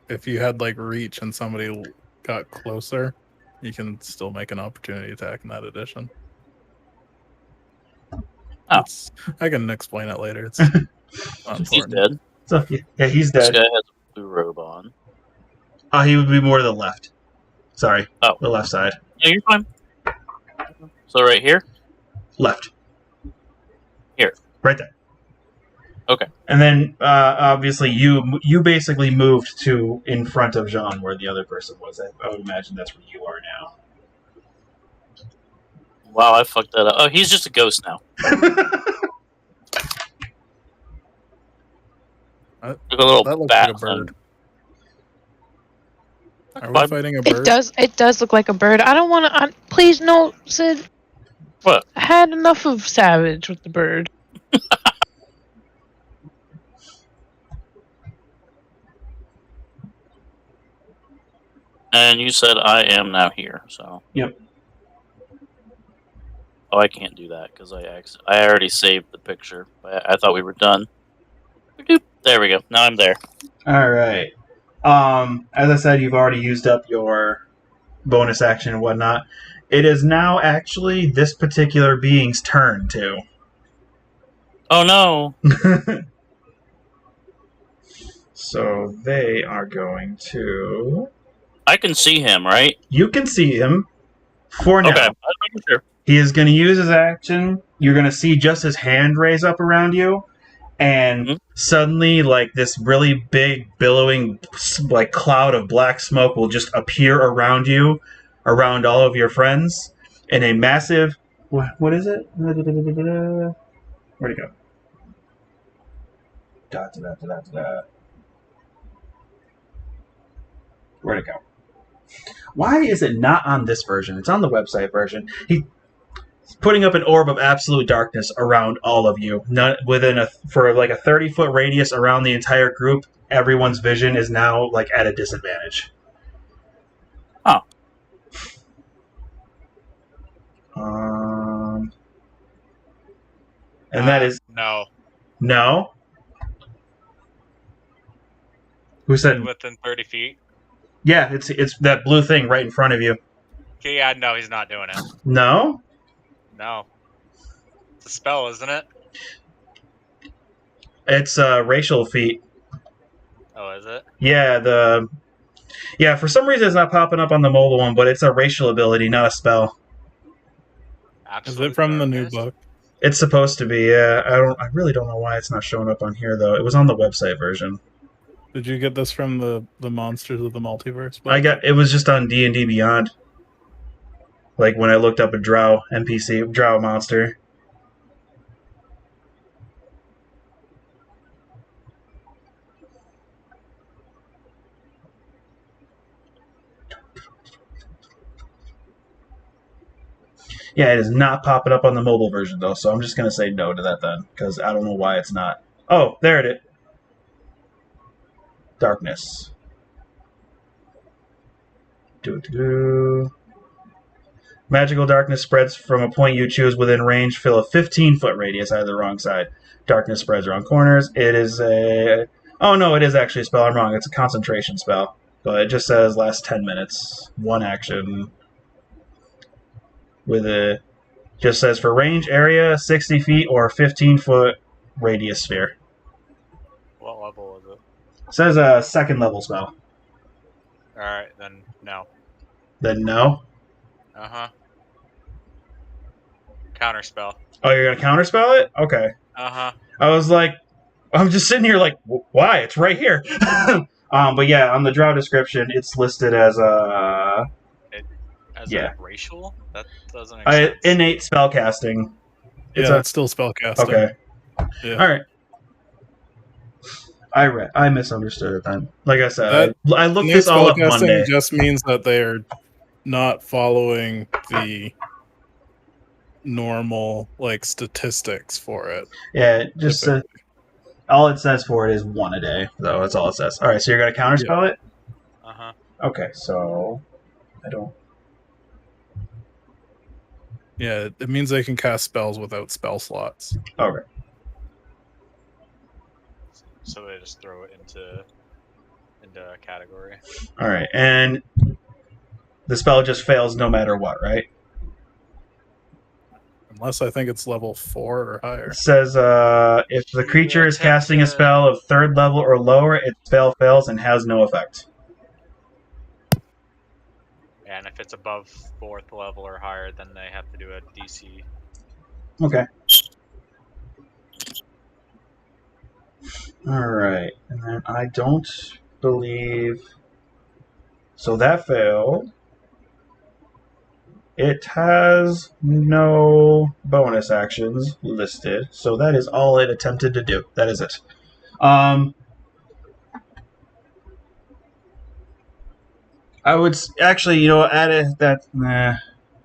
If you had like reach and somebody got closer, you can still make an opportunity attack in that edition. Oh. I can explain it later. It's not He's important. dead. So, yeah, he's This dead. guy has a blue robe on. He would be more to the left. Sorry. Oh. The left side. Yeah, you're fine. So right here? Left. Here. Right there. Okay. And then, obviously, you basically moved to in front of Jean where the other person was. I would imagine that's where you are now. Wow, I fucked that up. Oh, he's just a ghost now. Like a little That looks bat like a bird. thing. Are we fighting a bird? It does look like a bird. I don't want to. Please, no, Sid. What? I had enough of Savage with the bird. And you said I am now here, so. Yep. Oh, I can't do that because I already saved the picture. I thought we were done. There we go. Now I'm there. All right. As I said, you've already used up your bonus action and whatnot. It is now actually this particular being's turn, too. Oh, no. So they are going to... I can see him, right? You can see him for now. Okay. I'm making sure. He is going to use his action. You're going to see just his hand raise up around you. And suddenly, like, this really big, billowing, like, cloud of black smoke will just appear around you, around all of your friends, in a massive... What is it? Where'd it go? Where'd it go? Why is it not on this version? It's on the website version. He's putting up an orb of absolute darkness around all of you. For like a 30-foot radius around the entire group, everyone's vision is now like at a disadvantage. Oh. And that is no. No. Who said Within 30 feet? Yeah, it's that blue thing right in front of you. Okay, yeah, no, he's not doing it. No? No. It's a spell, isn't it? It's a racial feat. Oh, is it? Yeah, for some reason it's not popping up on the mobile one, but it's a racial ability, not a spell. Is it from the new book? It's supposed to be, yeah. I really don't know why it's not showing up on here though. It was on the website version. Did you get this from the Monsters of the Multiverse book? It was just on D&D Beyond. Like when I looked up a drow NPC, drow monster. Yeah, it is not popping up on the mobile version though, so I'm just gonna say no to that then, because I don't know why it's not. Oh, there it is. Darkness. Magical darkness spreads from a point you choose within range. Fill a 15-foot radius out of the wrong side. Darkness spreads around corners. It is a... Oh, no, it is actually a spell. I'm wrong. It's a concentration spell. But it just says last 10 minutes. One action. With a Just says for range area, 60 feet or 15-foot radius sphere. What level is it? It says a second level spell. Alright, then no. Then no. Uh-huh. Counterspell. Oh, you're gonna counterspell it? Okay. Uh-huh. I was like, I'm just sitting here like, why? It's right here. But yeah, on the draw description, it's listed as a As Yeah. a racial? That doesn't make sense. innate spellcasting. Yeah, it's still spellcasting. Okay. Yeah. All right. I misunderstood it then. Like I said, I looked Innate this all up spellcasting Monday. just means that they're not following the normal like statistics for it. Yeah, just all it says for it is 1 a day, though. That's all it says. All right, so you're gonna counterspell it. Uh-huh. Okay, so I don't. Yeah, it means they can cast spells without spell slots. Okay. So they just throw it into a category. All right, and the spell just fails no matter what, right? Unless I think it's level 4 or higher. It says if the creature is casting a spell of 3rd level or lower, its spell fails and has no effect. And if it's above 4th level or higher, then they have to do a DC. Okay. All right, and then I don't believe. So that failed. It has no bonus actions listed, so that is all it attempted to do. That is it. I would actually, add it that.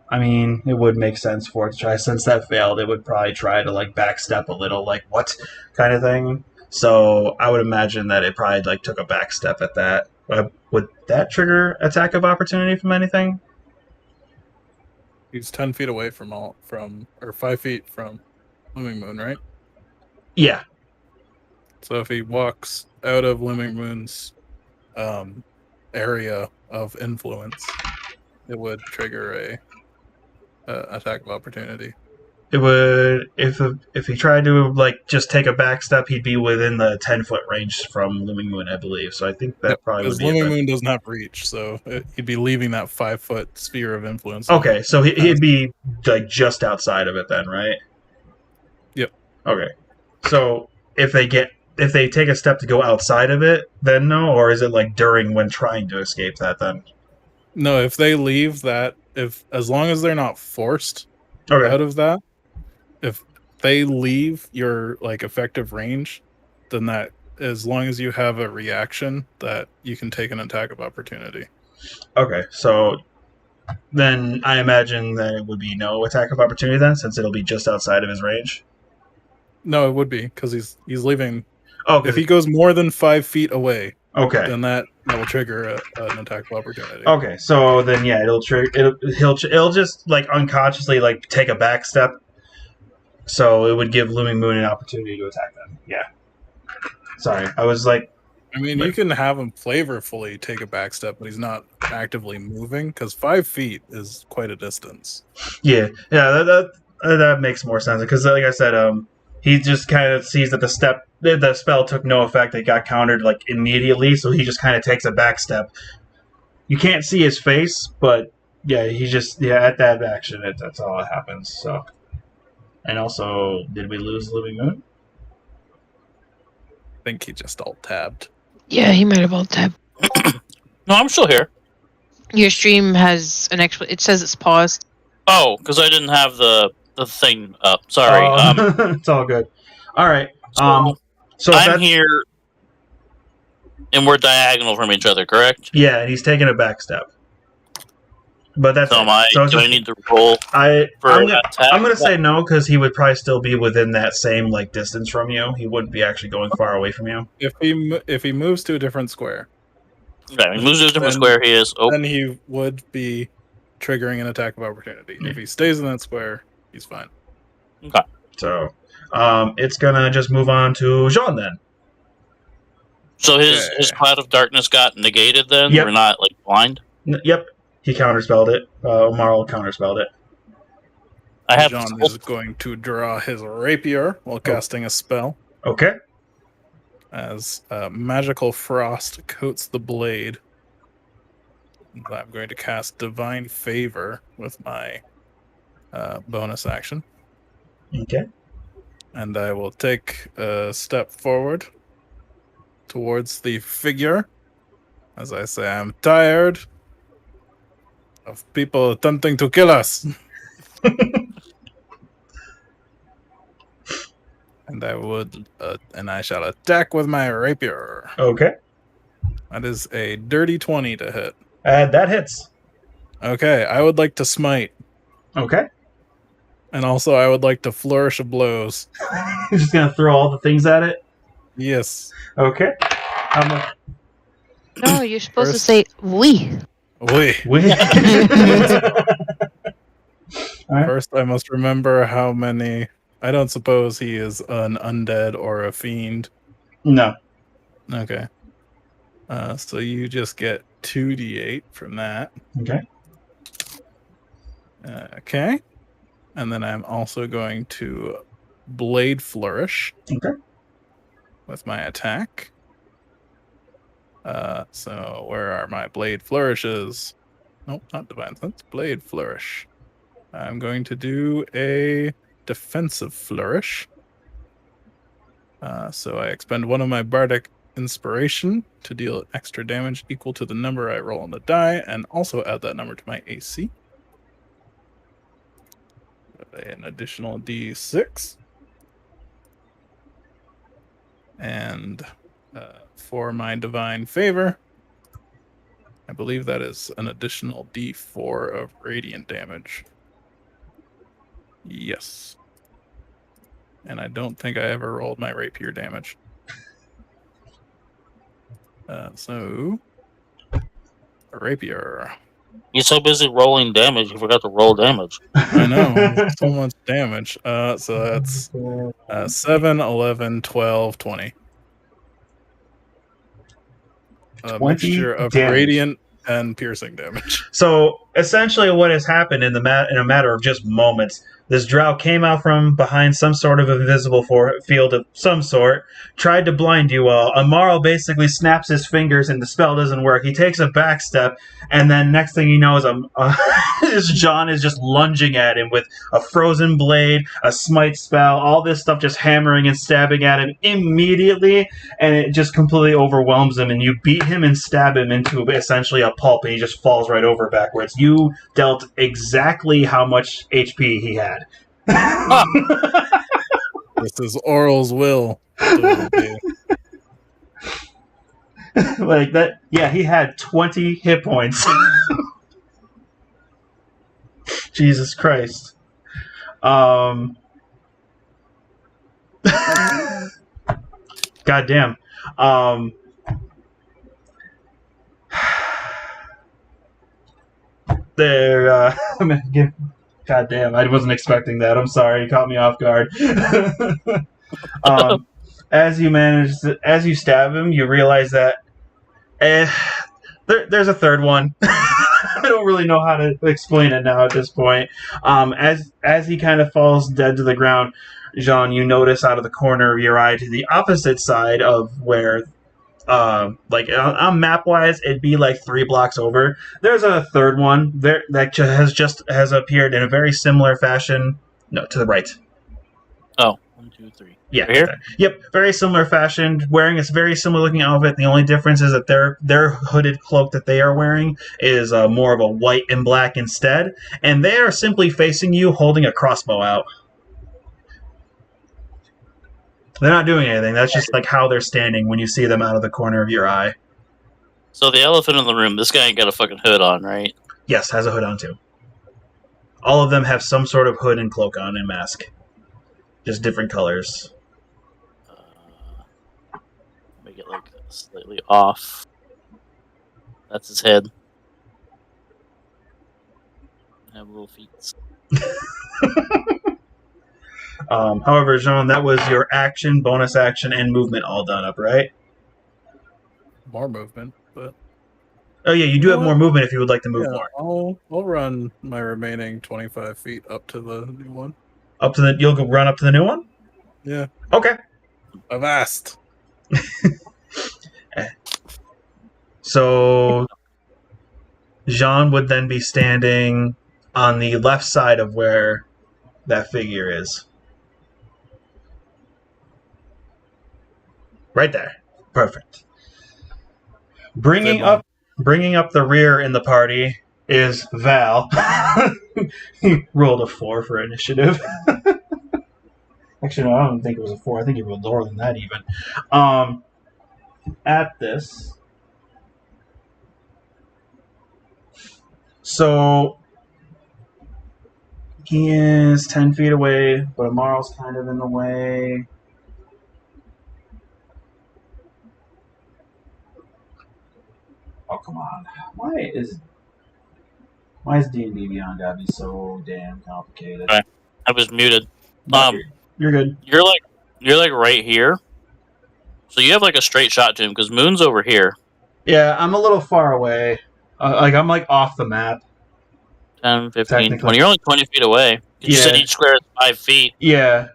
I mean, it would make sense for it to try. Since that failed, it would probably try to like backstep a little, like what kind of thing. So I would imagine that it probably like took a backstep at that. Would that trigger attack of opportunity from anything? He's 10 feet away or 5 feet from Looming Moon, right? Yeah. So if he walks out of Looming Moon's area of influence, it would trigger a attack of opportunity. It would if he tried to like just take a back step, he'd be within the 10-foot range from Looming Moon, I believe. So I think that probably would because be Looming Moon doesn't have reach, so he'd be leaving that 5-foot sphere of influence. Okay, so he'd be like just outside of it then, right? Yep. Okay, so if they take a step to go outside of it, then no, or is it like during when trying to escape that then? No, if they leave that, as long as they're not forced out of that, if they leave your like effective range, then that as long as you have a reaction, that you can take an attack of opportunity. Okay, so then I imagine that it would be no attack of opportunity then, since it'll be just outside of his range. No, it would be because he's leaving. Oh, if he goes more than 5 feet away, okay, then that will trigger an attack of opportunity. Okay, so then yeah, it'll trigger. It'll just like unconsciously like take a back step. So it would give Looming Moon an opportunity to attack them. Yeah. Sorry, I was like. I mean, you can have him flavorfully take a back step, but he's not actively moving because 5 feet is quite a distance. Yeah, that makes more sense because, like I said, he just kind of sees that the spell took no effect. It got countered like immediately, so he just kind of takes a back step. You can't see his face, but yeah, he just at that action, that's all that happens. So, and also, did we lose Looming Moon? I think he just alt-tabbed. Yeah, he might have alt tabbed. No, I'm still here. Your stream has an it says it's paused. Oh, because I didn't have the thing up. Sorry. It's all good. All right. So I'm here, and we're diagonal from each other, correct? Yeah, and he's taking a back step. But that's so do I need to roll? I'm attack? going to say no because he would probably still be within that same like distance from you. He wouldn't be actually going far away from you. If he moves to a different square, okay, he moves to a different square. He is. Oh, then he would be triggering an attack of opportunity. If he stays in that square, he's fine. Okay. So, it's gonna just move on to Jean then. So his cloud of darkness got negated. Then Yep. we're not like blind. Yep. He counterspelled it. Amaril counterspelled it. I have Jean is going to draw his rapier while casting a spell. Okay. As magical frost coats the blade. I'm going to cast Divine Favor with my bonus action. Okay. And I will take a step forward towards the figure. As I say, I'm tired of people attempting to kill us. And I shall attack with my rapier. Okay. That is a dirty 20 to hit. That hits. Okay, I would like to smite. Okay. And also, I would like to flourish of blows. You're just gonna throw all the things at it? Yes. Okay. How much? No, you're supposed to say we. Oui. First, I must remember how many. I don't suppose he is an undead or a fiend. No. Okay. So you just get 2d8 from that. Okay. Okay. And then I'm also going to Blade Flourish. Okay. With my attack. So where are my Blade Flourishes? Nope, not Divine Sense. Blade Flourish. I'm going to do a Defensive Flourish. So I expend one of my Bardic Inspiration to deal extra damage equal to the number I roll on the die, and also add that number to my AC. An additional D6. And for my Divine Favor, I believe that is an additional D4 of radiant damage. Yes. And I don't think I ever rolled my rapier damage. So, a rapier. You're so busy rolling damage, you forgot to roll damage. I know. So much damage. So that's 7, 11, 12, 20. A 20 mixture of damage. radiant and piercing damage. So essentially, what has happened in a matter of just moments, this drow came out from behind some sort of invisible field of some sort, tried to blind you all. Amaril basically snaps his fingers and the spell doesn't work. He takes a back step, and then next thing he knows, John is just lunging at him with a frozen blade, a smite spell, all this stuff just hammering and stabbing at him immediately, and it just completely overwhelms him, and you beat him and stab him into essentially a pulp, and he just falls right over backwards. You dealt exactly how much HP he had. This is Oral's will. Like that, yeah, he had 20 hit points. Jesus Christ. God damn. I'm gonna give. God damn, I wasn't expecting that. I'm sorry, you caught me off guard. As you stab him, you realize that there's a third one. I don't really know how to explain it now at this point. As he kind of falls dead to the ground, Jean, you notice out of the corner of your eye to the opposite side of where, like on map wise, it'd be like 3 blocks over. There's a third one there that has appeared in a very similar fashion. No, to the right. Oh, 1, 2, 3. Yeah. Right here? Yep. Very similar fashion, wearing a very similar looking outfit. The only difference is that their hooded cloak that they are wearing is more of a white and black instead, and they are simply facing you, holding a crossbow out. They're not doing anything. That's just like how they're standing when you see them out of the corner of your eye. So the elephant in the room, this guy ain't got a fucking hood on, right? Yes, has a hood on too. All of them have some sort of hood and cloak on and mask. Just different colors. Make it like slightly off. That's his head. Have little feet. However, Jean, that was your action, bonus action, and movement all done up, right? More movement, but Oh yeah, you do have more movement if you would like to move more. I'll run my remaining 25 feet up to the new one. You'll go run up to the new one? Yeah. Okay. I've asked. So Jean would then be standing on the left side of where that figure is. Right there. Perfect. Bringing up the rear in the party is Val. He rolled a 4 for initiative. Actually, no, I don't think it was a 4. I think he rolled lower than that even. At this. So he is 10 feet away, but Amaral's kind of in the way. Oh, come on. Why is D&D Beyond gotta be so damn complicated? Okay. I was muted. You're good. You're like right here. So you have like a straight shot to him because Moon's over here. Yeah, I'm a little far away. I'm like off the map. 10, 15, 20. You're only 20 feet away. You said each square is 5 feet. Yeah.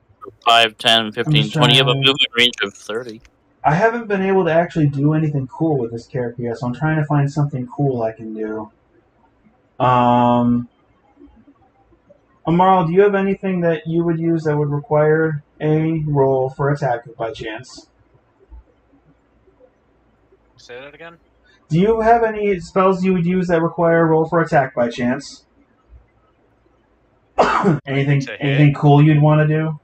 5, 10, 15, 20. You have a movement range of 30. I haven't been able to actually do anything cool with this character yet, so I'm trying to find something cool I can do. Amaral, do you have anything that you would use that would require a roll for attack by chance? Say that again? Do you have any spells you would use that require a roll for attack by chance? Anything cool you'd want to do?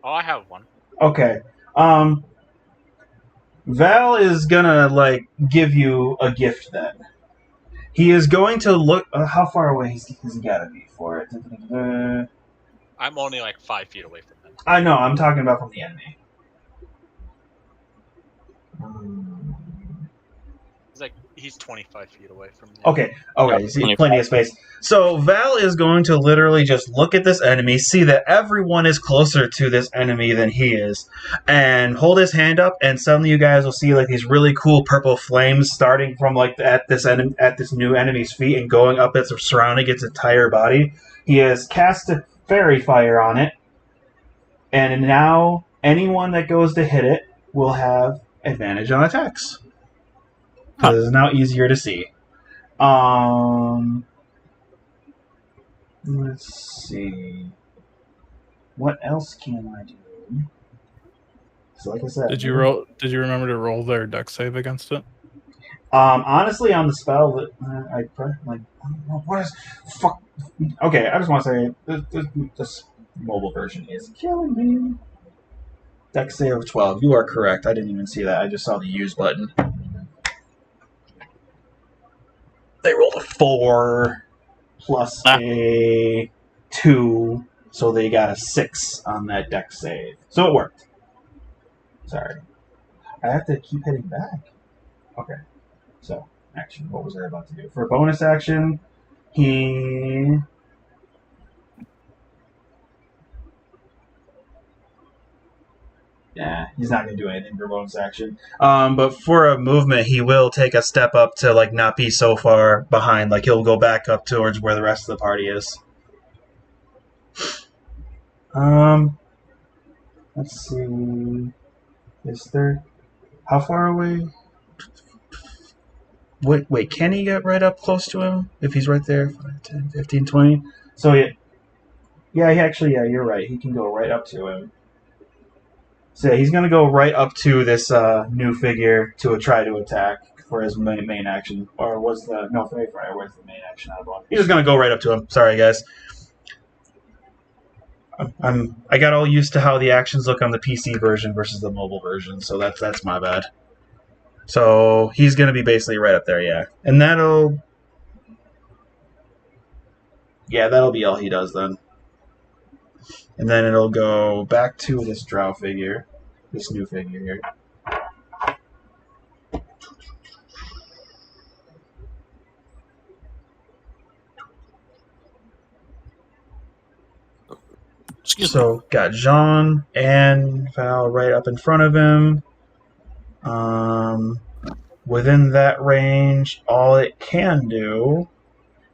Oh, I have one. Okay. Val is gonna give you a gift then. He is going to look. How far away has he got to be for it? I'm only like 5 feet away from him. I know. I'm talking about from the enemy. He's 25 feet away from me. Okay, you see plenty of space. So Val is going to literally just look at this enemy, see that everyone is closer to this enemy than he is, and hold his hand up, and suddenly you guys will see these really cool purple flames starting from at this new enemy's feet and going up surrounding its entire body. He has cast a fairy fire on it, and now anyone that goes to hit it will have advantage on attacks. Because it's now easier to see. Let's see. What else can I do? So, like I said, did you remember to roll their dex save against it? Honestly, on the spell, what is fuck? Okay, I just want to say this mobile version is killing me. Dex save of 12. You are correct. I didn't even see that. I just saw the use button. They rolled a 4 plus a 2, so they got a 6 on that dex save. So it worked. Sorry. I have to keep hitting back. Okay. So, action. What was I about to do? For a bonus action, he... Yeah, he's not going to do anything for bonus action. But for a movement, he will take a step up to not be so far behind. He'll go back up towards where the rest of the party is. Let's see. Is there... How far away? Wait, can he get right up close to him? If he's right there? 5, 10, 15, 20? So, yeah, you're right. He can go right up to him. So yeah, he's going to go right up to this new figure to try to attack for his main action. Or was the... No, Fairy Fire was the main action out of one. He's just going to go right up to him. Sorry, guys. I got all used to how the actions look on the PC version versus the mobile version, so that's my bad. So he's going to be basically right up there, yeah. And that'll be all he does then. And then it'll go back to this drow figure, this new figure here. So got Jean and Val right up in front of him. within that range, all it can do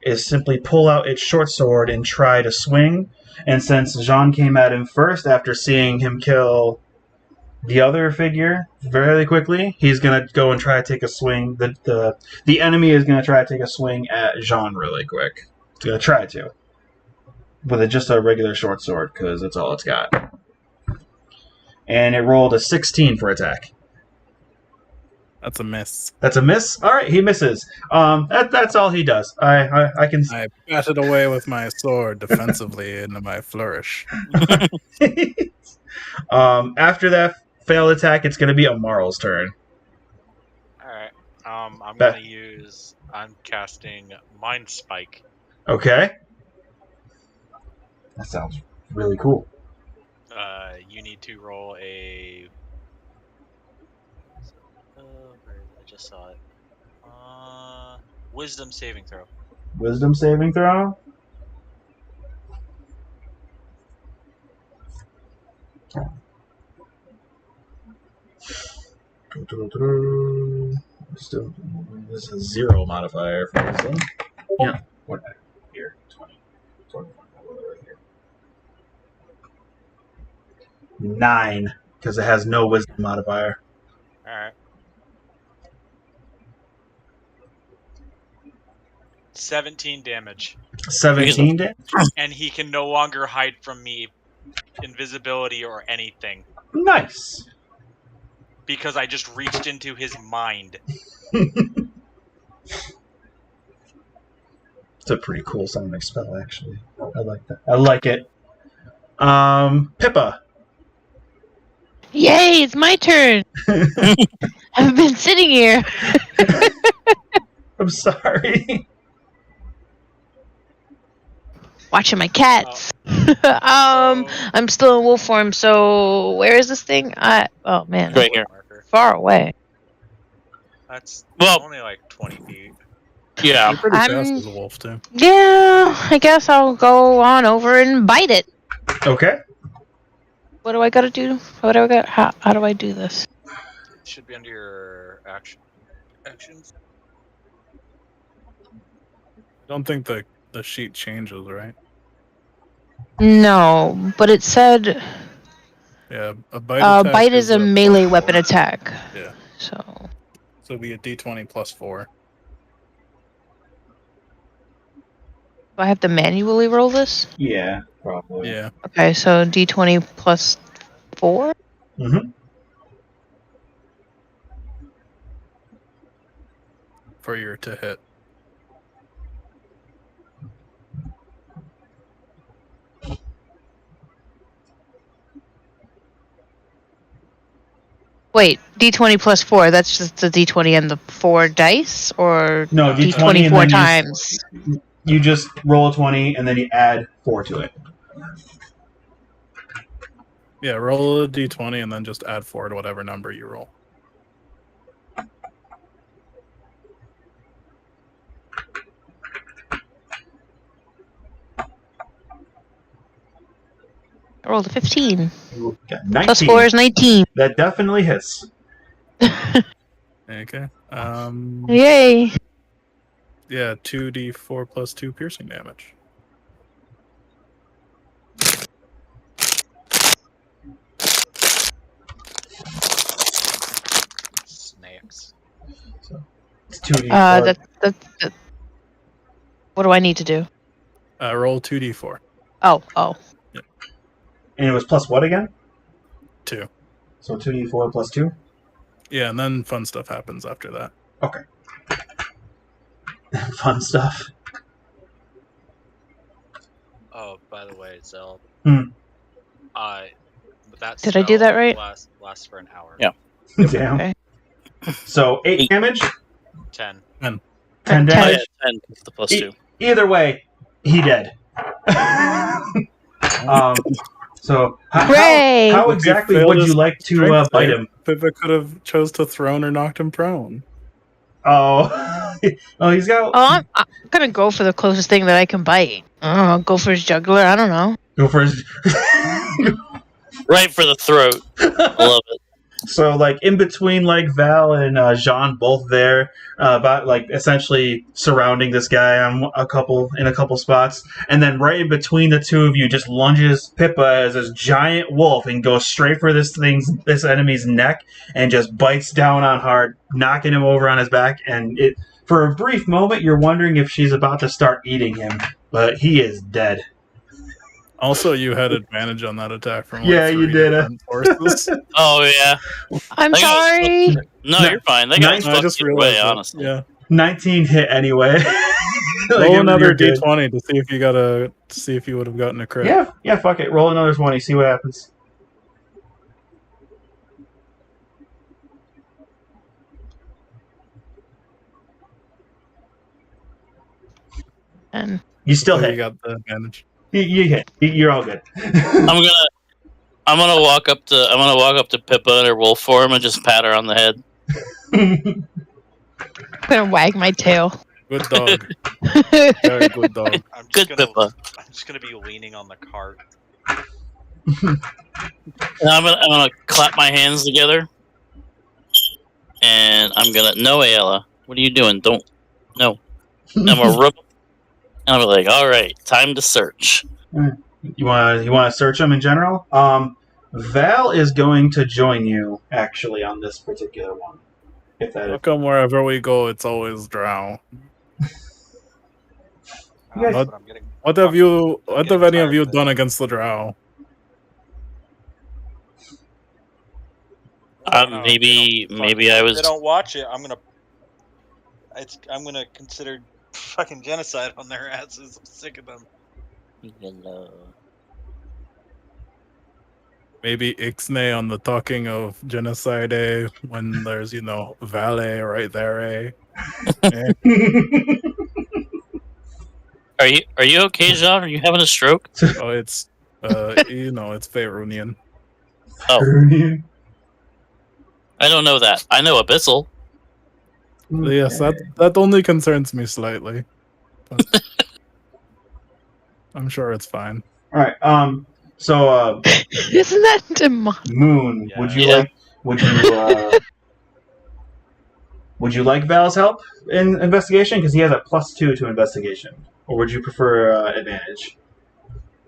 is simply pull out its short sword and try to swing. And since Jean came at him first after seeing him kill the other figure fairly quickly, he's going to go and try to take a swing. The enemy is going to try to take a swing at Jean really quick. It's going to try to. With just a regular short sword, because that's all it's got. And it rolled a 16 for attack. That's a miss. That's a miss? Alright, he misses. That's all he does. I can... I batted away with my sword defensively into my flourish. After that failed attack, it's going to be Amaril's turn. Alright. I'm casting Mind Spike. Okay. That sounds really cool. You need to roll a... I just saw it. Wisdom saving throw. Wisdom saving throw? Still, this is a 0 modifier for wisdom. Yeah. What? Here, 20. 25. Right here. 9, because it has no wisdom modifier. Alright. 17 damage. 17 damage? And he can no longer hide from me, invisibility or anything. Nice. Because I just reached into his mind. It's a pretty cool sounding spell, actually. I like that. I like it. Pipa. Yay, it's my turn. I've been sitting here. I'm sorry. Watching my cats. I'm still in wolf form, so where is this thing? Oh man. Right here. Far away. That's Well- only like 20 feet. Yeah. You're pretty I'm- fast as a wolf, too. Yeah, I guess I'll go on over and bite it. Okay. What do I gotta do? How do I do this? It should be under your actions. I don't think the sheet changes, right? No, but it said Yeah, a bite attack bite is a melee +4. weapon attack. Yeah. So So it'd be a d20 plus 4. do I have to manually roll this? Yeah, probably. Yeah. Okay, so d20 plus 4? Mm-hmm. For your to hit. Wait, d20 plus 4, that's just the d20 and the 4 dice? Or No, d20 d20 and 4 then times? You just roll a 20 and then you add 4 to it. Yeah, roll a d20 and then just add 4 to whatever number you roll. I rolled a 15. You got 19. Plus 4 is 19. That definitely hits. Okay. Yay. Yeah, 2d4 plus 2 piercing damage. Snakes. So it's 2d4. That. What do I need to do? Roll 2d4. Oh. And it was plus what again? 2. So 2d4 plus 2? Yeah, and then fun stuff happens after that. Okay. Fun stuff. Oh, by the way, Zell. Hmm. That Did I do that right? Lasts for an hour. Yeah. Damn. Okay. So 8 damage? 10. 10 10. damage? Yeah, 10 is the plus 2. Either way, he dead. So Hooray! how exactly failed would his you like to strength bite save. him? Pippa could have chose to thrown or knocked him prone. Oh, he's got. Oh, I'm gonna go for the closest thing that I can bite. I'll go for his jugular. I don't know. Go for his. Right for the throat. I love it. So, like, in between, like, Val and Jean both there, about, like, essentially surrounding this guy in a couple spots. And then right in between the two of you just lunges Pipa as this giant wolf and goes straight for this enemy's neck and just bites down on hard, knocking him over on his back. And for a brief moment, you're wondering if she's about to start eating him. But he is dead. Also, you had advantage on that attack from Yeah, you did. Sources. Oh yeah. I'm Like, sorry. No, you're fine. They got I just realized away, that. honestly. Yeah. 19 hit anyway. Roll another d20 to see if you would have gotten a crit. Yeah, fuck it. Roll another 20, see what happens. And You still So hit. you got the advantage. You hit. You're all good. I'm gonna walk up to Pippa in her wolf form and just pat her on the head. I'm gonna wag my tail. Good dog. Very good dog. Good Pippa. I'm just gonna be leaning on the cart. And I'm gonna clap my hands together, and I'm gonna no Ayla. What are you doing? Don't no. I'm gonna rub. And I'm like, all right, time to search. You want to search them in general? Val is going to join you actually on this particular one. If that How is. come wherever we go, it's always drow? Yes. But I'm getting What have any of tired you of it. done against the drow? I don't know, Maybe I was. If they don't watch it, I'm gonna consider fucking genocide on their asses. I'm sick of them. Maybe Ixnay on the talking of genocide when there's, Valet right there, Eh? Are you okay, Jean? Are you having a stroke? Oh, it's, it's Faerunian. Oh, I don't know that. I know Abyssal. Yes, that only concerns me slightly. But I'm sure it's fine. All right. So, Isn't that demonic? Moon, Yeah. would you like Val's help in investigation? Because he has a +2 to investigation. Or would you prefer advantage?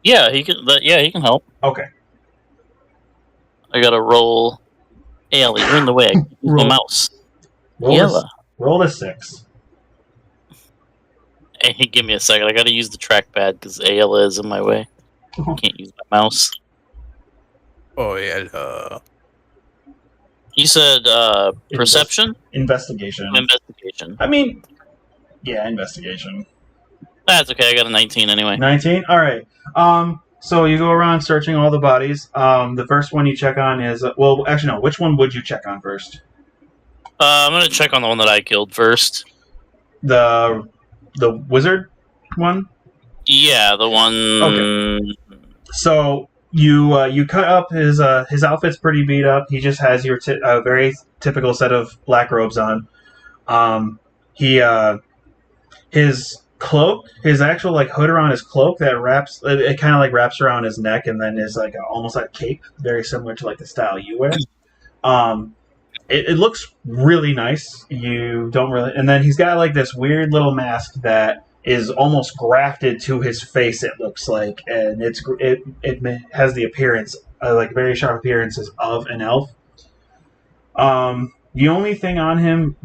Yeah, he can. He can help. Okay. I gotta roll. Ayla, you're in the way. Use the mouse. Roll a 6. Hey, give me a second. I gotta use the trackpad because Ayla is in my way. I can't use my mouse. Oh, yeah. You said perception? Investigation. Investigation. I mean, yeah, investigation. That's okay. I got a 19 anyway. 19? All right. So you go around searching all the bodies. The first one you check on is... well, actually, no. Which one would you check on first? I'm gonna check on the one that I killed first. The wizard one? Yeah, the one... Okay. So you cut up his outfit's pretty beat up. He just has your very typical set of black robes on. His cloak, his actual hood around his cloak that wraps it kind of wraps around his neck and then is almost like a cape, very similar to the style you wear. It looks really nice. You don't really, and then he's got this weird little mask that is almost grafted to his face. It looks like, and it has the appearance, very sharp appearances of an elf. The only thing on him,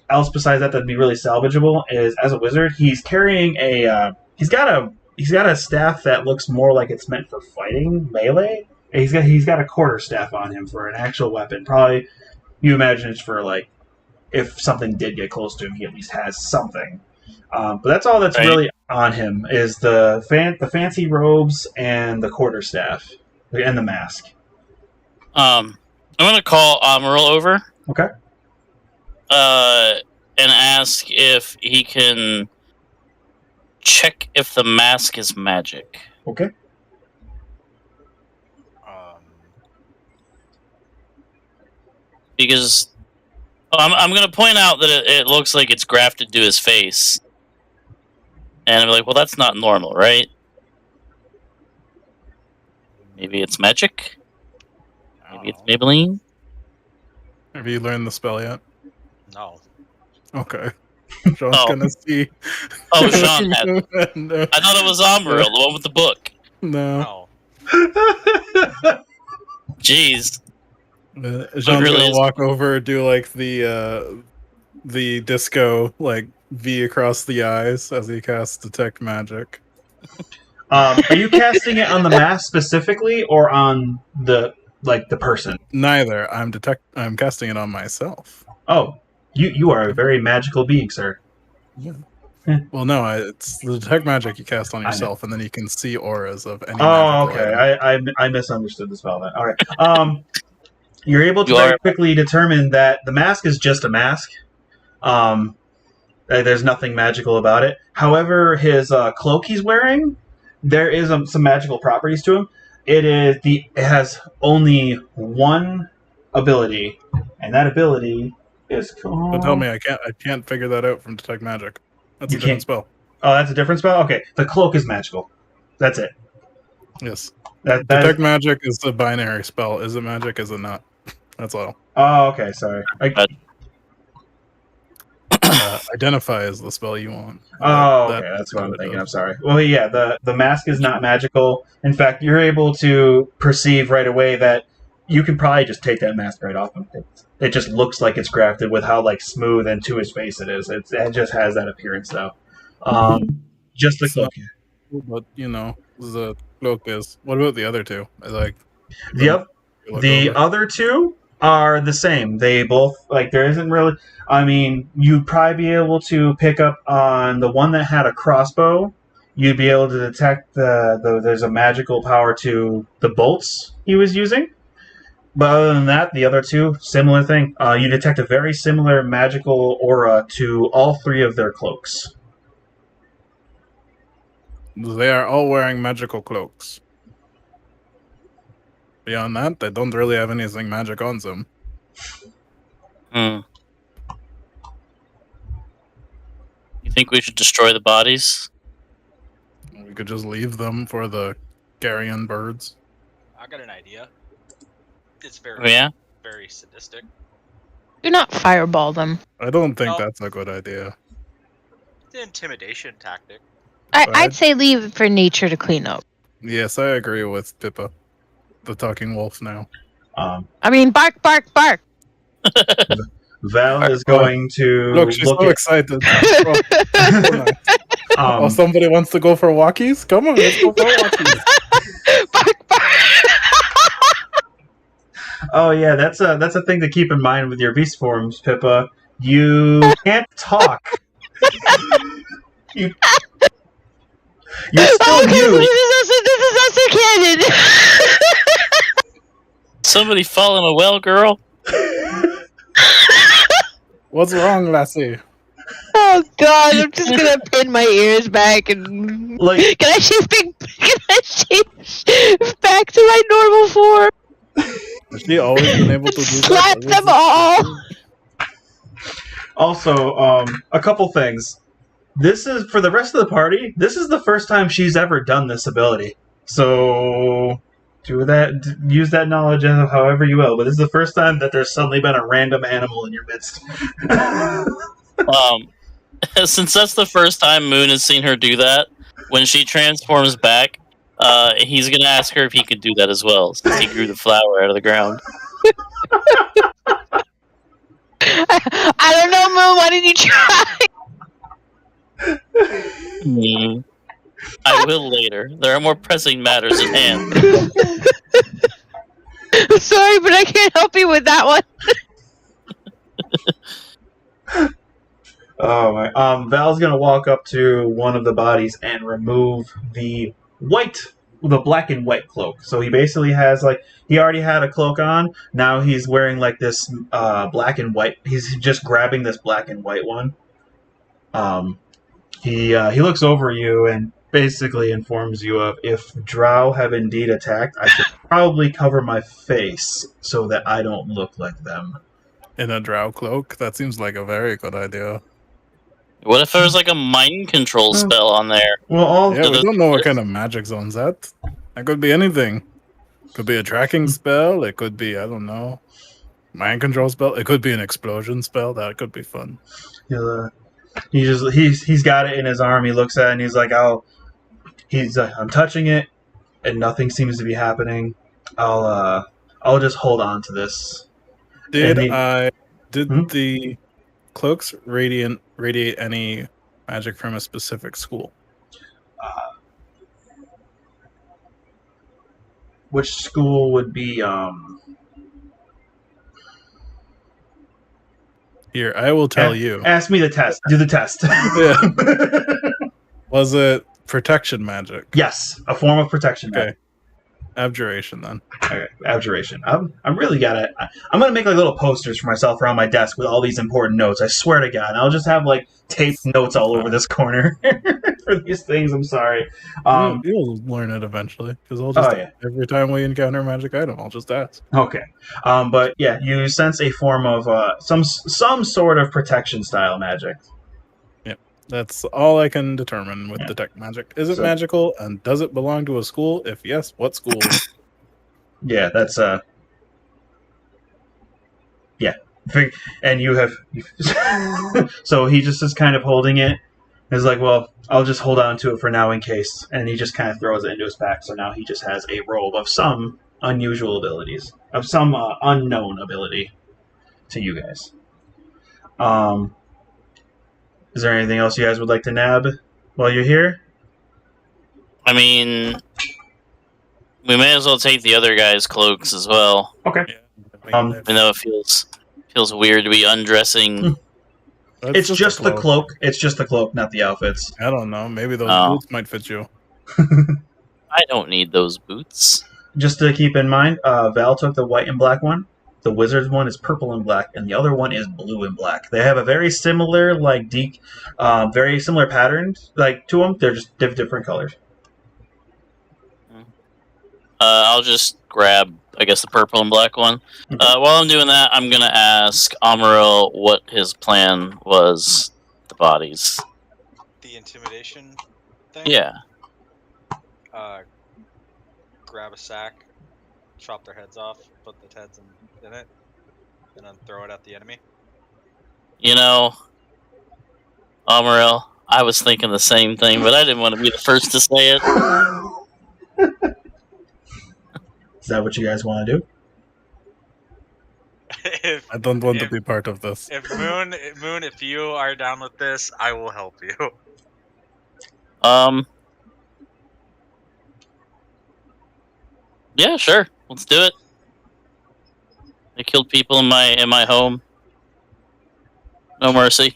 else besides that'd be really salvageable is as a wizard, he's carrying he's got a staff that looks more like it's meant for fighting melee. He's got a quarterstaff on him for an actual weapon. Probably you imagine it's for if something did get close to him, he at least has something. But that's all that's really on him is the fancy robes and the quarterstaff and the mask. I'm gonna call Amaril over. Okay. And ask if he can check if the mask is magic. Okay. Because I'm going to point out that it looks like it's grafted to his face. And I'm like, well, that's not normal, right? Maybe it's magic? Maybe it's Maybelline? Have you learned the spell yet? No. Okay. Sean's gonna see. Oh, Sean had. I thought it was Amaril, the one with the book. No. Jeez. Sean's really gonna is- walk over, do like the disco like V across the eyes as he casts detect magic. Are you casting it on the mask specifically, or on the person? Neither. I'm casting it on myself. Oh, you are a very magical being, sir. Yeah. Well, no, it's the detect magic you cast on yourself, and then you can see auras of any. Oh, magical okay. item. I misunderstood the spell then. All right. You're able to very quickly determine that the mask is just a mask. There's nothing magical about it. However, his cloak he's wearing, there is some magical properties to him. It has only one ability, and that ability is called. But tell me, I can't figure that out from detect magic. That's a different spell. Oh, that's a different spell. Okay, the cloak is magical. That's it. Yes. That detect magic is a binary spell. Is it magic? Is it not? That's all. Oh, okay. Sorry. Identify is the spell you want. Oh, okay. That's what I'm thinking. I'm sorry. Well, yeah, the mask is not magical. In fact, you're able to perceive right away that you can probably just take that mask right off him. It just looks like it's grafted with how like smooth and to his face it is. It just has that appearance though. Just the cloak. But the cloak is. What about the other two? The other two are the same. They both there isn't really. I mean, you'd probably be able to pick up on the one that had a crossbow. You'd be able to detect there's a magical power to the bolts he was using. But other than that, the other two, similar thing. You detect a very similar magical aura to all three of their cloaks. They are all wearing magical cloaks. Beyond that, they don't really have anything magic on them. You think we should destroy the bodies? We could just leave them for the carrion birds. I got an idea. It's very sadistic. Do not fireball them. I don't think that's a good idea. It's an intimidation tactic. I'd say leave it for nature to clean up. Yes, I agree with Pipa, the talking wolf now. I mean, bark, bark, bark. Val is going to look. She's so excited. Somebody wants to go for walkies? Come on, let's go for walkies. Bark, bark. Oh yeah, that's a thing to keep in mind with your beast forms, Pippa. You can't talk. You're still you. This is also canon. Somebody fall in a well, girl. What's wrong, Lassie? Oh God, I'm just gonna pin my ears back and can I change back to my normal form? Has she always been able to do that? Slap them all. Also, a couple things. This is for the rest of the party. This is the first time she's ever done this ability. So use that knowledge however you will. But this is the first time that there's suddenly been a random animal in your midst. Since that's the first time Moon has seen her do that, when she transforms back, he's gonna ask her if he could do that as well, since he grew the flower out of the ground. I don't know, Moon. Why didn't you try? I will later. There are more pressing matters at hand. Sorry, but I can't help you with that one. Oh my! Val's gonna walk up to one of the bodies and remove the black and white cloak. So he basically has he already had a cloak on. Now he's wearing this black and white. He's just grabbing this black and white one. He looks over you and basically informs you of if drow have indeed attacked, I should probably cover my face so that I don't look like them. In a drow cloak? That seems like a very good idea. What if there was a mind control spell on there? Well, we don't know what kind of magic zone's that. That could be anything. Could be a tracking spell. It could be, I don't know. mind control spell. It could be an explosion spell. That could be fun. He's got it in his arm. He looks at it and he's like, I'm touching it, and nothing seems to be happening. I'll just hold on to this. Did the cloaks radiate any magic from a specific school? Which school would be? Here, I will tell you. Ask me the test. Do the test. Was it protection magic? Yes, a form of protection magic. Abjuration, then. Okay, abjuration. I'm really I'm gonna make like little posters for myself around my desk with all these important notes. I swear to God, I'll just have like taped notes all over this corner for these things. I'm sorry. You'll learn it eventually, because I'll just every time we encounter a magic item, I'll just ask. Okay, but yeah, you sense a form of some sort of protection style magic. That's all I can determine with detect magic. Is it magical, and does it belong to a school? If yes, what school? Yeah, that's yeah. And you have so he just is kind of holding it. He's like, well, I'll just hold on to it for now in case. And he just kind of throws it into his pack. So now he just has a robe of some unusual abilities, of some unknown ability to you guys. Is there anything else you guys would like to nab while you're here? I mean, we may as well take the other guy's cloaks as well. Okay. Even though it feels weird to be undressing. It's just the cloak. It's just the cloak, not the outfits. I don't know. Maybe those boots might fit you. I don't need those boots. Just to keep in mind, Val took the white and black one. The wizard's one is purple and black, and the other one is blue and black. They have a very similar, very similar pattern, to them. They're just different colors. I'll just grab, I guess, the purple and black one. While I'm doing that, I'm gonna ask Amaril what his plan was. The bodies. The intimidation thing. Yeah. Grab a sack, chop their heads off, put the heads in it, and then throw it at the enemy. You know, Amaril, I was thinking the same thing, but I didn't want to be the first to say it. Is that what you guys want to do? I don't want to be part of this. If Moon, if you are down with this, I will help you. Yeah, sure. Let's do it. I killed people in my home. No mercy.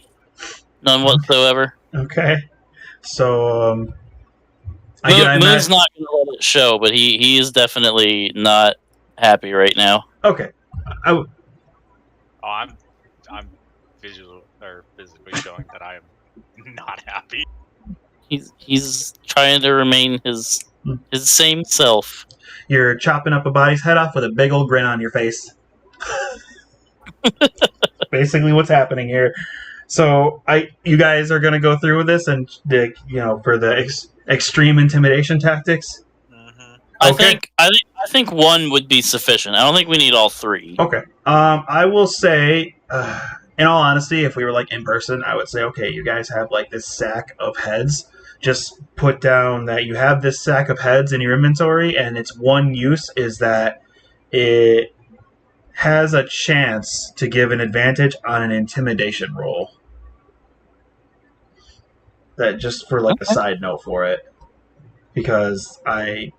None whatsoever. Okay. So, Moon's not going to let it show, but he is definitely not happy right now. Okay. I'm physically showing that I am not happy. He's trying to remain his same self. You're chopping up a body's head off with a big old grin on your face. Basically what's happening here. So you guys are going to go through with this and for the extreme intimidation tactics? Mm-hmm. Okay. I think one would be sufficient. I don't think we need all three. Okay. I will say, in all honesty, if we were in person, I would say, okay, you guys have this sack of heads. Just put down that you have this sack of heads in your inventory, and its one use is that it has a chance to give an advantage on an intimidation roll. That just for a side note for it, because I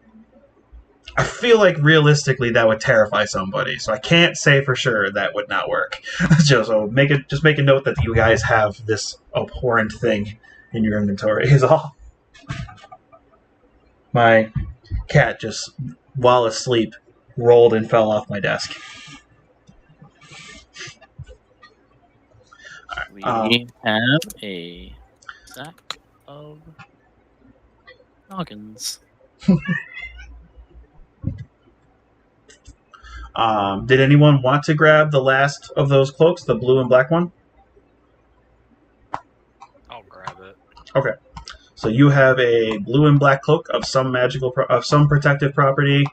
feel like realistically that would terrify somebody. So I can't say for sure that would not work. So make a note that you guys have this abhorrent thing in your inventory is all. My cat just, while asleep, rolled and fell off my desk. We have a sack of noggins. Did anyone want to grab the last of those cloaks, the blue and black one? I'll grab it. Okay. So you have a blue and black cloak of some protective property.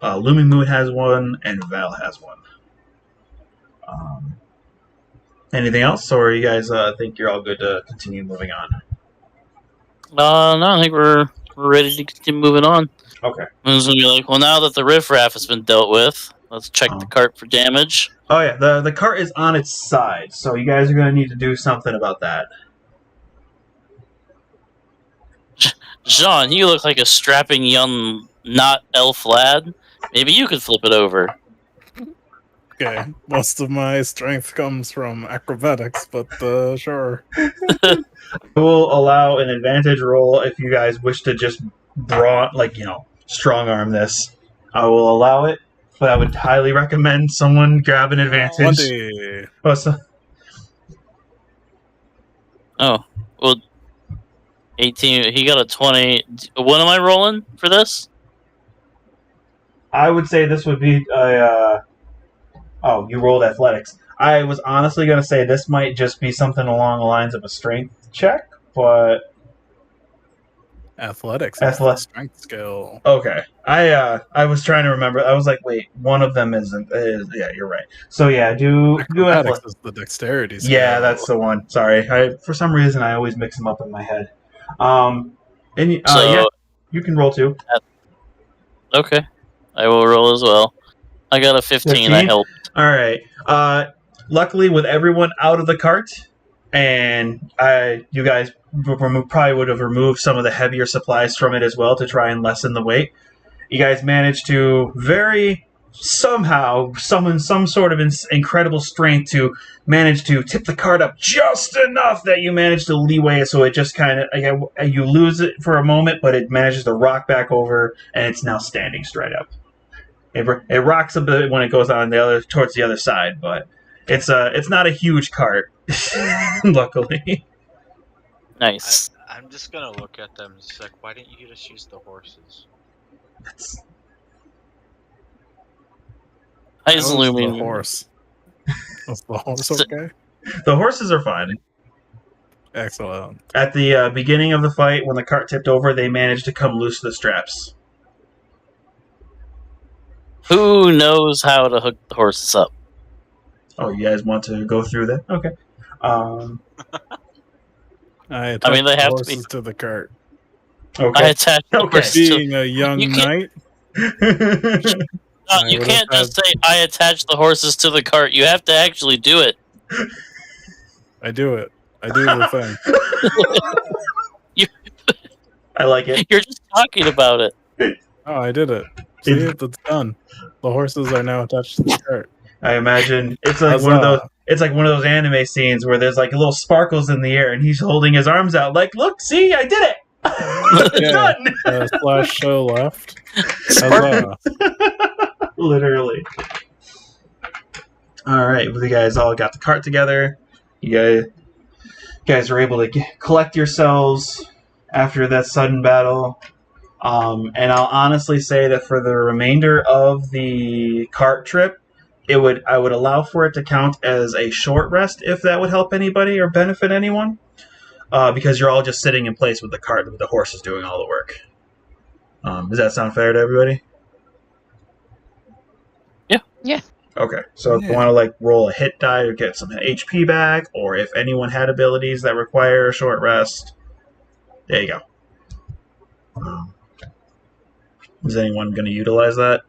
Looming Moon has one, and Val has one. Anything else, or you guys think you're all good to continue moving on? No, I think we're ready to continue moving on. Okay. I'm just gonna be like, well, now that the riffraff has been dealt with, let's check the cart for damage. Oh yeah, the cart is on its side, so you guys are going to need to do something about that. Jean, you look like a strapping young, not elf lad. Maybe you could flip it over. Okay, most of my strength comes from acrobatics, but sure. I will allow an advantage roll if you guys wish to just strong arm this. I will allow it, but I would highly recommend someone grab an advantage. 20. Oh, well, 18. He got a 20. What am I rolling for this? I would say this would be you rolled athletics. I was honestly going to say this might just be something along the lines of a strength check, but Athletics. Strength skill. Okay. I was trying to remember. I was like, wait, one of them isn't. Yeah, you're right. So yeah, do athletics. Is the dexterity skill. Yeah, that's the one. Sorry. For some reason I always mix them up in my head. Yeah, you can roll too. Okay. I will roll as well. I got a 15. I helped. All right. Luckily, with everyone out of the cart, and you guys probably would have removed some of the heavier supplies from it as well to try and lessen the weight. You guys managed to somehow summon some sort of incredible strength to manage to tip the cart up just enough that you manage to leeway it, so it just kind of you lose it for a moment, but it manages to rock back over, and it's now standing straight up. It rocks a bit when it goes on towards the other side, but it's not a huge cart, luckily. Nice. I'm just gonna look at them. It's like, why didn't you just use the horses? Hi, Looming. The horse. Was the horse okay? The horses are fine. Excellent. At the beginning of the fight, when the cart tipped over, they managed to come loose the straps. Who knows how to hook the horses up? Oh, you guys want to go through that? Okay. I mean, they have to horses to the cart. Okay. I attached the horses to... Being a young knight. You can't just say, I attach the horses to the cart. You have to actually do it. I do it. I do the thing. I like it. You're just talking about it. Oh, I did it. See, it's done. The horses are now attached to the cart. I imagine it's like one of those. It's like one of those anime scenes where there's like little sparkles in the air, and he's holding his arms out, like, "Look, see, I did it! It's done." Slash show left. Literally. All right, well, you guys all got the cart together. You guys were able to collect yourselves after that sudden battle. And I'll honestly say that for the remainder of the cart trip, I would allow for it to count as a short rest if that would help anybody or benefit anyone, because you're all just sitting in place with the cart, with the horses doing all the work. Does that sound fair to everybody? Yeah. Okay, so if you want to roll a hit die or get some HP back, or if anyone had abilities that require a short rest, there you go. Is anyone going to utilize that?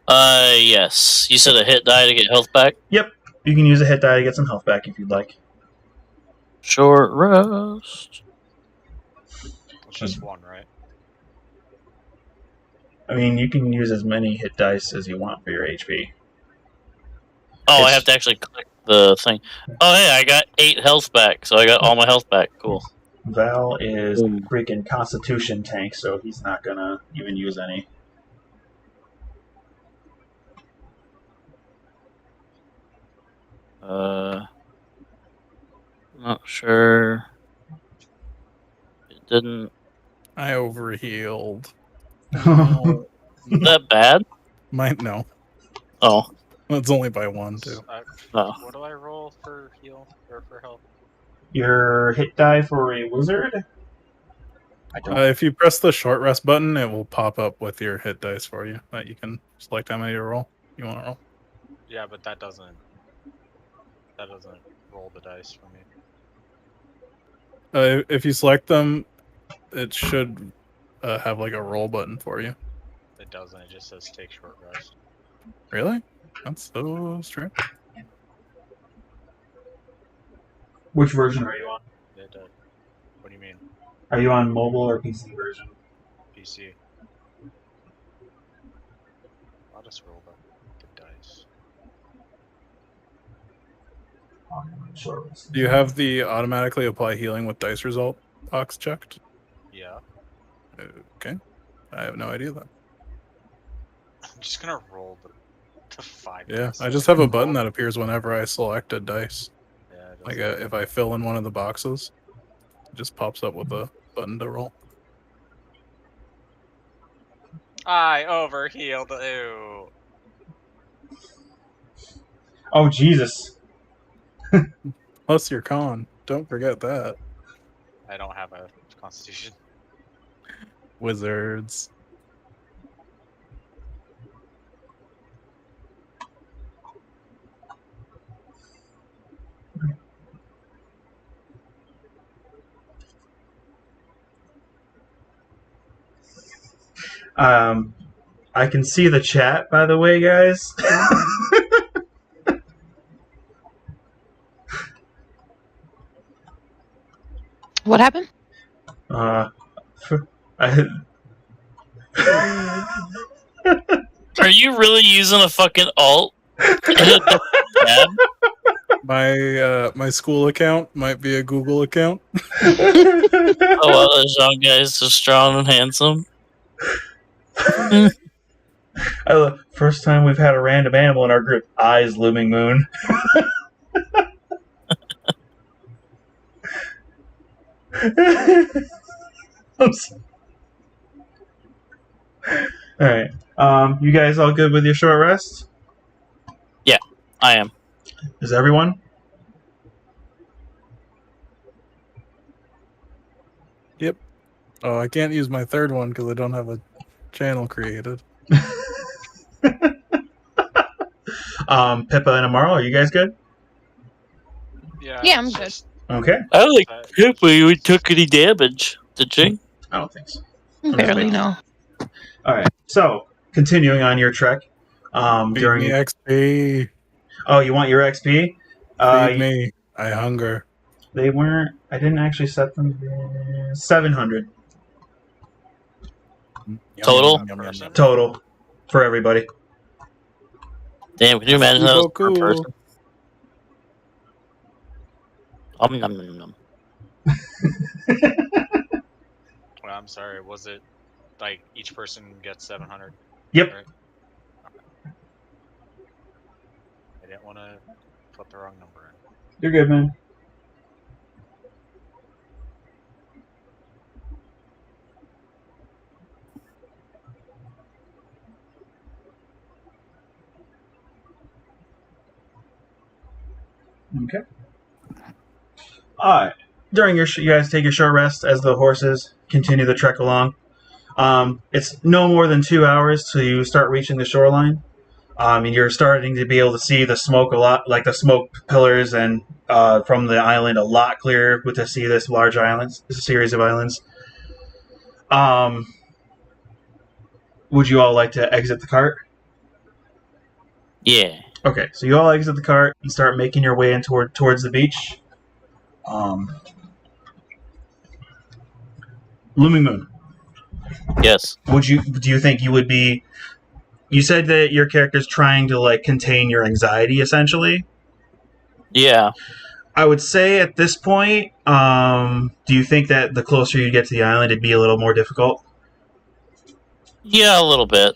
Yes. You said a hit die to get health back? Yep. You can use a hit die to get some health back if you'd like. Short rest. It's just one, right? I mean, you can use as many hit dice as you want for your HP. Oh, I have to actually click the thing. Oh, hey, I got 8 health back, so I got all my health back. Cool. Val is a freaking Constitution tank, so he's not gonna even use any. Not sure. It didn't. I overhealed. Is that bad? No. Oh. It's only by 1, too. What do I roll for heal or for health? Your hit die for a wizard I don't. If you press the short rest button, it will pop up with your hit dice for you that you can select how many to roll. You want to roll? Yeah, but that doesn't roll the dice for me. If you select them, it should have like a roll button for you. It doesn't. It just says take short rest. Really? That's so strange. Which version are you on? What do you mean? Are you on mobile or PC version? PC. I'll just roll the dice. Sure. Do you have the automatically apply healing with dice result box checked? Yeah. Okay. I have no idea then. I'm just gonna roll the 5 Yeah, dice. I just have a button that appears whenever I select a dice. Yeah, it Like doesn't- if I fill in one of the boxes, it just pops up with a button to roll. I overhealed. Ew. Oh Jesus! Plus your con. Don't forget that. I don't have a constitution. Wizards. I can see the chat, by the way, guys. What happened? I, Are you really using a fucking alt? Tab? My school account might be a Google account. Oh, well, this young guy's so strong and handsome. First time we've had a random animal in our group. Eyes, Looming Moon. Alright. You guys all good with your short rest? I am. Is everyone? Yep. Oh, I can't use my third one because I don't have a channel created. Pippa and Amaril, are you guys good? Yeah. Yeah, I'm it's good. just- Okay. I don't think Pipa we took any damage, did she? I don't think so. Barely, no. Alright. So, continuing on your trek. Feed During me XP. Oh, you want your XP? Feed me. I hunger. They weren't. I didn't actually set them. 700 Total? total for everybody. Damn, can you imagine that was per Goku. person? Nom, nom, nom, nom. Well, I'm sorry. Was it like each person gets 700? Yep. Right? Okay. I didn't want to put the wrong number in. You're good, man. Okay. Alright. During your you guys take your short rest as the horses continue the trek along. It's no more than 2 hours till you start reaching the shoreline. And you're starting to be able to see the smoke a lot, like the smoke pillars and from the island a lot clearer with to see this large islands, this series of islands. Would you all like to exit the cart? Yeah. Okay, so you all exit the cart and start making your way in towards the beach. Looming Moon. Yes. Do you think you would be? You said that your character's trying to like contain your anxiety, essentially. Yeah. I would say at this point, do you think that the closer you get to the island, it'd be a little more difficult? Yeah, a little bit.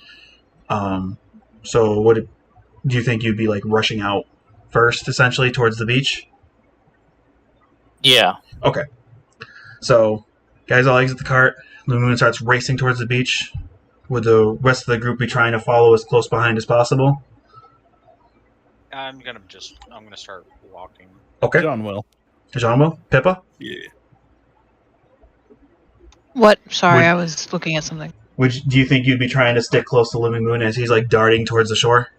So do you think you'd be like rushing out first, essentially, towards the beach? Yeah. Okay. So, guys all exit the cart. Looming Moon starts racing towards the beach. Would the rest of the group be trying to follow as close behind as possible? I'm gonna start walking. Okay. John will. John will? Pippa? Yeah. What? Sorry, Would- I was looking at something. Do you think you'd be trying to stick close to Looming Moon as he's like darting towards the shore?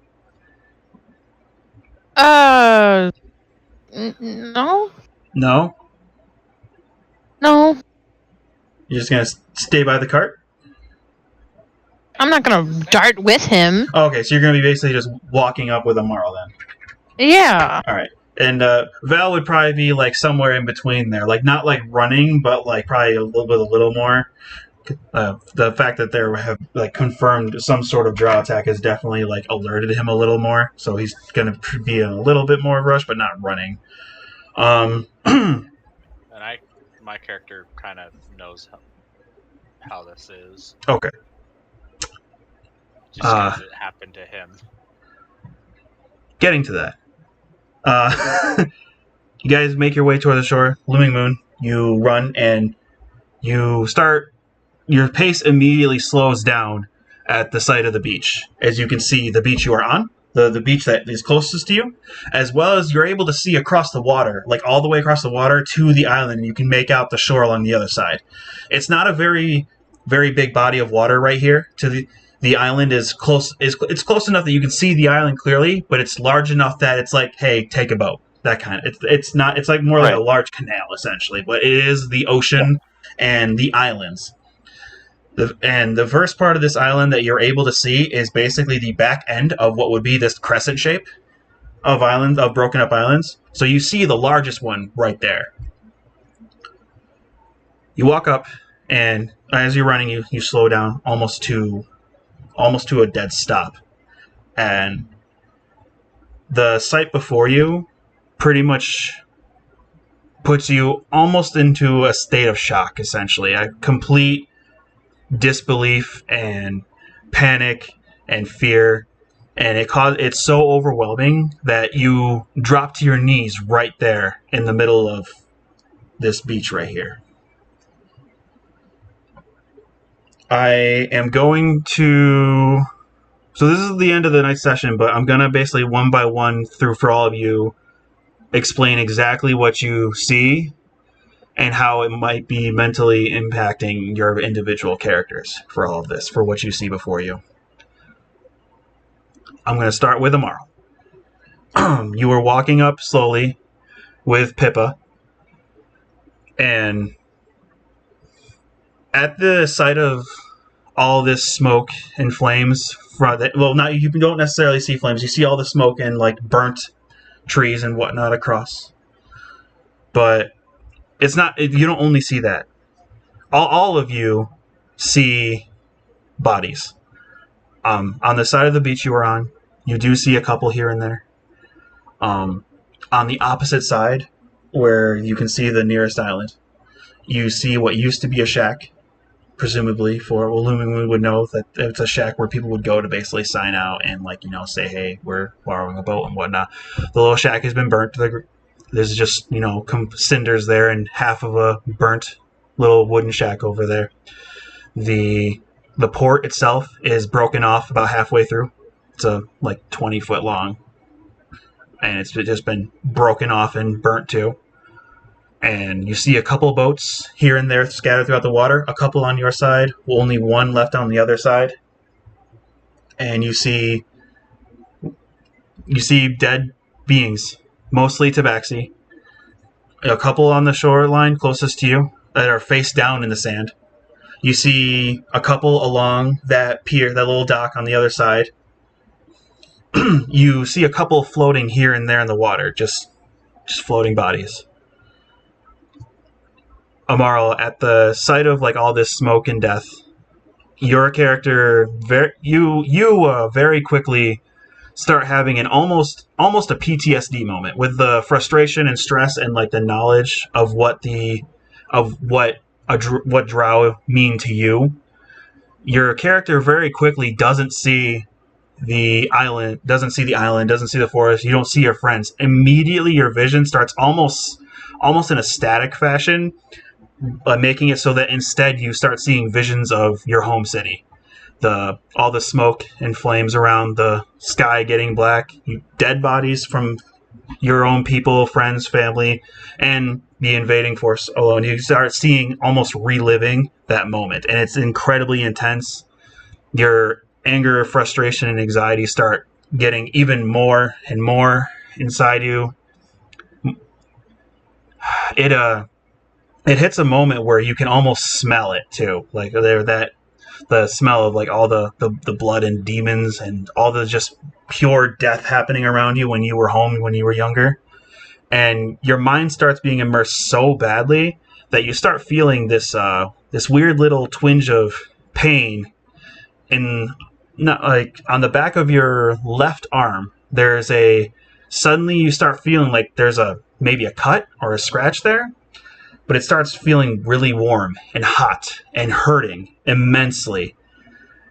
No. No? No. You're just gonna stay by the cart? I'm not gonna dart with him. Okay, so you're gonna be basically just walking up with Amaril then. Yeah. Alright. And Val would probably be like somewhere in between there. Like not like running, but like probably a little more. The fact that there have like confirmed some sort of draw attack has definitely like alerted him a little more, so he's gonna be in a little bit more rush, but not running. And my character kind of knows how this is. Okay. Just because it happened to him. Getting to that. You guys make your way toward the shore. Looming Moon. You run and you start. Your pace immediately slows down at the site of the beach. As you can see, the beach you are on, the beach that is closest to you, as well as you're able to see across the water, like all the way across the water to the island, and you can make out the shore along the other side. It's not a very, very big body of water right here. To the island is close. It's close enough that you can see the island clearly, but it's large enough that it's like, hey, take a boat. That kind of. It's not. It's like more like a large canal essentially, but it is the ocean and the islands. The first part of this island that you're able to see is basically the back end of what would be this crescent shape of broken up islands. So you see the largest one right there. You walk up, and as you're running, you slow down almost to a dead stop, and the sight before you pretty much puts you almost into a state of shock, essentially, a complete disbelief and panic and fear, and it's so overwhelming that you drop to your knees right there in the middle of this beach right here. I am going to... So this is the end of the night session, but I'm going to basically one by one for all of you explain exactly what you see and how it might be mentally impacting your individual characters for all of this, for what you see before you. I'm going to start with Amaril. You were walking up slowly with Pipa, and at the sight of all this smoke and flames, you don't necessarily see flames, you see all the smoke and like burnt trees and whatnot across. But it's not, you don't only see that. All of you see bodies. On the side of the beach you were on, you do see a couple here and there. On the opposite side, where you can see the nearest island, you see what used to be a shack, presumably Looming Moon would know that it's a shack where people would go to basically sign out and say, hey, we're borrowing a boat and whatnot. The little shack has been burnt. There's just, cinders there and half of a burnt little wooden shack over there. The port itself is broken off about halfway through. It's 20 foot long. And it's just been broken off and burnt too. And you see a couple boats here and there scattered throughout the water. A couple on your side, only one left on the other side. And you see dead beings, mostly tabaxi. A couple on the shoreline closest to you that are face down in the sand. You see a couple along that pier, that little dock on the other side. You see a couple floating here and there in the water, just floating bodies. Amaril, at the sight of all this smoke and death, your character very quickly start having an almost a PTSD moment with the frustration and stress and the knowledge of what drow mean to you. Your character very quickly doesn't see the island, doesn't see the forest. You don't see your friends. Immediately, your vision starts almost in a static fashion, making it so that instead you start seeing visions of your home city. All the smoke and flames around, the sky getting black, dead bodies from your own people, friends, family, and the invading force alone, you start seeing almost reliving that moment, and it's incredibly intense. Your anger, frustration, and anxiety start getting even more and more inside you. It hits a moment where you can almost smell it too, like the smell of like all the blood and demons and all the just pure death happening around you when you were home when you were younger, and your mind starts being immersed so badly that you start feeling this weird little twinge of pain in, not like on the back of your left arm. Suddenly you start feeling like there's maybe a cut or a scratch there, but it starts feeling really warm and hot and hurting immensely.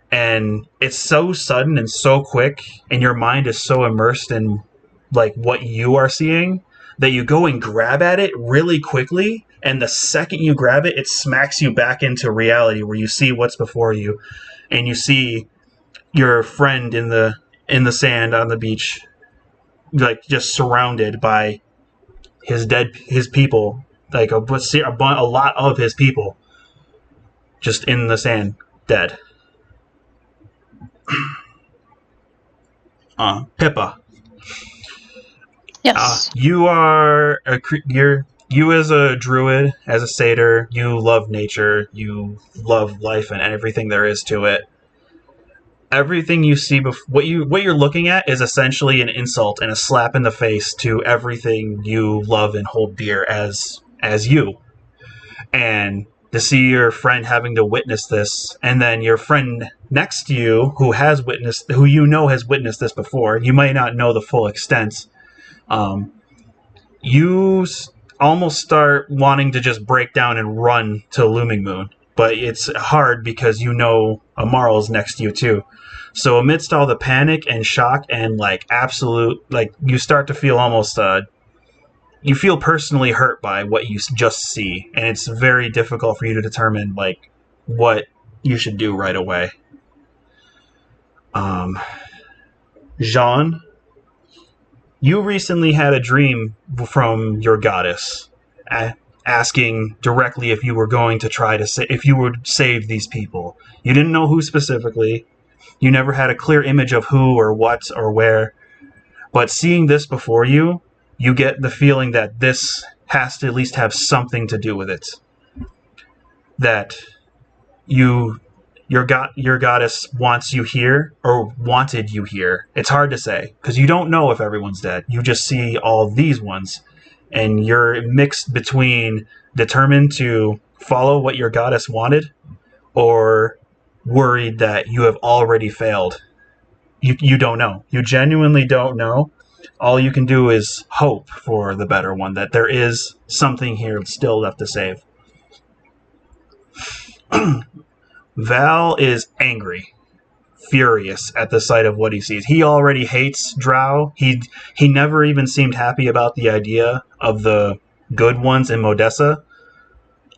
And it's so sudden and so quick, and your mind is so immersed in like what you are seeing, that you go and grab at it really quickly, and the second you grab it, it smacks you back into reality where you see what's before you, and you see your friend in the sand on the beach, like just surrounded by his people, like a lot of his people, just in the sand, dead. Pippa. Yes. You are you as a druid, as a satyr, you love nature, you love life and everything there is to it. Everything you see, what you're looking at is essentially an insult and a slap in the face to everything you love and hold dear as you. And to see your friend having to witness this, and then your friend next to you who has witnessed this before, you might not know the full extent. You almost start wanting to just break down and run to Looming Moon, but it's hard because Amaril's next to you too. So amidst all the panic and shock and like absolute, like you start to feel almost you feel personally hurt by what you just see, and it's very difficult for you to determine like what you should do right away. Jean, you recently had a dream from your goddess, asking directly if you were going to try to if you would save these people. You didn't know who specifically. You never had a clear image of who or what or where. But seeing this before you, you get the feeling that this has to at least have something to do with it. That your goddess wants you here, or wanted you here. It's hard to say, because you don't know if everyone's dead. You just see all these ones, and you're mixed between determined to follow what your goddess wanted, or worried that you have already failed. You don't know. You genuinely don't know. All you can do is hope for the better one, that there is something here still left to save. Val is angry, furious at the sight of what he sees. He already hates Drow. He never even seemed happy about the idea of the good ones in Modessa.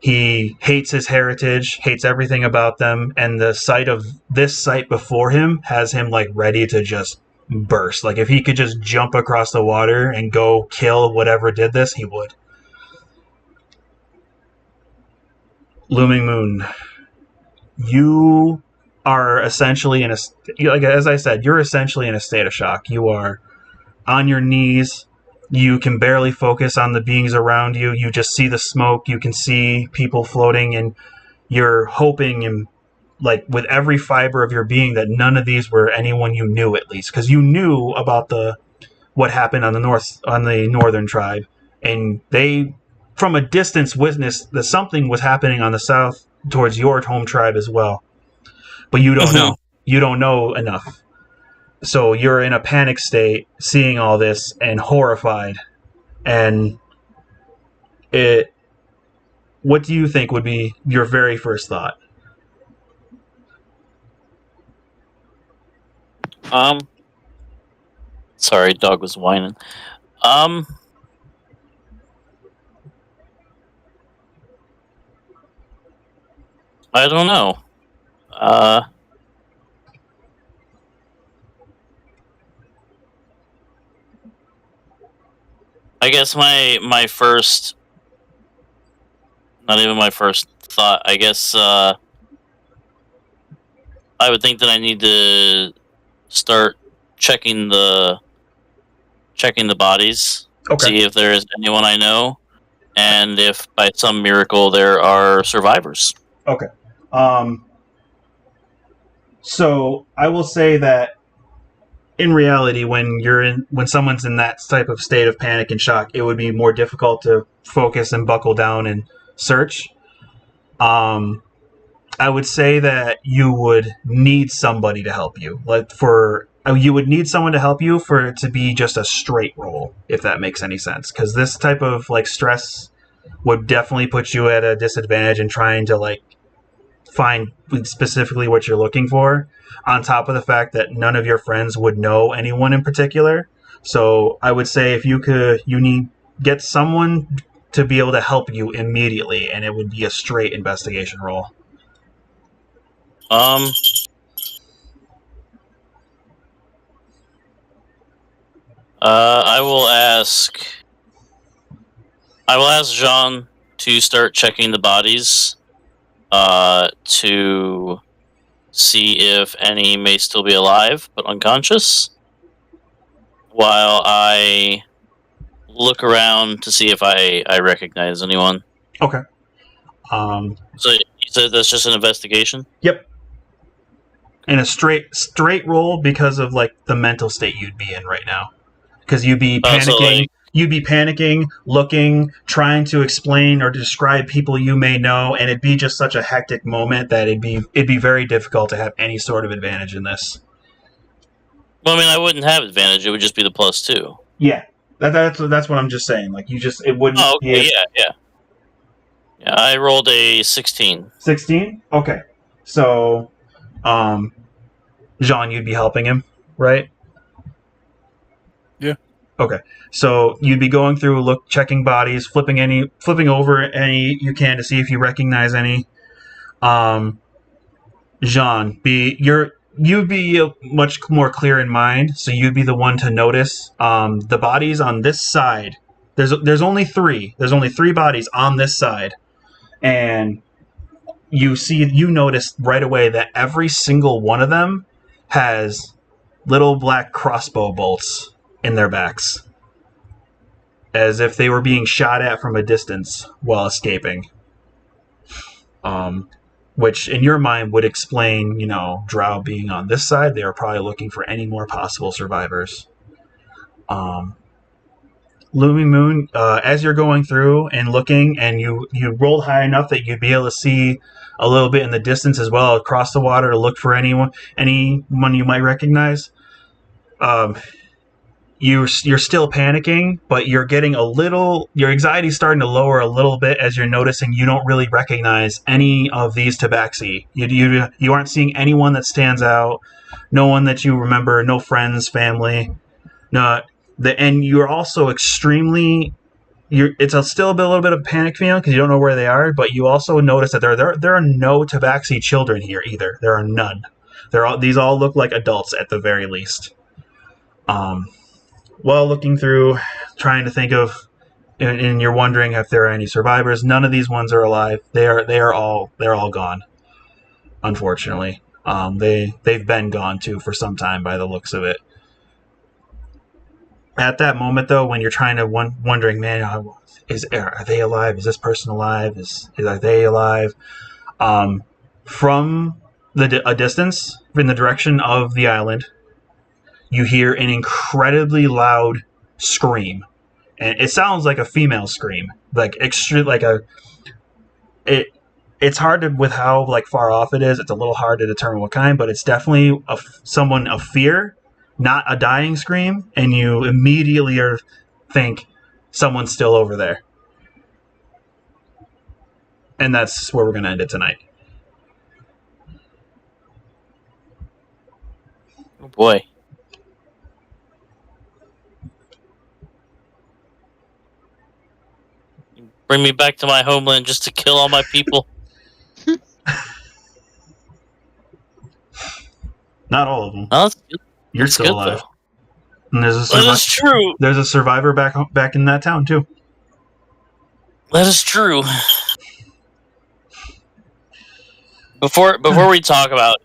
He hates his heritage, hates everything about them, and the sight of this sight before him has him like ready to just burst. Like if he could just jump across the water and go kill whatever did this, he would. Looming Moon, you are essentially as I said, you're essentially in a state of shock. You are on your knees. You can barely focus on the beings around you. You just see the smoke. You can see people floating, and you're hoping and like with every fiber of your being that none of these were anyone you knew, at least, because you knew about what happened on the northern tribe, and they from a distance witnessed that something was happening on the south towards your home tribe as well. But you don't know. You don't know enough. So you're in a panic state, seeing all this and horrified. And what do you think would be your very first thought? Sorry, dog was whining. I don't know. I guess my first Not even my first thought. I guess I would think that I need to start checking the bodies, Okay. see if there is anyone I know, and if by some miracle there are survivors. Okay. So I will say that in reality, when someone's in that type of state of panic and shock, it would be more difficult to focus and buckle down and search. I would say that you would need somebody to help you. You would need someone to help you for it to be just a straight roll, if that makes any sense. Because this type of stress would definitely put you at a disadvantage in trying to find specifically what you're looking for. On top of the fact that none of your friends would know anyone in particular. So I would say if you need get someone to be able to help you immediately, and it would be a straight investigation roll. I will ask Jean to start checking the bodies, to see if any may still be alive but unconscious, while I look around to see if I recognize anyone. Okay. So you said that's just an investigation? Yep. And a straight roll because of the mental state you'd be in right now. Because you'd be panicking. You'd be panicking, looking, trying to explain or describe people you may know, and it'd be just such a hectic moment that it'd be very difficult to have any sort of advantage in this. Well, I mean, I wouldn't have advantage. It would just be the +2. Yeah, that's what I'm just saying. It wouldn't. Oh, okay, yeah. I rolled a 16. 16? Okay, so, Jean, you'd be helping him, right? Yeah. Okay, so you'd be going through, checking bodies, flipping over any you can to see if you recognize any. Jean, you'd be much more clear in mind, so you'd be the one to notice the bodies on this side. There's only 3. There's only 3 bodies on this side, and you notice right away that every single one of them has little black crossbow bolts in their backs, as if they were being shot at from a distance while escaping. Which in your mind would explain, Drow being on this side. They were probably looking for any more possible survivors. Looming Moon, as you're going through and looking, and you rolled high enough that you'd be able to see a little bit in the distance as well across the water to look for anyone you might recognize. You're still panicking, but you're getting your anxiety's starting to lower a little bit as you're noticing you don't really recognize any of these tabaxi. You aren't seeing anyone that stands out, no one that you remember, no friends, family. And you're also it's still a little bit of panic feeling because you don't know where they are, but you also notice that there are no tabaxi children here either. There are none. These all look like adults at the very least. While looking through, trying to think of, and you're wondering if there are any survivors, none of these ones are alive. They're all gone. Unfortunately, they've been gone too for some time by the looks of it. At that moment, though, when you're trying to wondering, man, are they alive? Is this person alive? Are they alive? From a distance in the direction of the island, you hear an incredibly loud scream, and it sounds like a female scream, it's hard to, with how far off it is. It's a little hard to determine what kind, but it's definitely someone of fear, not a dying scream, and you immediately think someone's still over there, and that's where we're going to end it tonight. Oh boy. Bring me back to my homeland just to kill all my people. Not all of them. Oh, that's good. You're That's still good, alive. though. And That is true. There's a survivor back in that town too. That is true. Before we talk about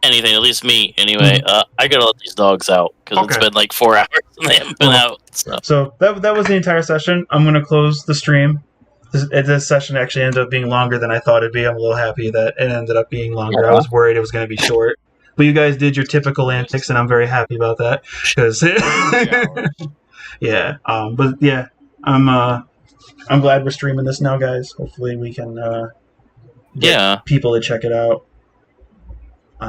anything, at least me anyway, I gotta let these dogs out because it's been like 4 hours and they haven't been out. So that was the entire session. I'm gonna close the stream. This session actually ended up being longer than I thought it'd be. I'm a little happy that it ended up being longer. I was worried it was gonna be short, but you guys did your typical antics, and I'm very happy about that. Because yeah, but yeah, I'm glad we're streaming this now, guys. Hopefully we can get people to check it out.